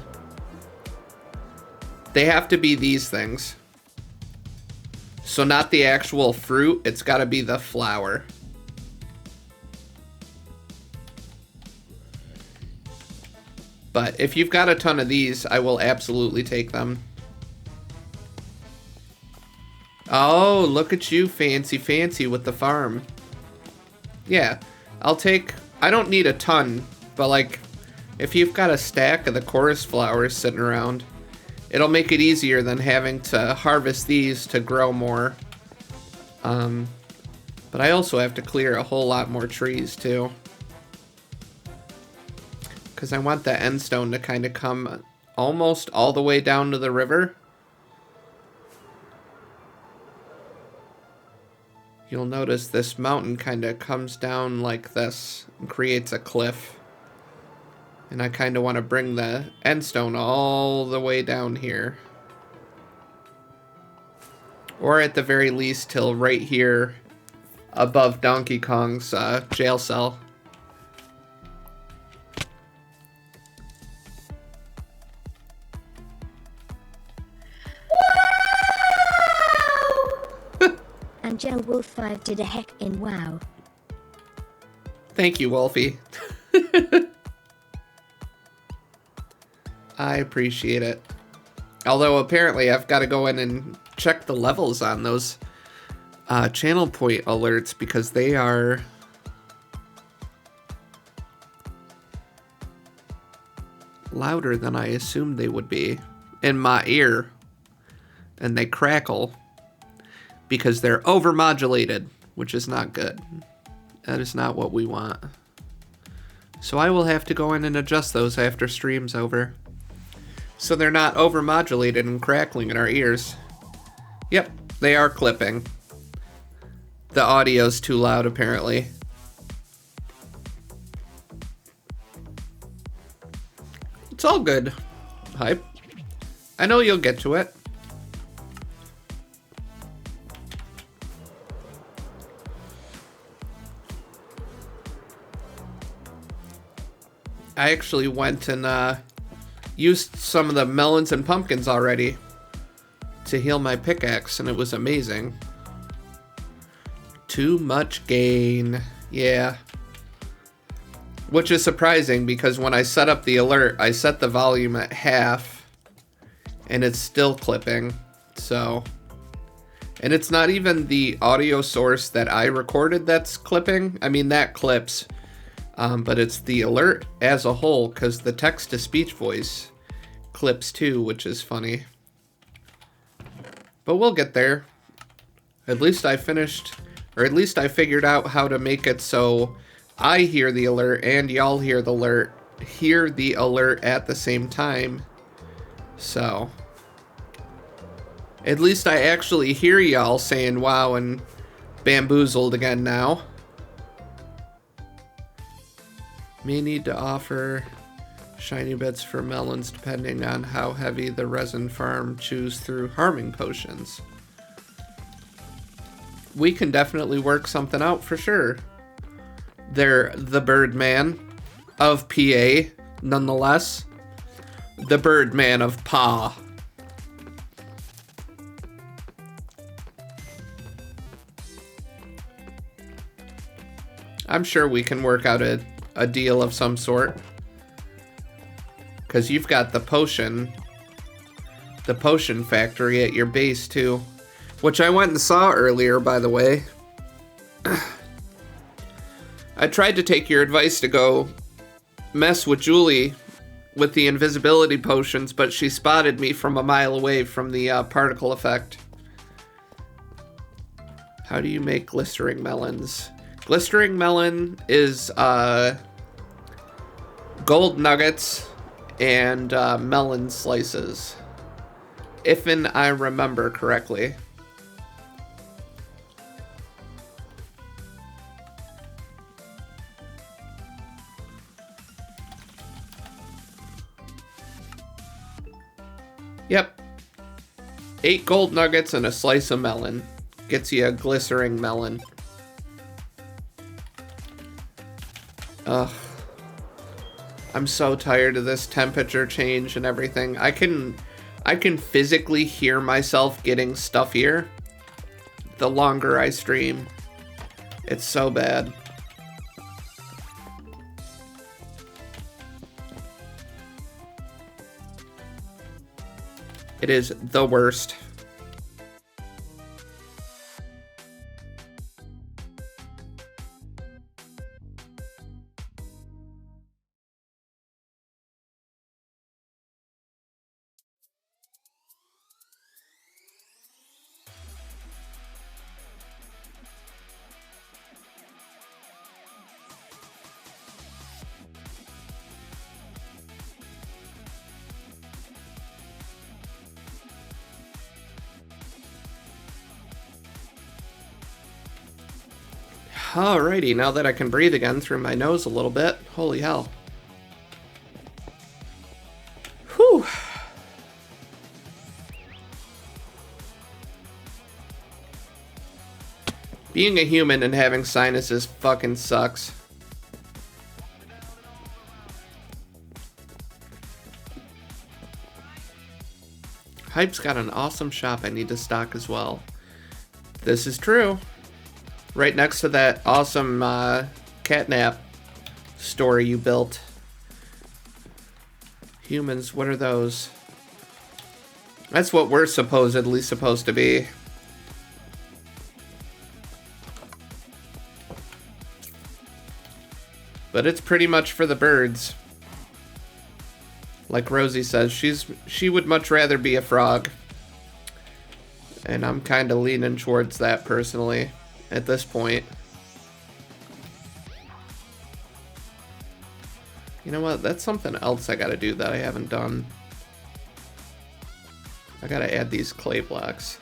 have to be these things. So not the actual fruit, it's gotta be the flower. But if you've got a ton of these, I will absolutely take them. Oh, look at you, fancy with the farm. Yeah, I'll take... I don't need a ton, but like, if you've got a stack of the chorus flowers sitting around, It'll make it easier than having to harvest these to grow more. But I also have to clear a whole lot more trees too. Because I want the end stone to kind of come almost all the way down to the river. You'll notice this mountain kind of comes down like this and creates a cliff. And I kind of want to bring the end stone all the way down here. Or at the very least till right here above Donkey Kong's jail cell. And Joe Wolf 5 did a heck in wow. Thank you, Wolfie. I appreciate it. Although apparently I've got to go in and check the levels on those channel point alerts because they are louder than I assumed they would be in my ear. And they crackle because they're overmodulated, which is not good. That is not what we want. So I will have to go in and adjust those after stream's over. So they're not overmodulated and crackling in our ears. Yep, they are clipping. The audio's too loud, apparently. It's all good, Hype. I know you'll get to it. I actually went and used some of the melons and pumpkins already to heal my pickaxe, and it was amazing. Too much gain. Yeah. Which is surprising because when I set up the alert, I set the volume at half, and it's still clipping, so... And it's not even the audio source that I recorded that's clipping. I mean, that clips. But it's the alert as a whole, because the text-to-speech voice clips too, which is funny. But we'll get there. At least I finished, or at least I figured out how to make it so I hear the alert and y'all hear the alert at the same time. So, at least I actually hear y'all saying wow and bamboozled again now. May need to offer shiny bits for melons depending on how heavy the resin farm chews through harming potions. We can definitely work something out for sure. They're the Birdman of PA, nonetheless. The Birdman of Pa. I'm sure we can work out a deal of some sort. Because you've got the potion factory at your base too. Which I went and saw earlier, by the way. I tried to take your advice to go mess with Julie with the invisibility potions, but she spotted me from a mile away from the particle effect. How do you make glistering melons? Glistering melon is gold nuggets and melon slices, if I remember correctly. Yep. 8 gold nuggets and a slice of melon gets you a glycering melon. Ugh. I'm so tired of this temperature change and everything. I can physically hear myself getting stuffier the longer I stream. It's so bad. It is the worst. Alrighty, now that I can breathe again through my nose a little bit. Holy hell. Whew. Being a human and having sinuses fucking sucks. Hype's got an awesome shop I need to stock as well. This is true. Right next to that awesome catnap store you built. Humans, what are those? That's what we're supposedly supposed to be. But it's pretty much for the birds. Like Rosie says, she would much rather be a frog. And I'm kind of leaning towards that personally at this point. You know what? That's something else I gotta do that I haven't done. I gotta add these clay blocks.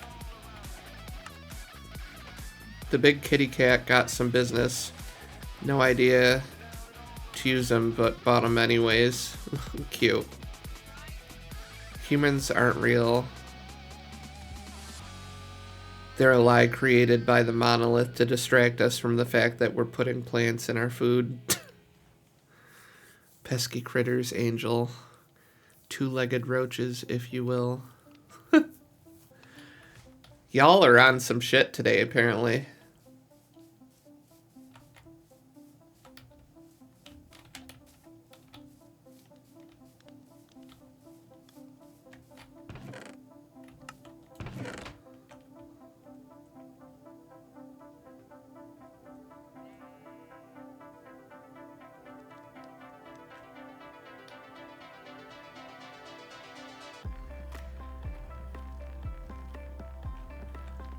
The big kitty cat got some business. No idea to use them, but bought them anyways. Cute. Humans aren't real. They're a lie created by the monolith to distract us from the fact that we're putting plants in our food. Pesky critters, Angel. Two-legged roaches, if you will. Y'all are on some shit today, apparently.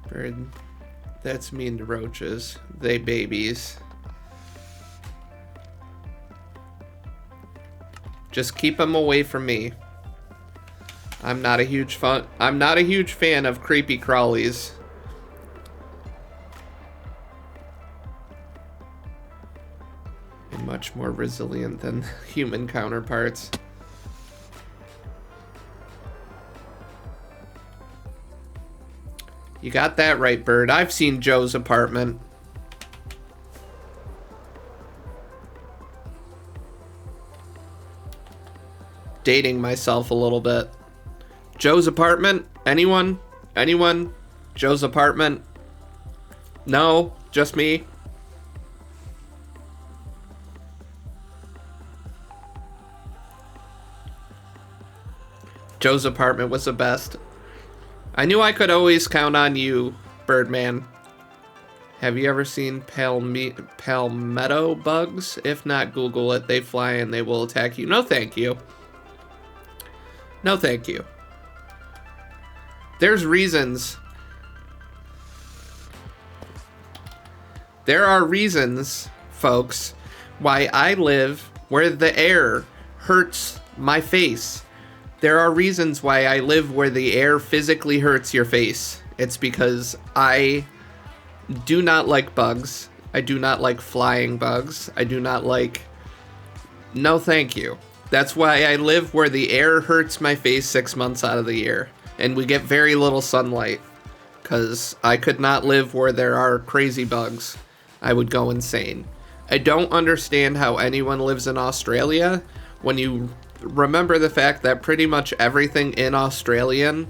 Bird. That's mean to roaches. They babies. Just keep them away from me. I'm not a huge fan of creepy crawlies. And much more resilient than human counterparts. You got that right, Bird. I've seen Joe's apartment. Dating myself a little bit. Joe's apartment? Anyone? Anyone? Joe's apartment? No? Just me? Joe's apartment was the best. I knew I could always count on you, Birdman. Have you ever seen palmetto bugs? If not, Google it. They fly and they will attack you. No, thank you. No, thank you. There's reasons. There are reasons, folks, why I live where the air hurts my face. There are reasons why I live where the air physically hurts your face. It's because I do not like bugs. I do not like flying bugs. I do not like... No, thank you. That's why I live where the air hurts my face 6 months out of the year. And we get very little sunlight. Because I could not live where there are crazy bugs. I would go insane. I don't understand how anyone lives in Australia when you... Remember the fact that pretty much everything in Australia,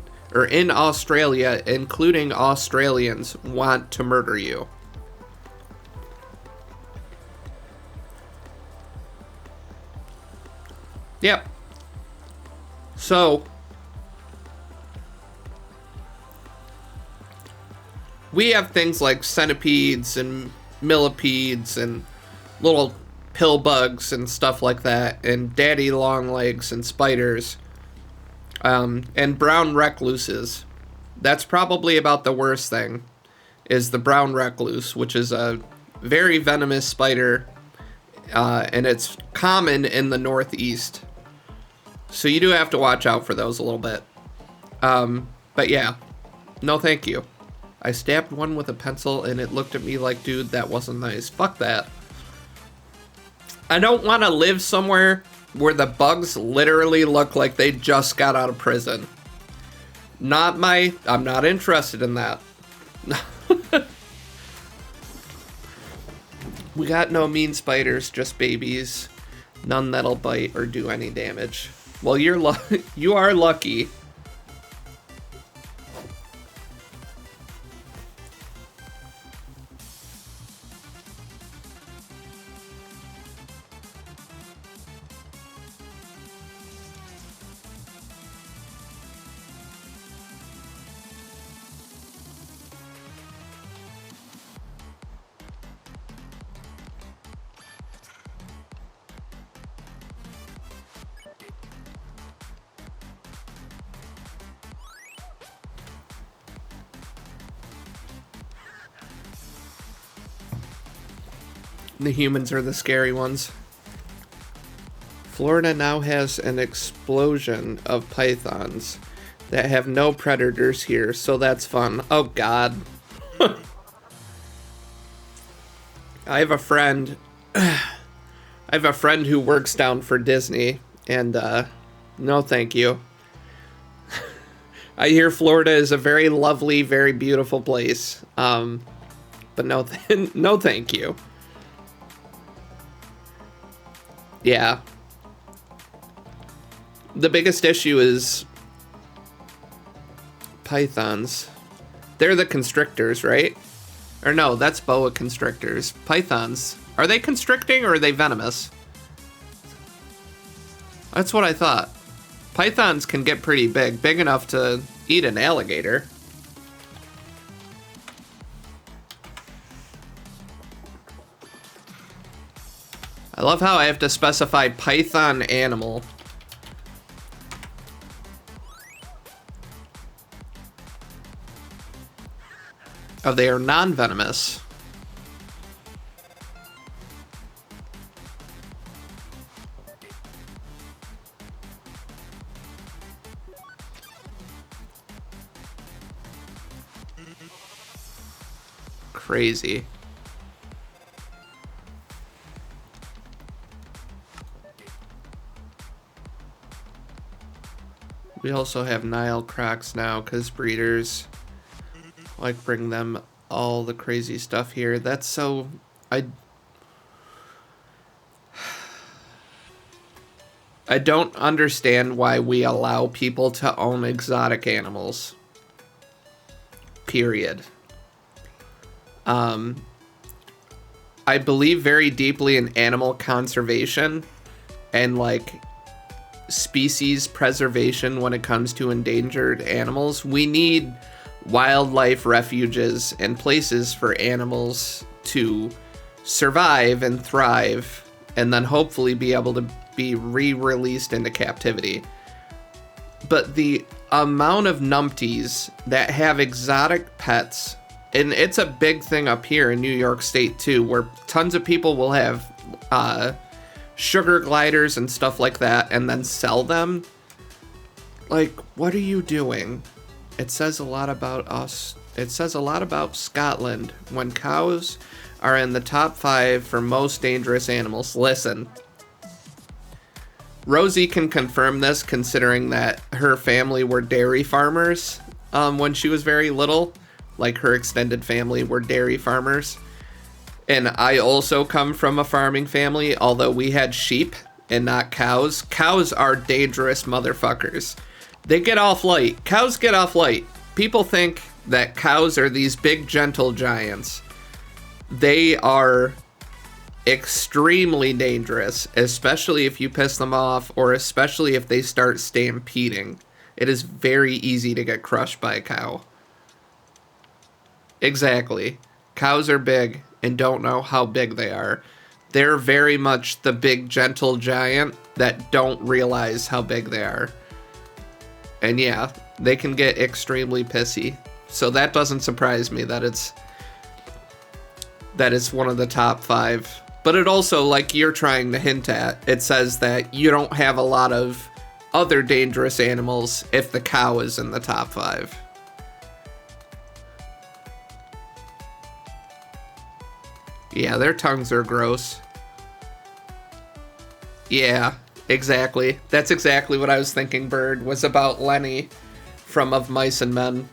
including Australians, want to murder you. Yep. So, we have things like centipedes and millipedes and little pill bugs and stuff like that, and daddy long legs and spiders, and brown recluses. That's probably about the worst thing, is the brown recluse, which is a very venomous spider, and it's common in the Northeast. So you do have to watch out for those a little bit. But yeah, no thank you. I stabbed one with a pencil and it looked at me like, dude, that wasn't nice. Fuck that. I don't want to live somewhere where the bugs literally look like they just got out of prison. I'm not interested in that. We got no mean spiders, just babies. None that'll bite or do any damage. Well, you are lucky. The humans are the scary ones. Florida now has an explosion of pythons that have no predators here, so that's fun. Oh god. I have a friend who works down for Disney, and no thank you. I hear Florida is a very lovely, very beautiful place. But no thank you. Yeah. The biggest issue is pythons. They're the constrictors, right? Or no, that's boa constrictors. Pythons. Are they constricting or are they venomous? That's what I thought. Pythons can get pretty big enough to eat an alligator. I love how I have to specify python animal. Oh, they are non-venomous. Crazy. We also have Nile crocs now because breeders like bring them all the crazy stuff here. That's so... I don't understand why we allow people to own exotic animals. Period. I believe very deeply in animal conservation and like species preservation when it comes to endangered animals. We need wildlife refuges and places for animals to survive and thrive and then hopefully be able to be re-released into captivity. But the amount of numpties that have exotic pets, and it's a big thing up here in New York State too, where tons of people will have sugar gliders and stuff like that and then sell them. Like, what are you doing? It says a lot about us. It says a lot about Scotland when cows are in the top 5 for most dangerous animals. Listen, Rosie can confirm this considering that her family were dairy farmers when she was very little. Like, her extended family were dairy farmers. And I also come from a farming family, although we had sheep and not cows. Cows are dangerous motherfuckers. They get off light. Cows get off light. People think that cows are these big, gentle giants. They are extremely dangerous, especially if you piss them off or especially if they start stampeding. It is very easy to get crushed by a cow. Exactly. Cows are big and don't know how big they are. They're very much the big, gentle giant that don't realize how big they are. And yeah, they can get extremely pissy. So that doesn't surprise me that it's one of the top 5. But it also, like you're trying to hint at, it says that you don't have a lot of other dangerous animals if the cow is in the top 5. Yeah, their tongues are gross. Yeah, exactly. That's exactly what I was thinking, Bird, was about Lenny from Of Mice and Men.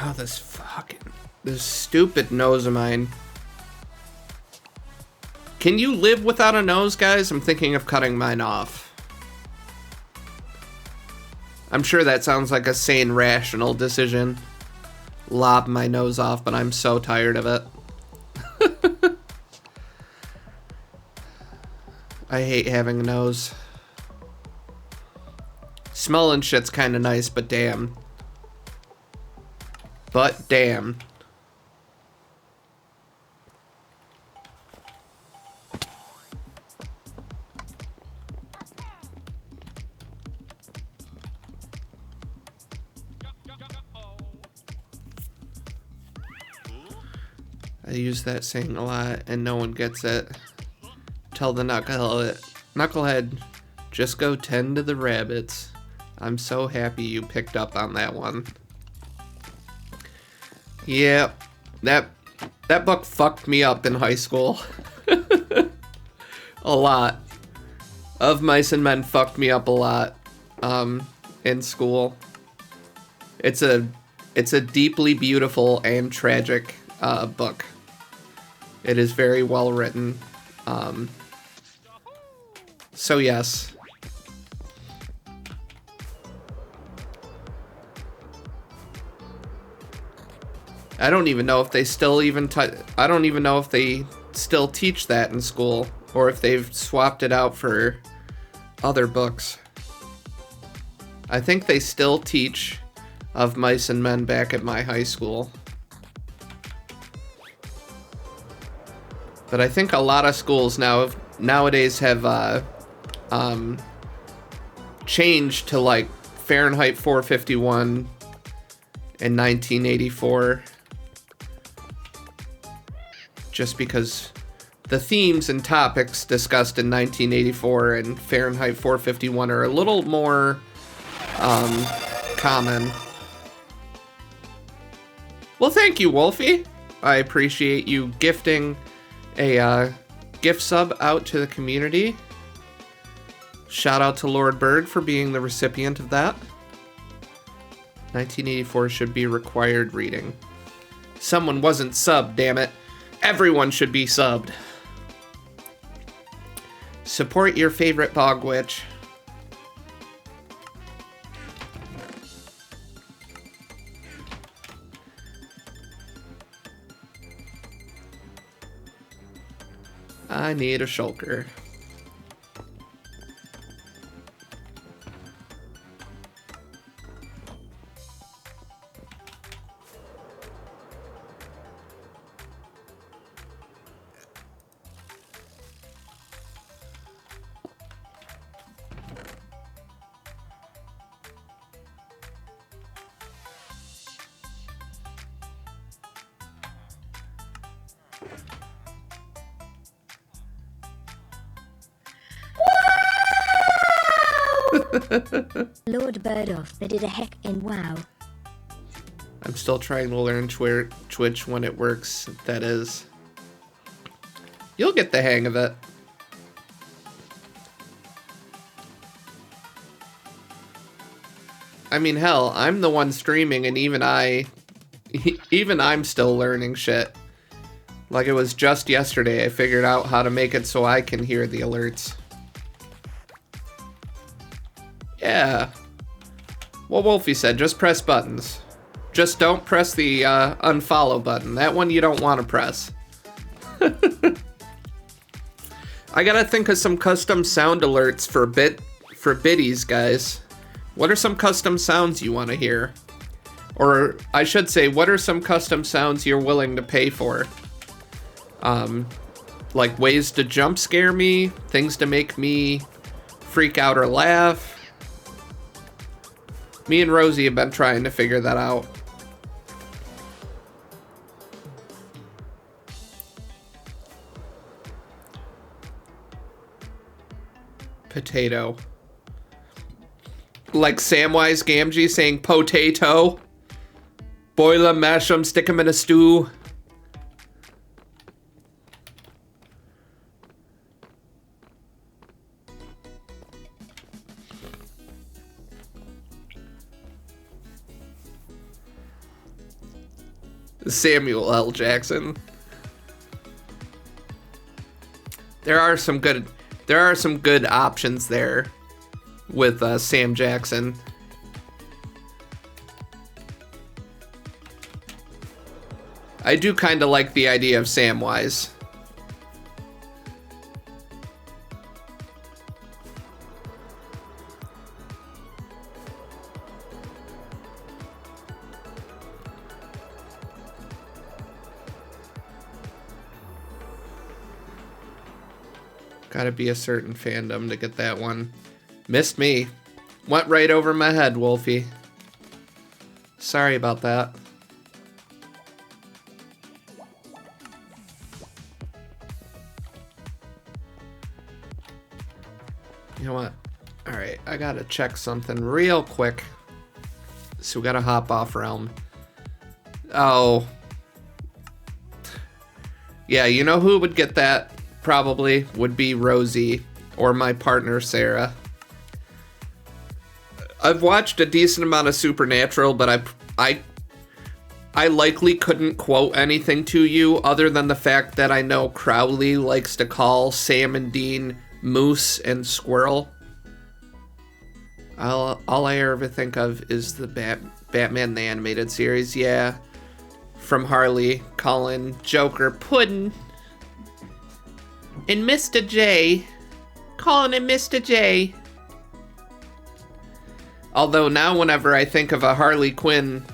Oh, this stupid nose of mine. Can you live without a nose, guys? I'm thinking of cutting mine off. I'm sure that sounds like a sane, rational decision. Lob my nose off, but I'm so tired of it. I hate having a nose. Smelling shit's kind of nice, but damn. But damn. I use that saying a lot and no one gets it. Tell the knucklehead, just go tend to the rabbits. I'm so happy you picked up on that one. Yeah, that book fucked me up in high school. A lot. Of Mice and Men fucked me up a lot in school. It's a deeply beautiful and tragic book. It is very well written. So yes. I don't even know if they still I don't even know if they still teach that in school or if they've swapped it out for other books. I think they still teach Of Mice and Men back at my high school. But I think a lot of schools nowadays have changed to like Fahrenheit 451 in 1984. Just because the themes and topics discussed in 1984 and Fahrenheit 451 are a little more common. Well, thank you, Wolfie. I appreciate you gifting a gift sub out to the community. Shout out to Lord Bird for being the recipient of that. 1984 should be required reading. Someone wasn't subbed, damn it. Everyone should be subbed. Support your favorite bog witch. I need a shulker. Lord Birdoff, they did a heck in WoW. I'm still trying to learn Twitch when it works, that is. You'll get the hang of it. I mean, hell, I'm the one streaming and even I'm still learning shit. Like it was just yesterday I figured out how to make it so I can hear the alerts. Yeah. Well, Wolfie said, just press buttons. Just don't press the unfollow button. That one you don't want to press. I gotta think of some custom sound alerts for biddies, guys. What are some custom sounds you want to hear? Or I should say, what are some custom sounds you're willing to pay for? Like ways to jump scare me, things to make me freak out or laugh. Me and Rosie have been trying to figure that out. Potato. Like Samwise Gamgee saying potato. Boil 'em, mash 'em, stick 'em in a stew. Samuel L. Jackson. There are some good options there with Sam Jackson. I do kind of like the idea of Samwise. Gotta be a certain fandom to get that one. Missed me. Went right over my head, Wolfie. Sorry about that. You know what? Alright, I gotta check something real quick. So we gotta hop off Realm. Oh. Yeah, you know who would get that? Probably would be Rosie or my partner Sarah. I've watched a decent amount of Supernatural, but I likely couldn't quote anything to you other than the fact that I know Crowley likes to call Sam and Dean Moose and Squirrel. All I ever think of is the Batman the Animated Series. Yeah, from Harley calling Joker Puddin'. And Mr. J. Calling him Mr. J. Although now whenever I think of a Harley Quinn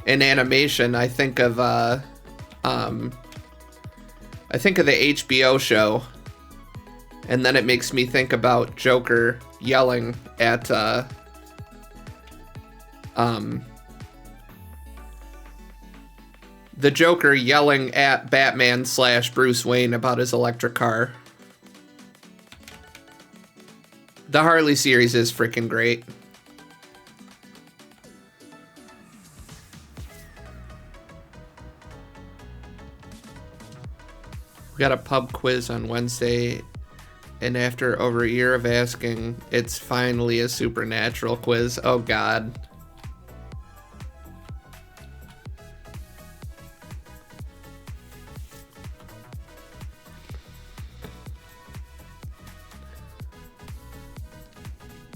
in animation, I think of the HBO show. And then it makes me think about Joker yelling at the Joker yelling at Batman / Bruce Wayne about his electric car. The Harley series is freaking great. We got a pub quiz on Wednesday, and after over a year of asking, it's finally a Supernatural quiz. Oh God.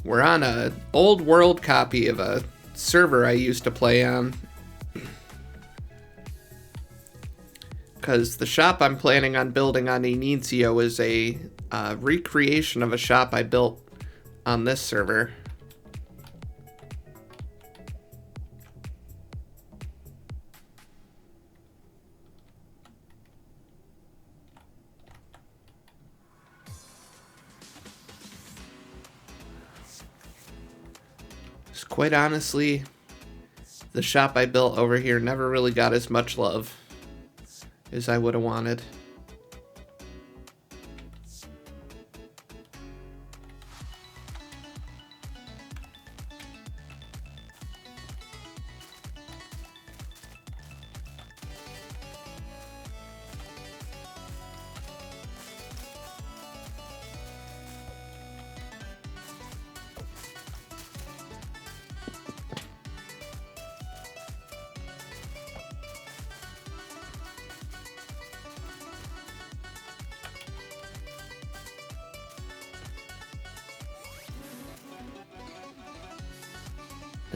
We're on a old world copy of a server I used to play on. Because the shop I'm planning on building on Inicio is a recreation of a shop I built on this server. Quite honestly, the shop I built over here never really got as much love as I would have wanted.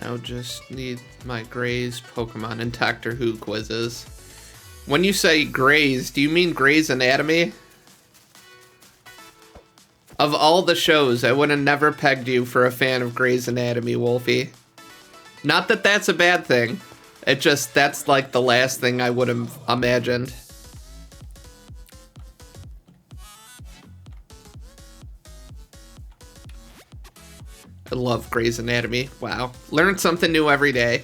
Now just need my Grey's, Pokemon, and Doctor Who quizzes. When you say Grey's, do you mean Grey's Anatomy? Of all the shows, I would have never pegged you for a fan of Grey's Anatomy, Wolfie. Not that that's a bad thing. It just, that's like the last thing I would have imagined. I love Grey's Anatomy. Wow. Learn something new every day.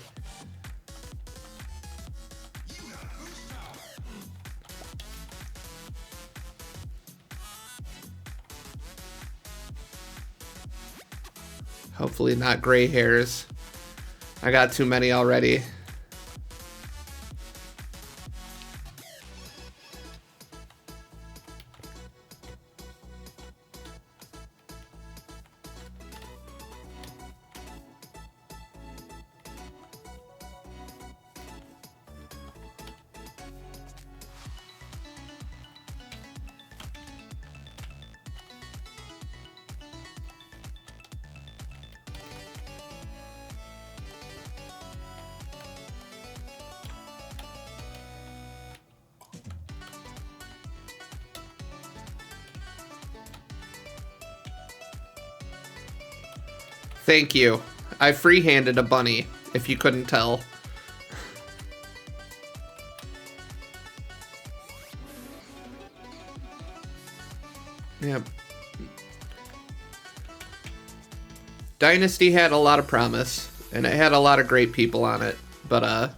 Hopefully not gray hairs. I got too many already. Thank you. I free-handed a bunny, if you couldn't tell. Yep. Dynasty had a lot of promise, and it had a lot of great people on it, but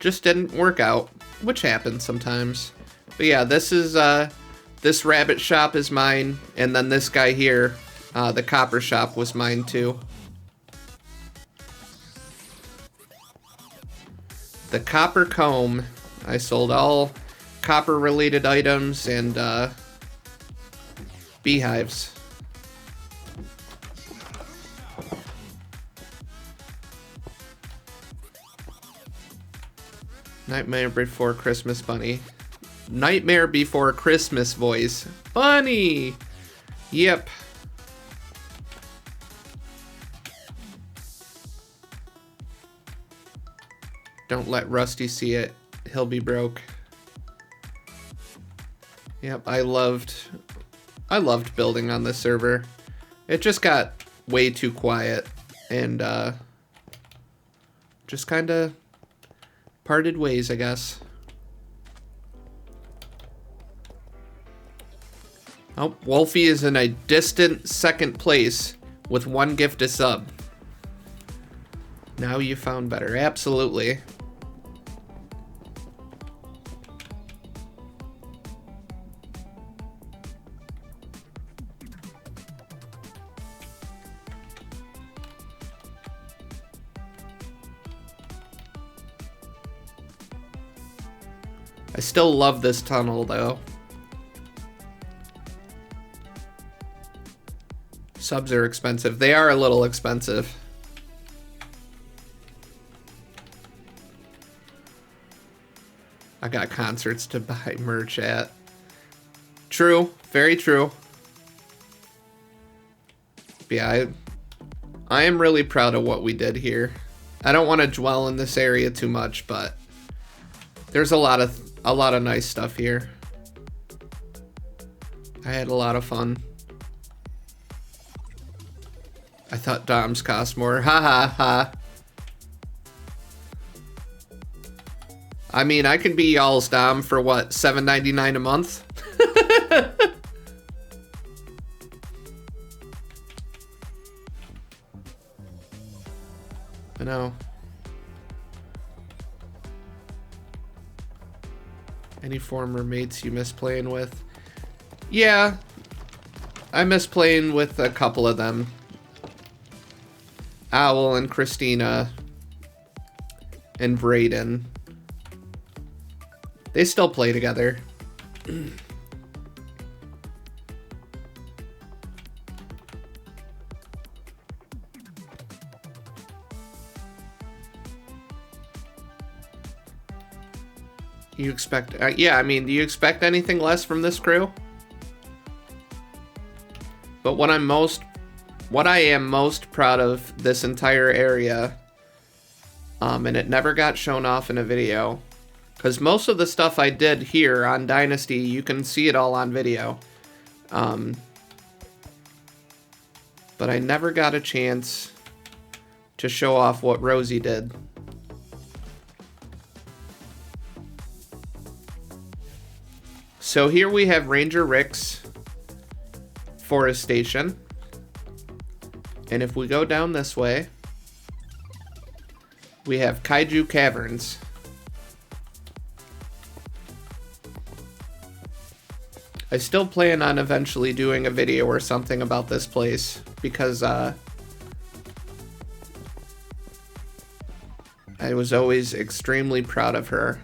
just didn't work out, which happens sometimes. But yeah, this is this rabbit shop is mine, and then this guy here, the copper shop, was mine too. The copper comb, I sold all copper related items and beehives. Nightmare Before Christmas bunny. Nightmare Before Christmas voice. Bunny! Yep. Don't let Rusty see it. He'll be broke. Yep, I loved building on this server. It just got way too quiet and just kind of parted ways, I guess. Oh, Wolfie is in a distant second place with 1 gifted sub. Now you found better. Absolutely. I still love this tunnel, though. Subs are expensive. They are a little expensive. I got concerts to buy merch at. True. Very true. But yeah, I am really proud of what we did here. I don't want to dwell in this area too much, but there's a lot of nice stuff here. I had a lot of fun. I thought Doms cost more. Ha ha ha. I mean, I could be y'all's Dom for what, $7.99 a month? I know. Any former mates you miss playing with? Yeah, I miss playing with a couple of them. Owl and Christina and Brayden. They still play together. You expect, yeah, I mean, do you expect anything less from this crew? But what I am most proud of this entire area, and it never got shown off in a video, because most of the stuff I did here on Dynasty, you can see it all on video. But I never got a chance to show off what Rosie did. So here we have Ranger Rick's forestation. And if we go down this way, we have Kaiju Caverns. I still plan on eventually doing a video or something about this place because I was always extremely proud of her.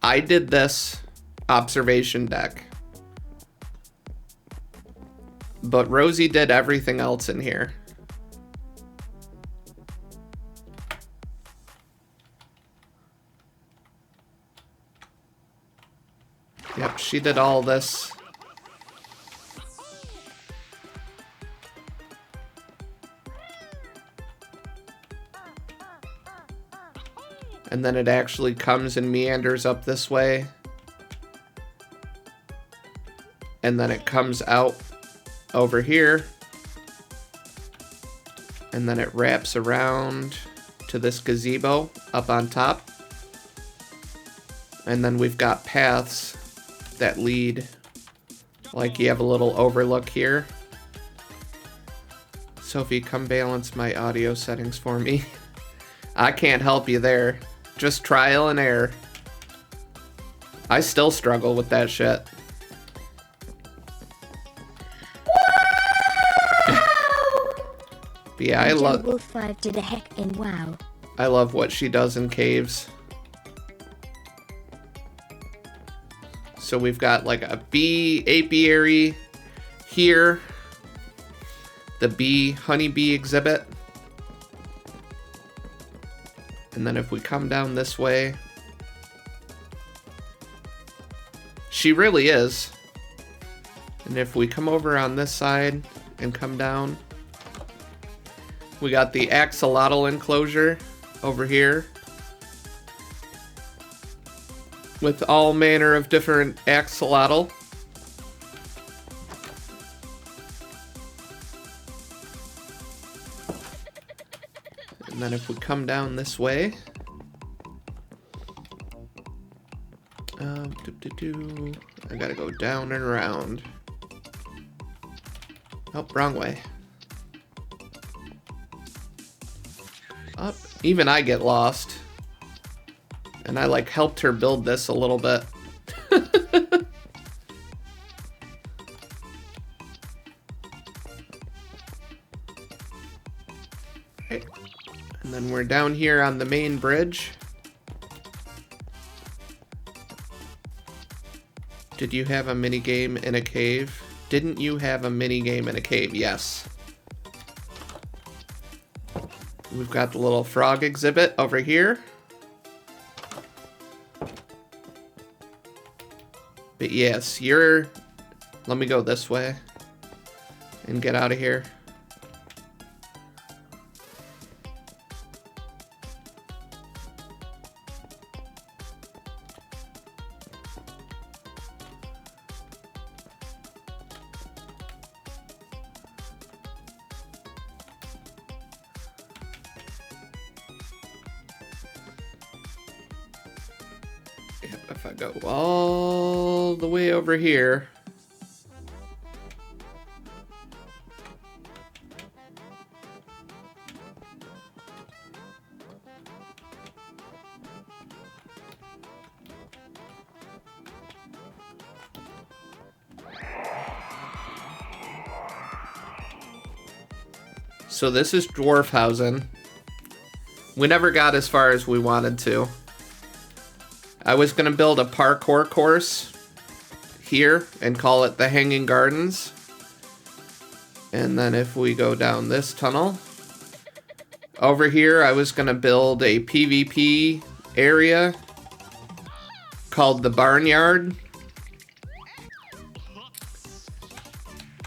I did this observation deck, but Rosie did everything else in here. Yep, she did all this. And then it actually comes and meanders up this way. And then it comes out over here. And then it wraps around to this gazebo up on top. And then we've got paths that lead, like you have a little overlook here. Sophie, come balance my audio settings for me. I can't help you there. Just trial and error. I still struggle with that shit. But yeah, I love Wolf 5 did a heck in WoW. I love what she does in caves. So we've got like a bee apiary here. The bee honeybee exhibit. And then if we come down this way, she really is. And if we come over on this side and come down, we got the axolotl enclosure over here with all manner of different axolotl. And then if we come down this way, I gotta go down and around. Oh, wrong way. Up. Even I get lost. And I like helped her build this a little bit. Okay. And then we're down here on the main bridge. Did you have a mini game in a cave? Didn't you have a mini game in a cave? Yes. We've got the little frog exhibit over here. But yes, let me go this way and get out of here. If I go all the way over here, so this is Dwarfhausen. We never got as far as we wanted to. I was going to build a parkour course here and call it the Hanging Gardens. And then if we go down this tunnel, over here I was going to build a PvP area called the Barnyard.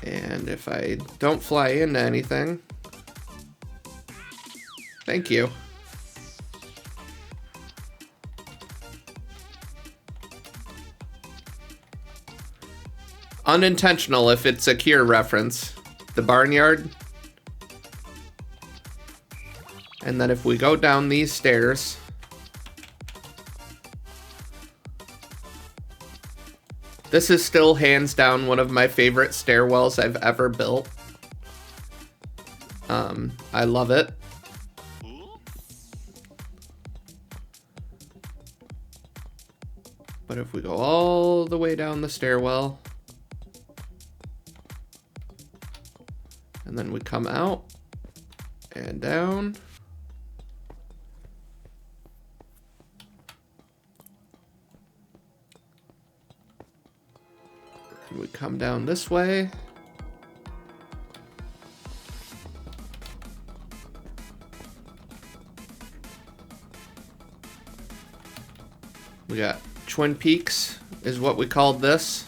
And if I don't fly into anything, thank you. Unintentional if it's a Cure reference. The Barnyard. And then if we go down these stairs, this is still hands down one of my favorite stairwells I've ever built. I love it. But if we go all the way down the stairwell, and then we come out and down, and we come down this way, we got Twin Peaks is what we called this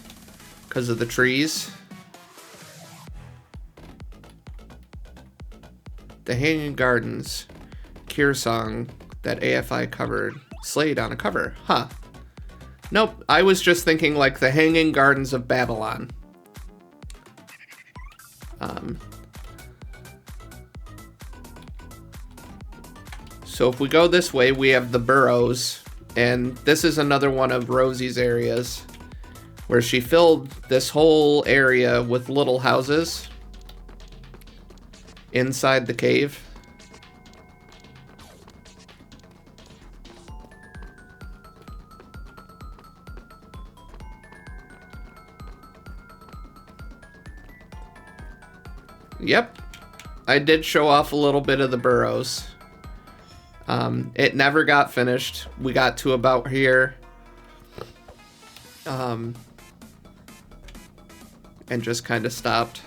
because of the trees. The Hanging Gardens, Cure Song that AFI covered, Slade on a cover. Huh. Nope, I was just thinking like the Hanging Gardens of Babylon. So if we go this way, we have the burrows. And this is another one of Rosie's areas where she filled this whole area with little houses inside the cave. Yep, I did show off a little bit of the burrows. It never got finished. We got to about here. And just kind of stopped.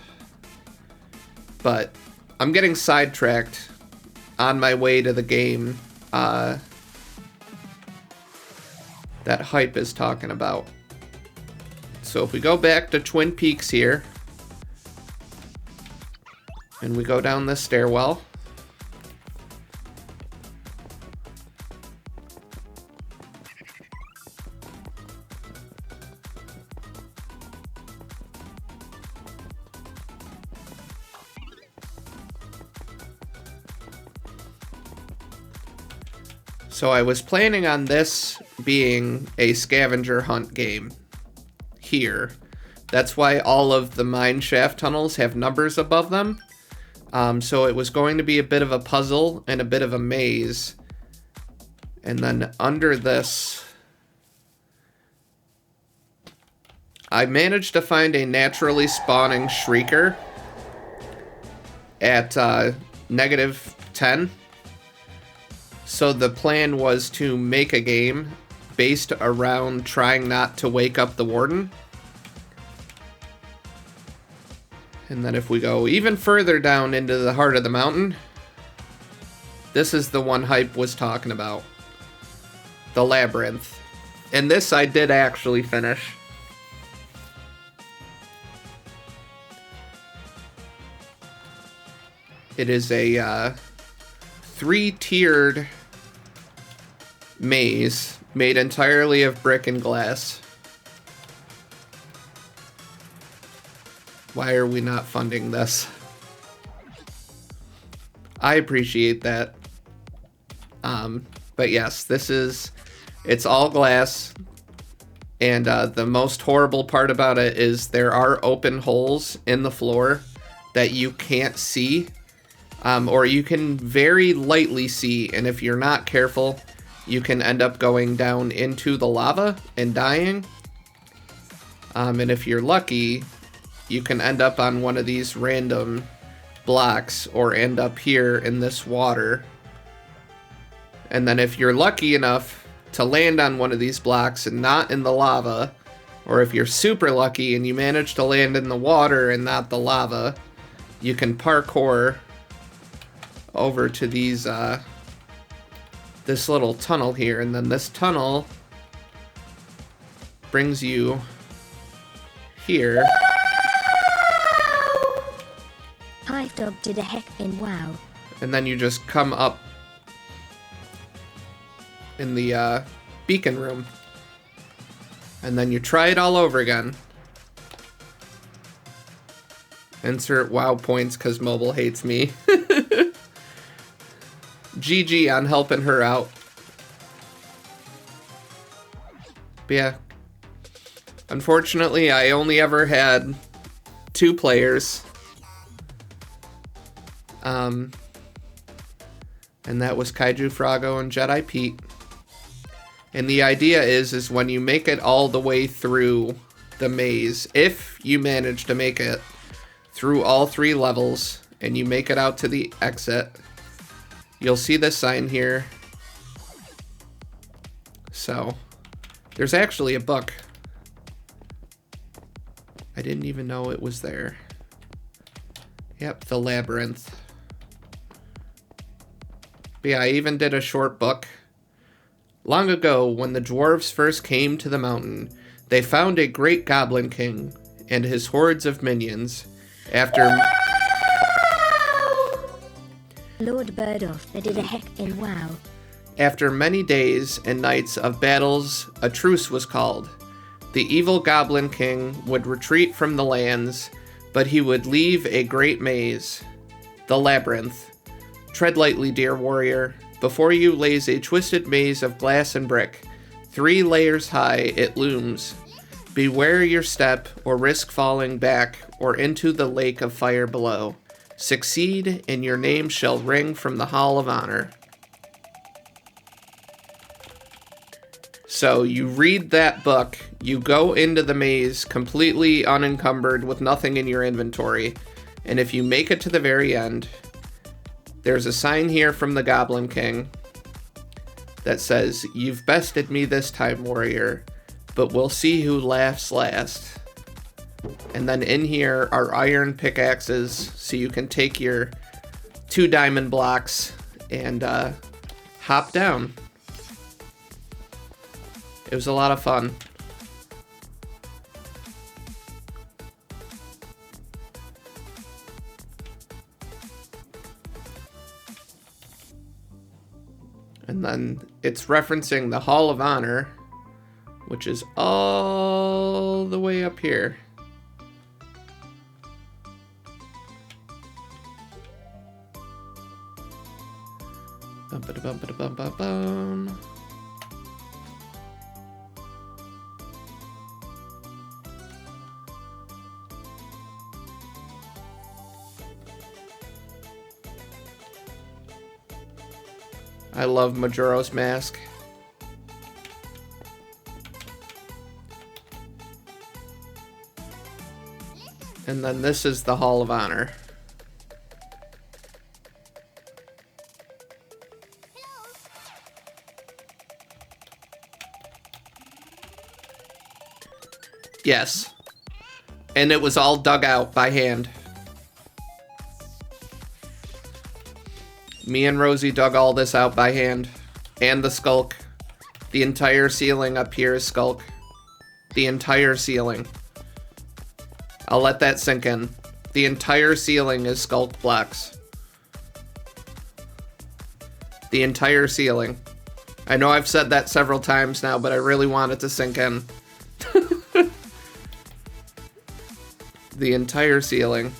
But I'm getting sidetracked on my way to the game that Hype is talking about. So if we go back to Twin Peaks here, and we go down this stairwell, so I was planning on this being a scavenger hunt game here. That's why all of the mine shaft tunnels have numbers above them. So it was going to be a bit of a puzzle and a bit of a maze. And then under this, I managed to find a naturally spawning shrieker at -10. So the plan was to make a game based around trying not to wake up the warden. And then if we go even further down into the heart of the mountain, this is the one Hype was talking about. The labyrinth. And this I did actually finish. It is a 3-tiered maze made entirely of brick and glass. Why are we not funding this? I appreciate that. But yes, it's all glass. And the most horrible part about it is there are open holes in the floor that you can't see. Or you can very lightly see, and if you're not careful, you can end up going down into the lava and dying. And if you're lucky, you can end up on one of these random blocks or end up here in this water. And then if you're lucky enough to land on one of these blocks and not in the lava, or if you're super lucky and you manage to land in the water and not the lava, you can parkour over to these this little tunnel here, and then this tunnel brings you here. Hive Dog did a heck in wow. And then you just come up in the beacon room. And then you try it all over again. Insert WoW points because mobile hates me. GG on helping her out. But yeah. Unfortunately, I only ever had 2 players. And that was Kaiju Froggo and Jedi Pete. And the idea is when you make it all the way through the maze, if you manage to make it through all 3 levels and you make it out to the exit, you'll see this sign here. So, there's actually a book. I didn't even know it was there. Yep, the labyrinth. But yeah, I even did a short book. Long ago, when the dwarves first came to the mountain, they found a great goblin king and his hordes of minions. Lord Birdolph, they did a heckin' wow. After many days and nights of battles, a truce was called. The evil goblin king would retreat from the lands, but he would leave a great maze, the labyrinth. Tread lightly, dear warrior. Before you lays a twisted maze of glass and brick. 3 layers high it looms. Beware your step, or risk falling back, or into the lake of fire below. Succeed, and your name shall ring from the Hall of Honor. So you read that book, you go into the maze completely unencumbered with nothing in your inventory, and if you make it to the very end, there's a sign here from the Goblin King that says, "You've bested me this time, warrior, but we'll see who laughs last." And then in here are iron pickaxes, so you can take your 2 diamond blocks and hop down. It was a lot of fun. And then it's referencing the Hall of Honor, which is all the way up here. Bum-ba-da-bum-ba-da-bum-ba-bum. I love Majora's Mask. And then this is the Hall of Honor. Yes. And it was all dug out by hand. Me and Rosie dug all this out by hand. And the skulk. The entire ceiling up here is skulk. The entire ceiling. I'll let that sink in. The entire ceiling is skulk blocks. The entire ceiling. I know I've said that several times now, but I really want it to sink in. The entire ceiling.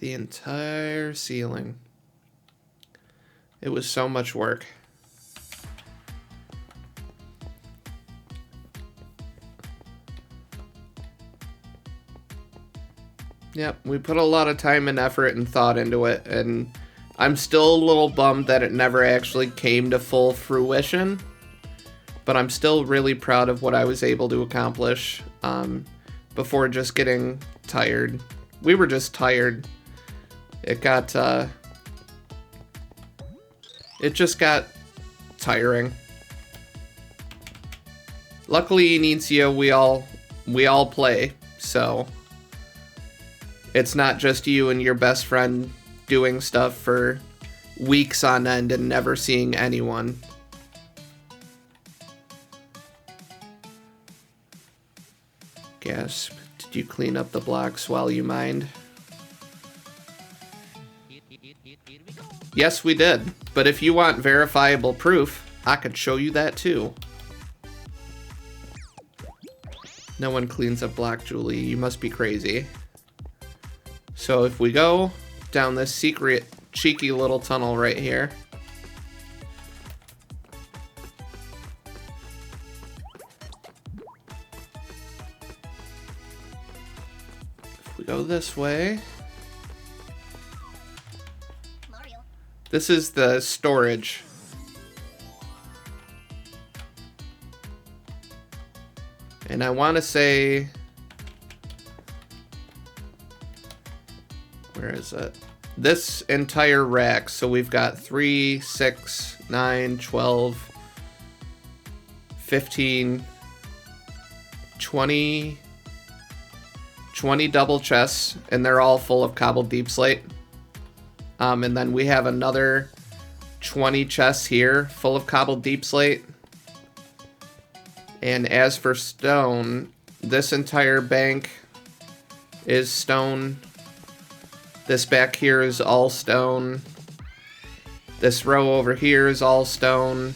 The entire ceiling. It was so much work. Yep, we put a lot of time and effort and thought into it, and I'm still a little bummed that it never actually came to full fruition, but I'm still really proud of what I was able to accomplish before just getting tired. We were just tired. It just got tiring. Luckily in Inicio we all play, so it's not just you and your best friend doing stuff for weeks on end and never seeing anyone. Gasp. Did you clean up the blocks while you mined? Yes, we did. But if you want verifiable proof, I could show you that too. No one cleans up Black Julie. You must be crazy. So if we go down this secret, cheeky little tunnel right here. If we go this way. This is the storage. And I want to say, where is it? This entire rack. So we've got 3, 6, 9, 12, 15, 20 double chests, and they're all full of cobbled deep slate. And then we have another 20 chests here full of cobbled deep slate. And as for stone, this entire bank is stone. This back here is all stone. This row over here is all stone.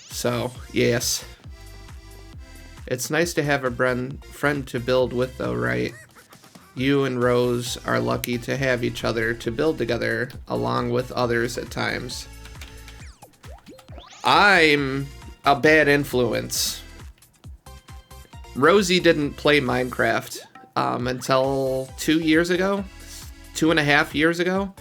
So, yes. It's nice to have a friend to build with, though, right? You and Rose are lucky to have each other to build together, along with others at times. I'm a bad influence. Rosie didn't play Minecraft until 2 years ago, 2.5 years ago.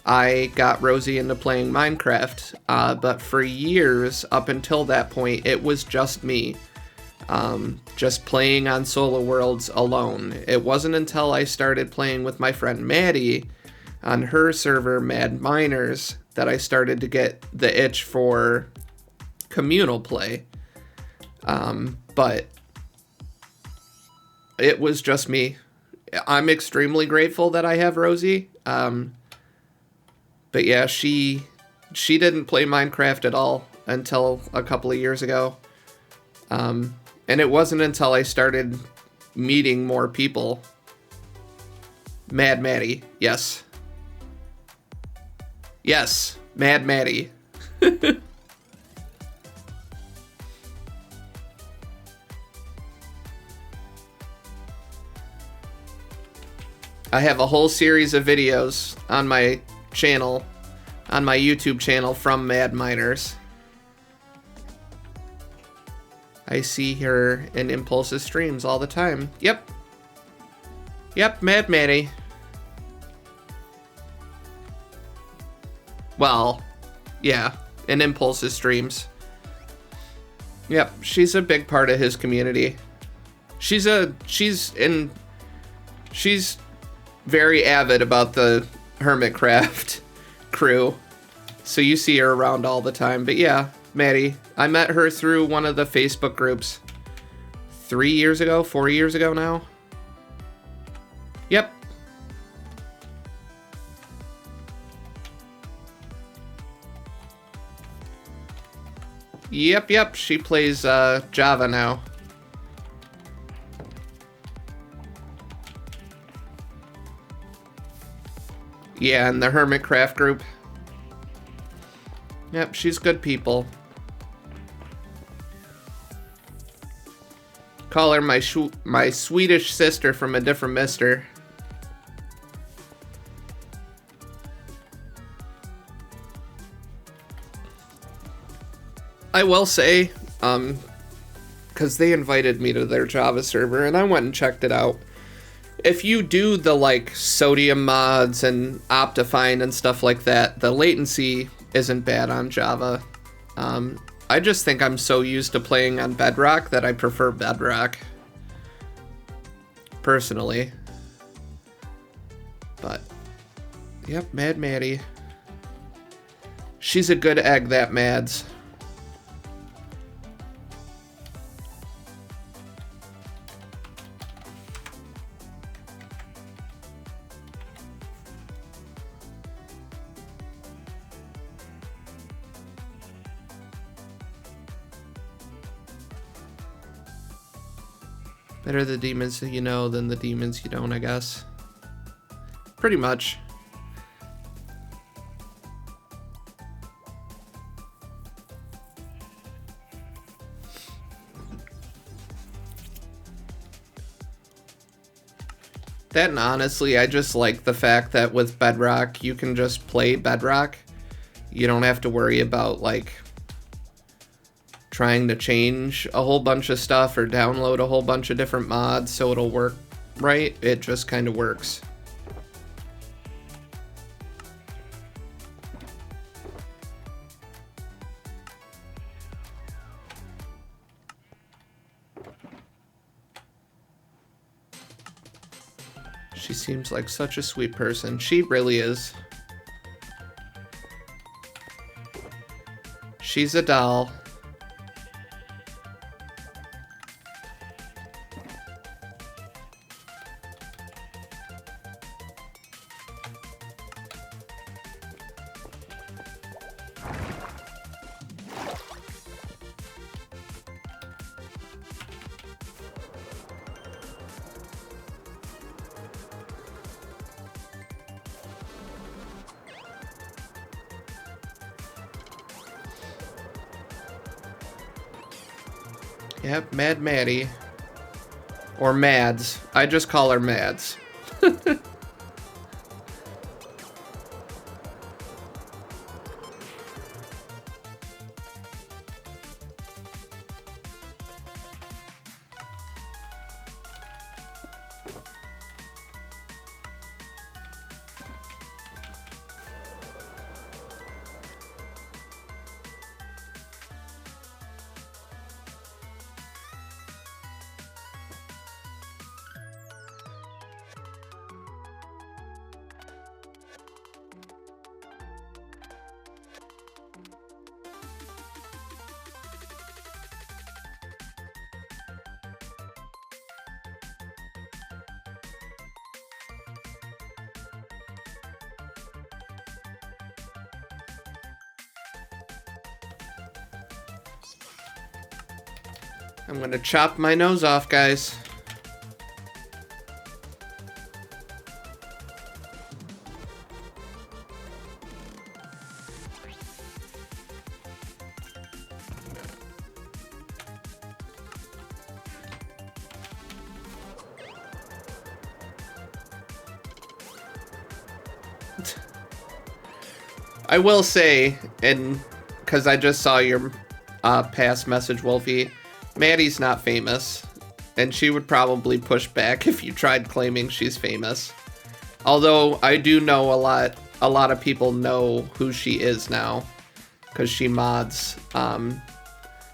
I got Rosie into playing Minecraft, but for years up until that point, it was just me. Just playing on solo worlds alone. It wasn't until I started playing with my friend Maddie on her server, Mad Miners, that I started to get the itch for communal play. But it was just me. I'm extremely grateful that I have Rosie. But yeah, she didn't play Minecraft at all until a couple of years ago. And it wasn't until I started meeting more people. Mad Maddie, yes. Yes, Mad Maddie. I have a whole series of videos on my channel, on my YouTube channel from Mad Miners. I see her in Impulse's streams all the time. Yep. Yep, Mad Maddie. Well, yeah, in Impulse's streams. Yep, she's a big part of his community. She's very avid about the Hermitcraft crew. So you see her around all the time. But yeah, Maddie, I met her through one of the Facebook groups 3 years ago, 4 years ago now. Yep. Yep, she plays Java now. Yeah, in the Hermitcraft group. Yep, she's good people. Call her my Swedish sister from a different mister. I will say, because they invited me to their Java server, and I went and checked it out. If you do the, like, sodium mods and Optifine and stuff like that, the latency isn't bad on Java. I just think I'm so used to playing on Bedrock that I prefer Bedrock. Personally. But, yep, Mad Maddie. She's a good egg, that Mads. Better the demons you know than the demons you don't, I guess. Pretty much. That and honestly, I just like the fact that with Bedrock, you can just play Bedrock. You don't have to worry about, like, trying to change a whole bunch of stuff or download a whole bunch of different mods so it'll work right. It just kind of works. She seems like such a sweet person. She really is. She's a doll. Yep, Mad Maddie. Or Mads. I just call her Mads. I'm gonna chop my nose off, guys. I will say, and because I just saw your past message, Wolfie, Maddie's not famous, and she would probably push back if you tried claiming she's famous. Although I do know a lot of people know who she is now, because she mods and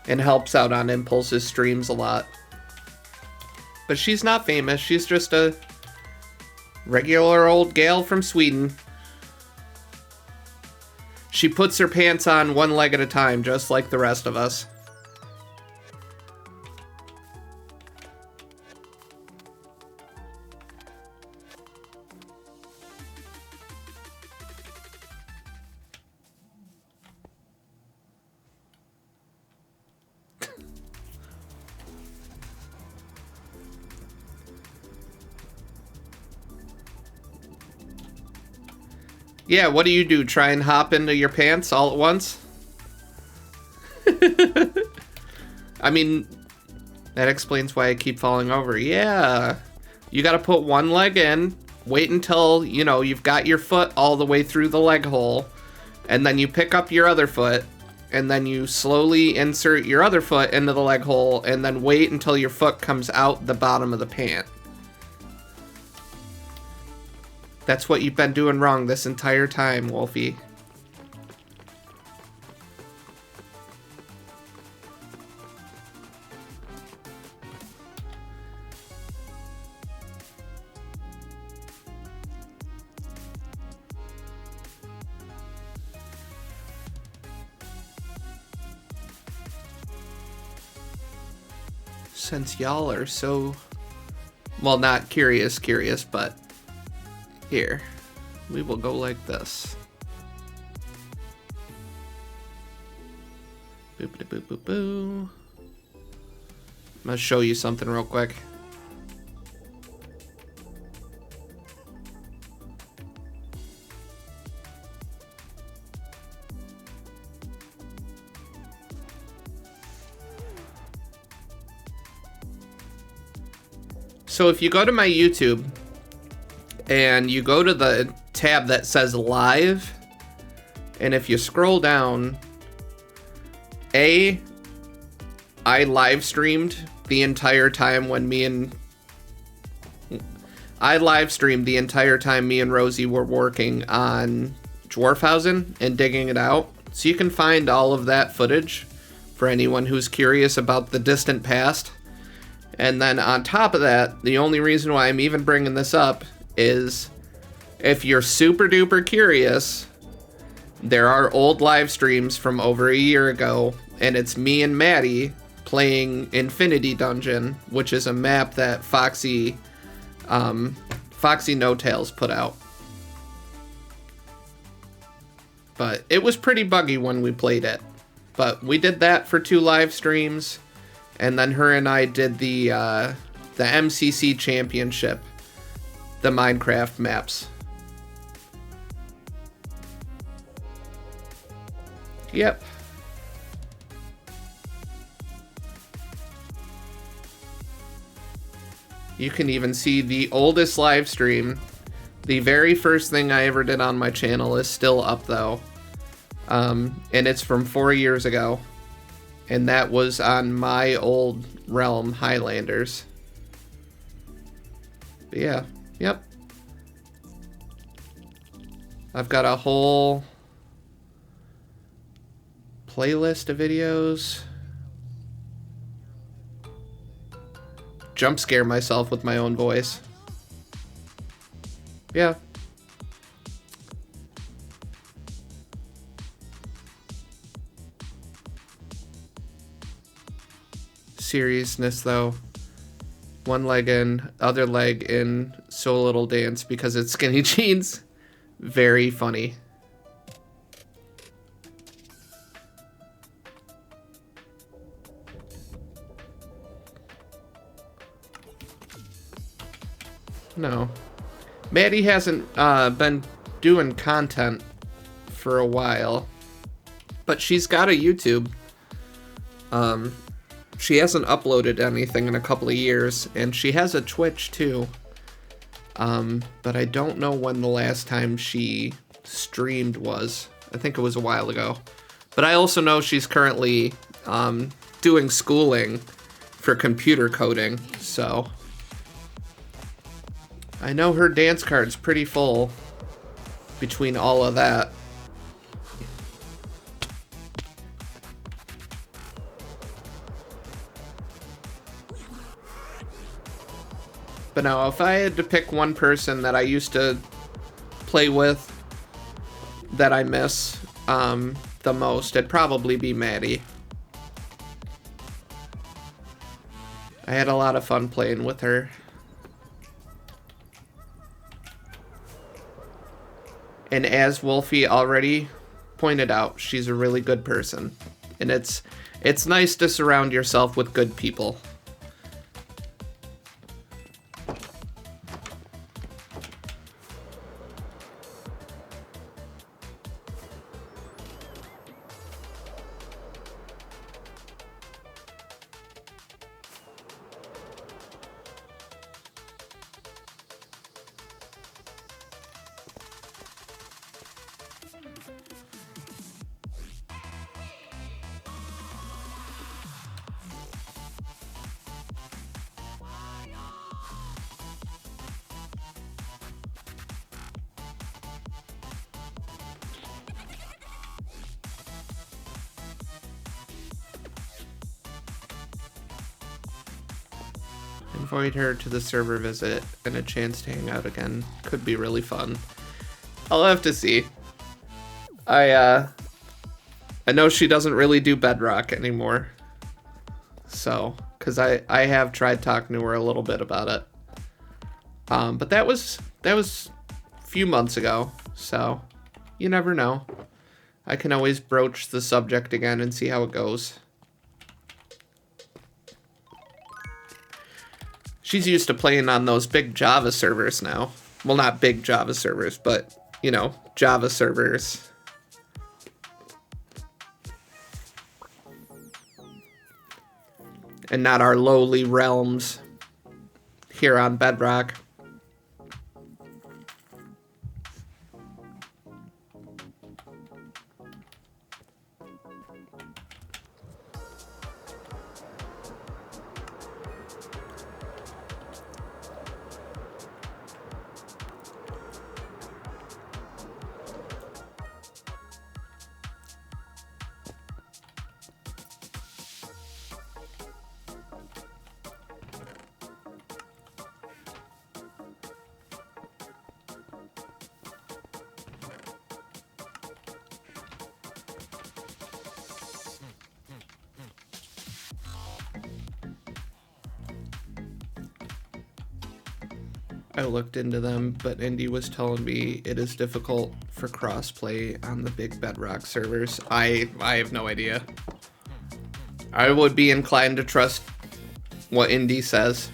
helps out on Impulse's streams a lot. But she's not famous, she's just a regular old gal from Sweden. She puts her pants on one leg at a time, just like the rest of us. Yeah, what do? Try and hop into your pants all at once? I mean, that explains why I keep falling over. Yeah. You gotta put one leg in, wait until, you know, you've got your foot all the way through the leg hole, and then you pick up your other foot, and then you slowly insert your other foot into the leg hole, and then wait until your foot comes out the bottom of the pant. That's what you've been doing wrong this entire time, Wolfie. Since y'all are so... Well, not curious, but... Here, we will go like this. Boop-a-boop-boop-boo. I'm gonna show you something real quick. So if you go to my YouTube, and you go to the tab that says live, and if you scroll down, I live streamed the entire time me and Rosie were working on Dwarfhausen and digging it out. So you can find all of that footage for anyone who's curious about the distant past. And then on top of that, the only reason why I'm even bringing this up is if you're super duper curious, there are old live streams from over a year ago, and it's me and Maddie playing Infinity Dungeon, which is a map that Foxy No Tails put out. But it was pretty buggy when we played it. But we did that for 2 live streams, and then her and I did the MCC Championship, the Minecraft maps. Yep. You can even see the oldest live stream. The very first thing I ever did on my channel is still up though. And it's from 4 years ago. And that was on my old realm, Highlanders. But yeah, yep. I've got a whole playlist of videos. Jump scare myself with my own voice. Yeah. Seriousness though. One leg in, other leg in, so little dance because it's skinny jeans. Very funny. No. Maddie hasn't been doing content for a while, but she's got a YouTube. She hasn't uploaded anything in a couple of years, and she has a Twitch too. But I don't know when the last time she streamed was. I think it was a while ago. But I also know she's currently doing schooling for computer coding, so I know her dance card's pretty full between all of that. But now, if I had to pick one person that I used to play with that I miss the most, it'd probably be Maddie. I had a lot of fun playing with her. And as Wolfie already pointed out, she's a really good person. And it's nice to surround yourself with good people. Invite her to the server visit, and a chance to hang out again could be really fun. I'll have to see. I know she doesn't really do Bedrock anymore. So, because I have tried talking to her a little bit about it. But that was a few months ago, so you never know. I can always broach the subject again and see how it goes. She's used to playing on those big Java servers now. Well, not big Java servers, but, you know, Java servers. And not our lowly realms here on Bedrock. I looked into them, but Indy was telling me it is difficult for crossplay on the big Bedrock servers. I have no idea. I would be inclined to trust what Indy says.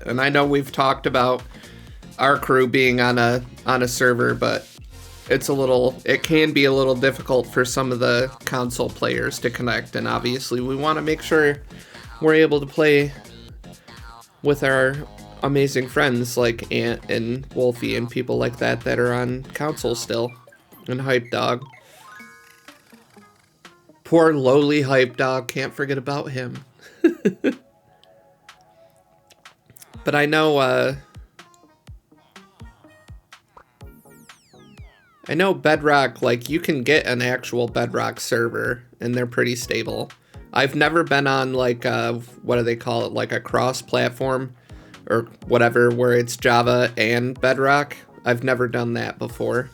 And I know we've talked about our crew being on a server, but it can be a little difficult for some of the console players to connect, and obviously we want to make sure we're able to play with our amazing friends like Ant and Wolfie and people like that are on console still. And Hype Dog. Poor lowly Hype Dog, can't forget about him. But I know Bedrock, like, you can get an actual Bedrock server, and they're pretty stable. I've never been on, like, what do they call it, like a cross-platform, or whatever, where it's Java and Bedrock. I've never done that before.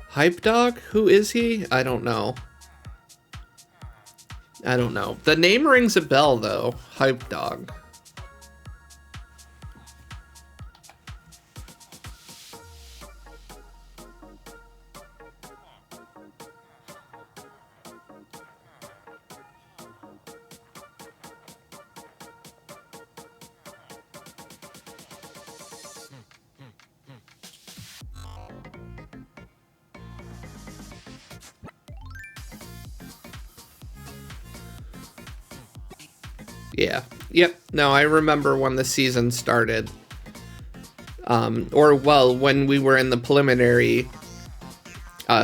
Hype Dog? Who is he? I don't know. The name rings a bell, though. Hype Dog. Yeah. Yep. No, I remember when the season started. When we were in the preliminary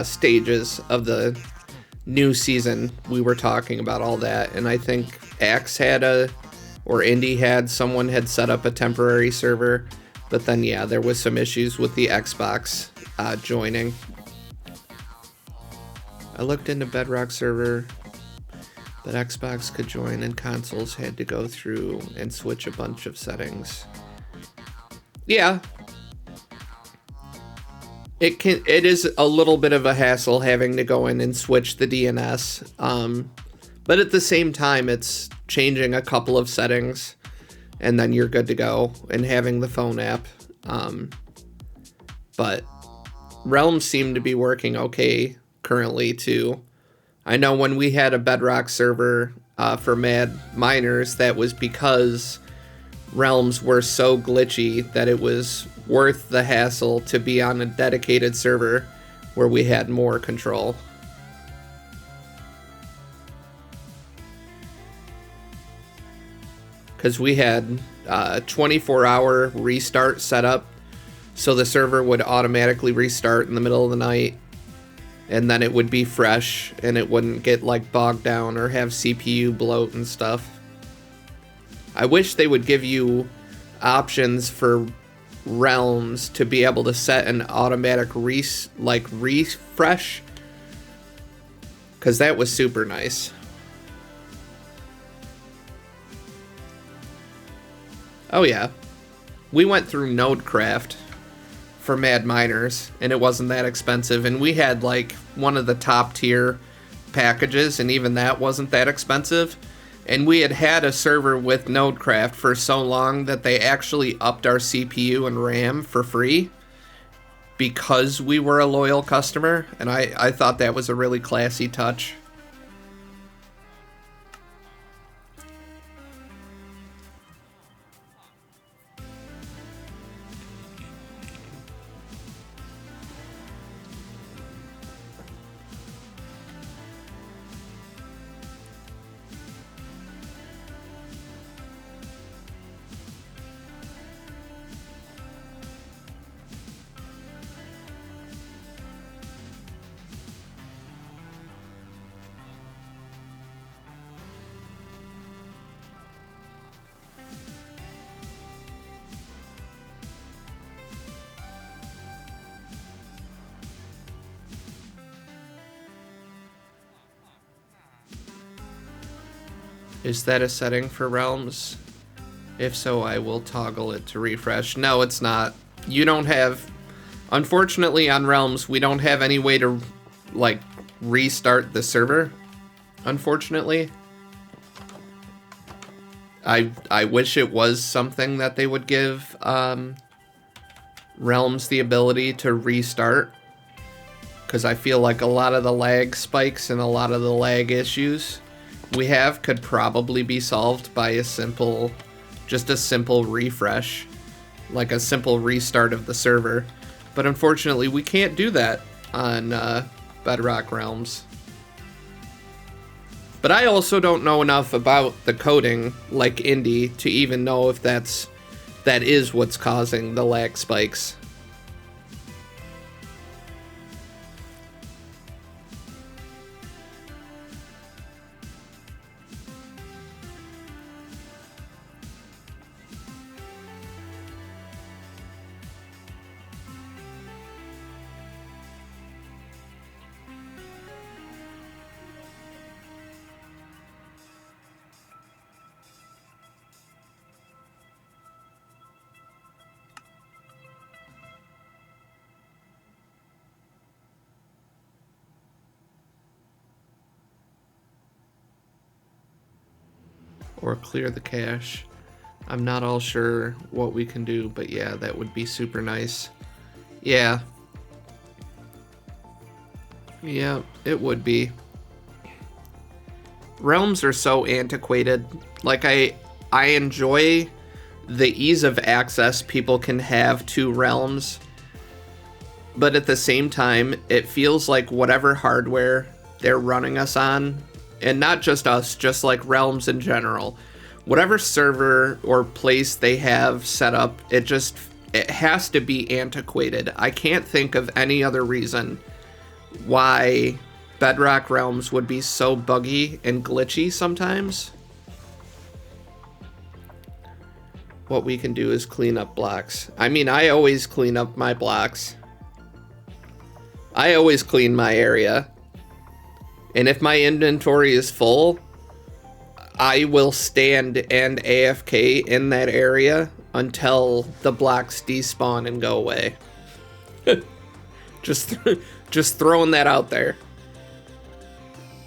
stages of the new season, we were talking about all that. And I think Axe someone had set up a temporary server. But then, yeah, there was some issues with the Xbox joining. I looked into Bedrock server. But Xbox could join and consoles had to go through and switch a bunch of settings. Yeah. It is a little bit of a hassle having to go in and switch the DNS. But at the same time, it's changing a couple of settings and then you're good to go, and having the phone app. But Realms seem to be working okay currently too. I know when we had a Bedrock server for Mad Miners, that was because Realms were so glitchy that it was worth the hassle to be on a dedicated server where we had more control. Because we had a 24-hour restart set up, so the server would automatically restart in the middle of the night. And then it would be fresh, and it wouldn't get, like, bogged down or have CPU bloat and stuff. I wish they would give you options for Realms to be able to set an automatic refresh. Because that was super nice. Oh, yeah. We went through Nodecraft for Mad Miners, and it wasn't that expensive, and we had like one of the top tier packages, and even that wasn't that expensive. And we had a server with Nodecraft for so long that they actually upped our CPU and RAM for free because we were a loyal customer, and I thought that was a really classy touch. Is that a setting for Realms? If so, I will toggle it to refresh. No, it's not. You don't have... Unfortunately, on Realms, we don't have any way to, like, restart the server, unfortunately. I wish it was something that they would give Realms the ability to restart, because I feel like a lot of the lag spikes and a lot of the lag issues we have could probably be solved by just a simple refresh, like a simple restart of the server. But unfortunately, we can't do that on Bedrock Realms. But I also don't know enough about the coding, like Indy, to even know if that is what's causing the lag spikes. Or clear the cache. I'm not all sure what we can do, but yeah, that would be super nice. Yeah. Yeah, it would be. Realms are so antiquated. Like, I enjoy the ease of access people can have to Realms, but at the same time, it feels like whatever hardware they're running us on, and not just us, just like Realms in general, whatever server or place they have set up, it has to be antiquated. I can't think of any other reason why Bedrock Realms would be so buggy and glitchy sometimes. What we can do is clean up blocks. I mean, I always clean up my blocks. I always clean my area. And if my inventory is full, I will stand and AFK in that area until the blocks despawn and go away. Just throwing that out there.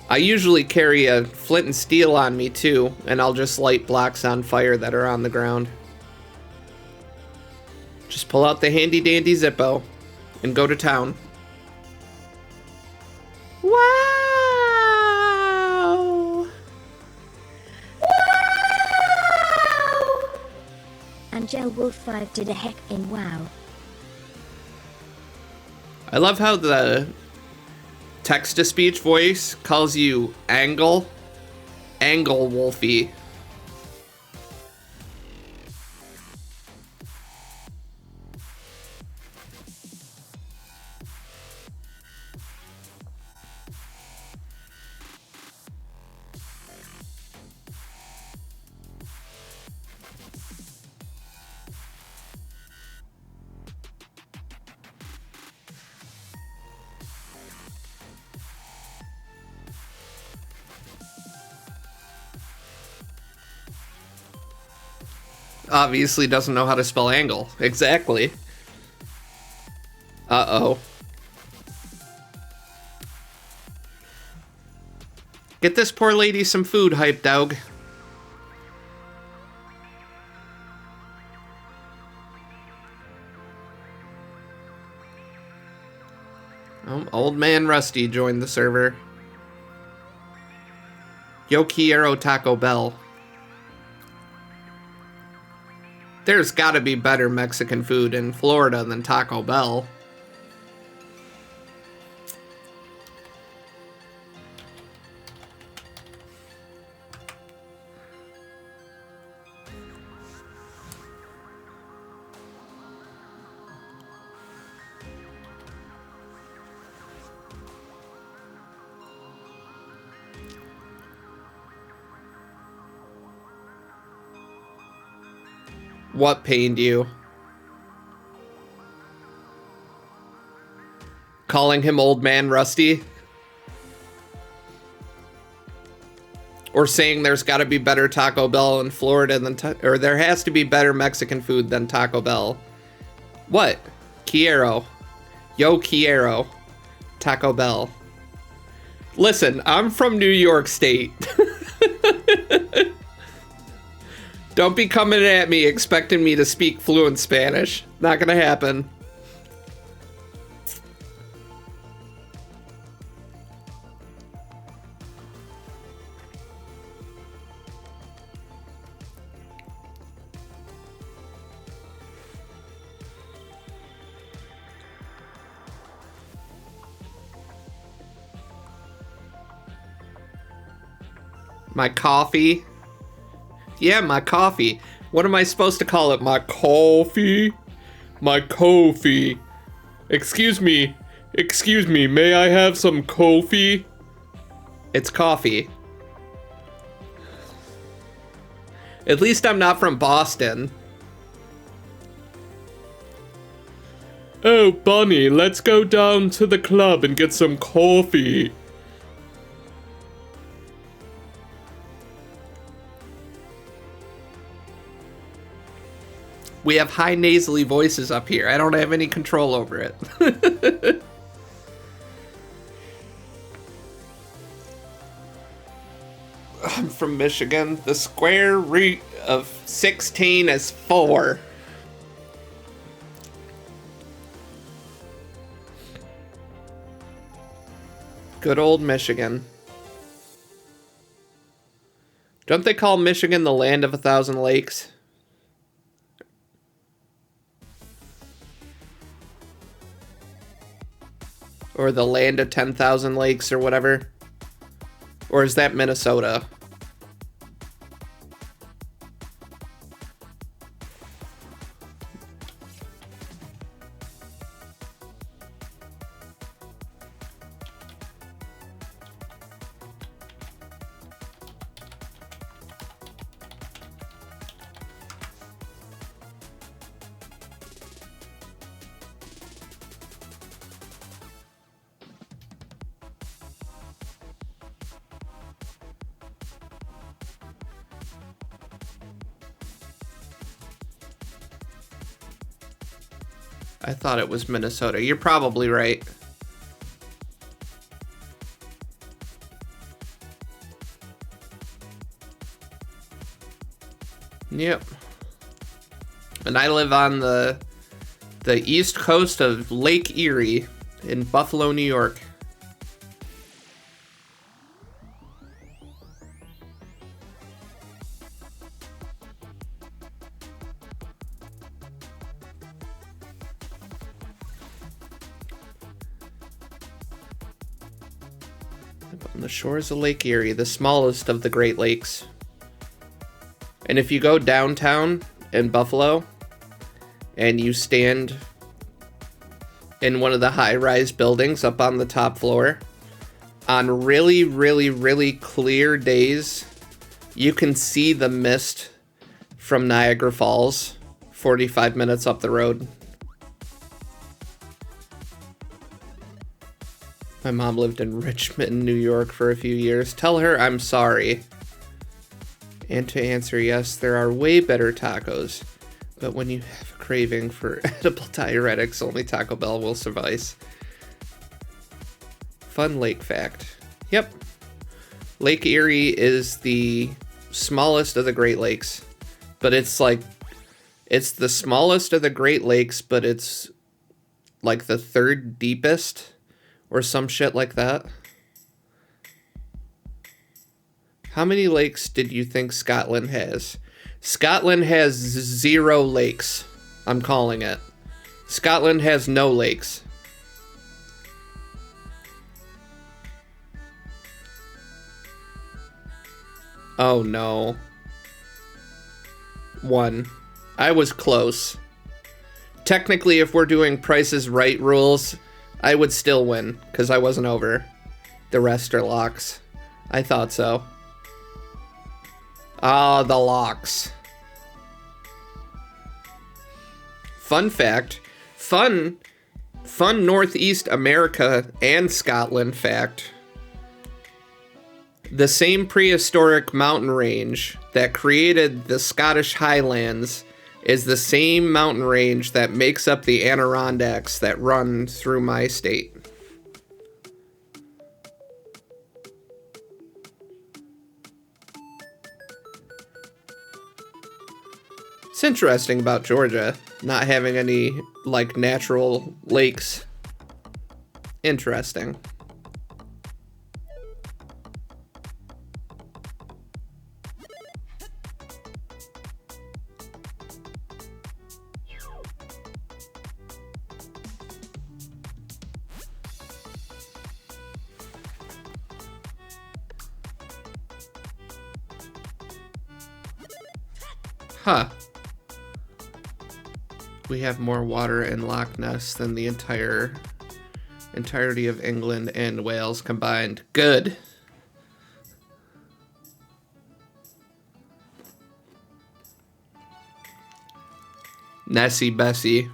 I usually carry a flint and steel on me too, and I'll just light blocks on fire that are on the ground. Just pull out the handy dandy Zippo and go to town. Wow! Angel Wolf 5 did a heck in wow. I love how the text-to-speech voice calls you Angle Wolfie. Obviously doesn't know how to spell angle. Exactly. Uh-oh. Get this poor lady some food, hype dog. Oh, old man Rusty joined the server. Yo quiero Taco Bell. There's gotta be better Mexican food in Florida than Taco Bell. What pained you? Calling him old man Rusty? Or saying there's got to be better Taco Bell in Florida than or there has to be better Mexican food than Taco Bell. What? Quiero. Yo quiero Taco Bell. Listen, I'm from New York State. Don't be coming at me expecting me to speak fluent Spanish. Not gonna happen. My coffee? Yeah, my coffee. What am I supposed to call it? My coffee? My coffee. Excuse me, may I have some coffee? It's coffee. At least I'm not from Boston. Oh, Bunny, let's go down to the club and get some coffee. We have high nasally voices up here. I don't have any control over it. I'm from Michigan. The square root of 16 is 4. Good old Michigan. Don't they call Michigan the land of 1,000 lakes? Or the land of 10,000 lakes or whatever? Or is that Minnesota? I thought it was Minnesota. You're probably right. Yep. And I live on the east coast of Lake Erie in Buffalo, New York. On the shores of Lake Erie, the smallest of the Great Lakes. And if you go downtown in Buffalo and you stand in one of the high-rise buildings up on the top floor, on really, really, really clear days, you can see the mist from Niagara Falls 45 minutes up the road. My mom lived in Richmond, New York for a few years. Tell her I'm sorry. And to answer, yes, there are way better tacos. But when you have a craving for edible diuretics, only Taco Bell will suffice. Fun lake fact. Yep. Lake Erie is the smallest of the Great Lakes. But it's the smallest of the Great Lakes, but it's like the third deepest. Or some shit like that. How many lakes did you think Scotland has? Scotland has 0 lakes. I'm calling it. Scotland has no lakes. Oh no. 1. I was close. Technically, if we're doing Price is Right rules, I would still win, because I wasn't over. The rest are locks. I thought so. Ah, the locks. Fun fact. Fun Northeast America and Scotland fact. The same prehistoric mountain range that created the Scottish Highlands is the same mountain range that makes up the Adirondacks that run through my state. It's interesting about Georgia not having any, like, natural lakes. Interesting. Huh. We have more water in Loch Ness than the entirety of England and Wales combined. Good. Nessie Bessie.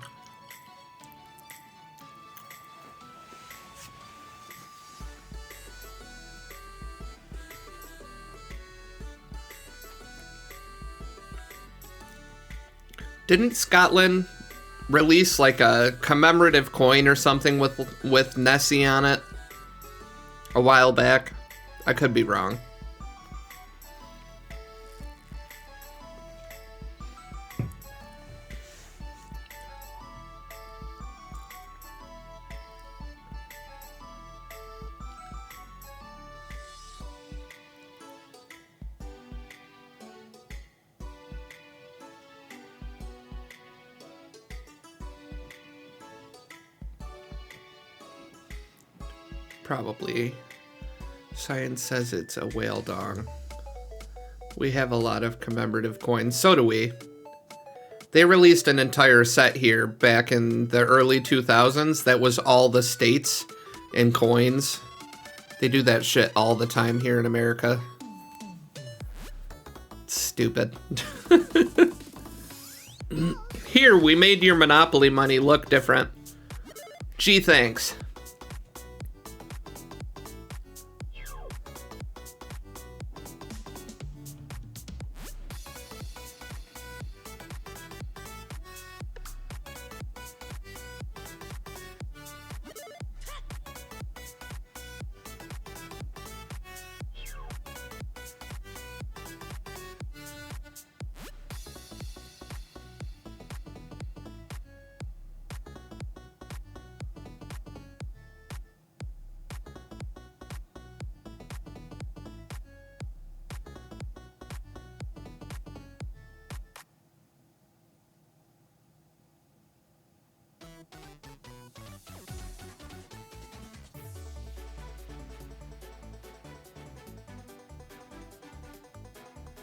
Didn't Scotland release like a commemorative coin or something with Nessie on it a while back? I could be wrong. Probably. Science says it's a whale dong. We have a lot of commemorative coins. So do we. They released an entire set here back in the early 2000s that was all the states and coins. They do that shit all the time here in America. Stupid. Here, we made your Monopoly money look different. Gee, thanks.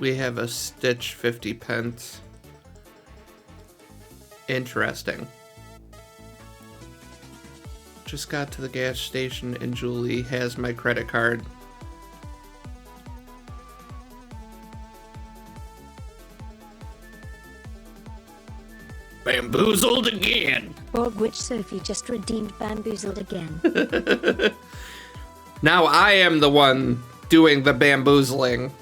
We have a Stitch 50 pence. Interesting. Just got to the gas station and Julie has my credit card. Bamboozled again. Borg Witch Sophie just redeemed bamboozled again. Now I am the one doing the bamboozling.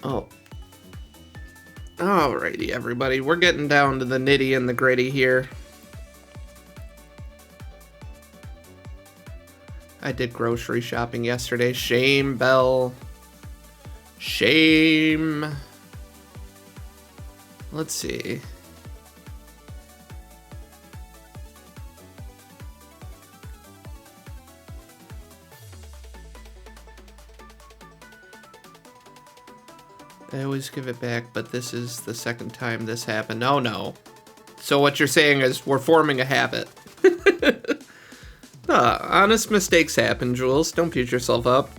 Oh. Alrighty, everybody. We're getting down to the nitty and the gritty here. I did grocery shopping yesterday. Shame, Belle. Shame. Let's see. I always give it back, but this is the second time this happened. Oh no. So what you're saying is we're forming a habit. Honest mistakes happen, Jules. Don't beat yourself up.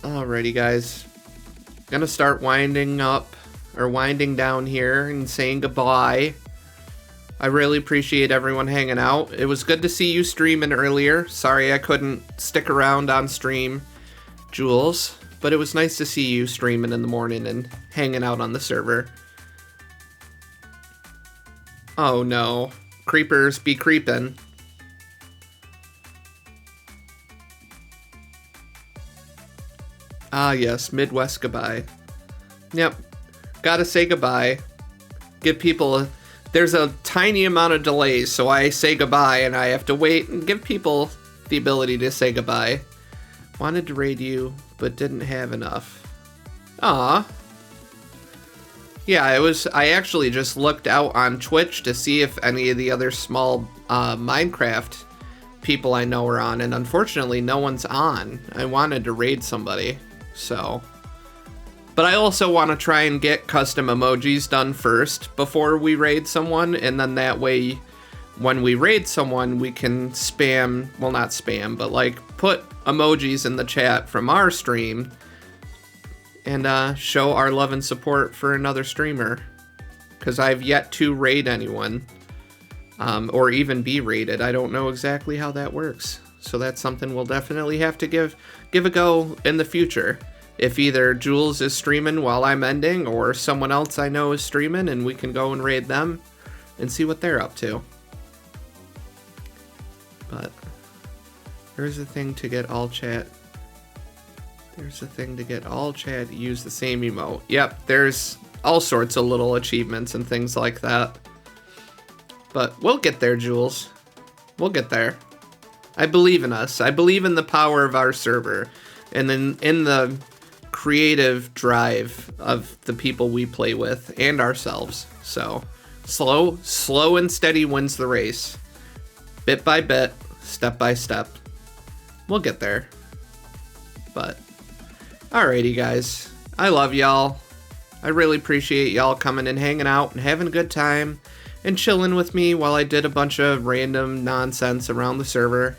Alrighty, guys. Gonna start winding up, or winding down here and saying goodbye. I really appreciate everyone hanging out. It was good to see you streaming earlier. Sorry I couldn't stick around on stream, Jules. But it was nice to see you streaming in the morning and hanging out on the server. Oh no. Creepers be creepin'. Ah, yes, Midwest goodbye. Yep. Gotta say goodbye. Give people there's a tiny amount of delays, so I say goodbye and I have to wait and give people the ability to say goodbye. Wanted to raid you, but didn't have enough. Aw. Yeah, I actually just looked out on Twitch to see if any of the other small Minecraft people I know are on, and unfortunately no one's on. I wanted to raid somebody, so. But I also want to try and get custom emojis done first before we raid someone, and then that way when we raid someone we can spam, well not spam, but like put emojis in the chat from our stream and show our love and support for another streamer. Because I've yet to raid anyone, or even be raided. I don't know exactly how that works. So that's something we'll definitely have to give a go in the future. If either Jules is streaming while I'm ending, or someone else I know is streaming, and we can go and raid them and see what they're up to. But there's a thing to get all chat. There's a thing to get all chat, use the same emote. Yep, there's all sorts of little achievements and things like that. But we'll get there, Jules. We'll get there. I believe in us. I believe in the power of our server. And then in the creative drive of the people we play with and ourselves. So slow and steady wins the race. Bit by bit, step by step. We'll get there. But alrighty, guys. I love y'all. I really appreciate y'all coming and hanging out and having a good time and chilling with me while I did a bunch of random nonsense around the server.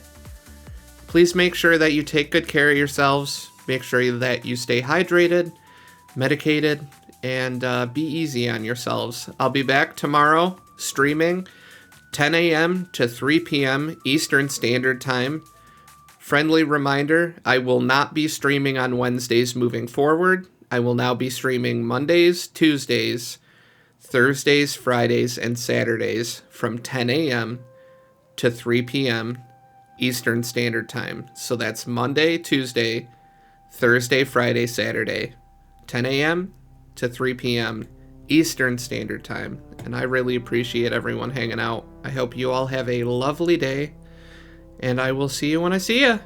Please make sure that you take good care of yourselves. Make sure that you stay hydrated, medicated, and be easy on yourselves. I'll be back tomorrow streaming 10 a.m. to 3 p.m. Eastern Standard Time. Friendly reminder, I will not be streaming on Wednesdays moving forward. I will now be streaming Mondays, Tuesdays, Thursdays, Fridays, and Saturdays from 10 a.m. to 3 p.m. Eastern Standard Time. So that's Monday, Tuesday, Thursday, Friday, Saturday, 10 a.m. to 3 p.m. Eastern Standard Time. And I really appreciate everyone hanging out. I hope you all have a lovely day, and I will see you when I see you.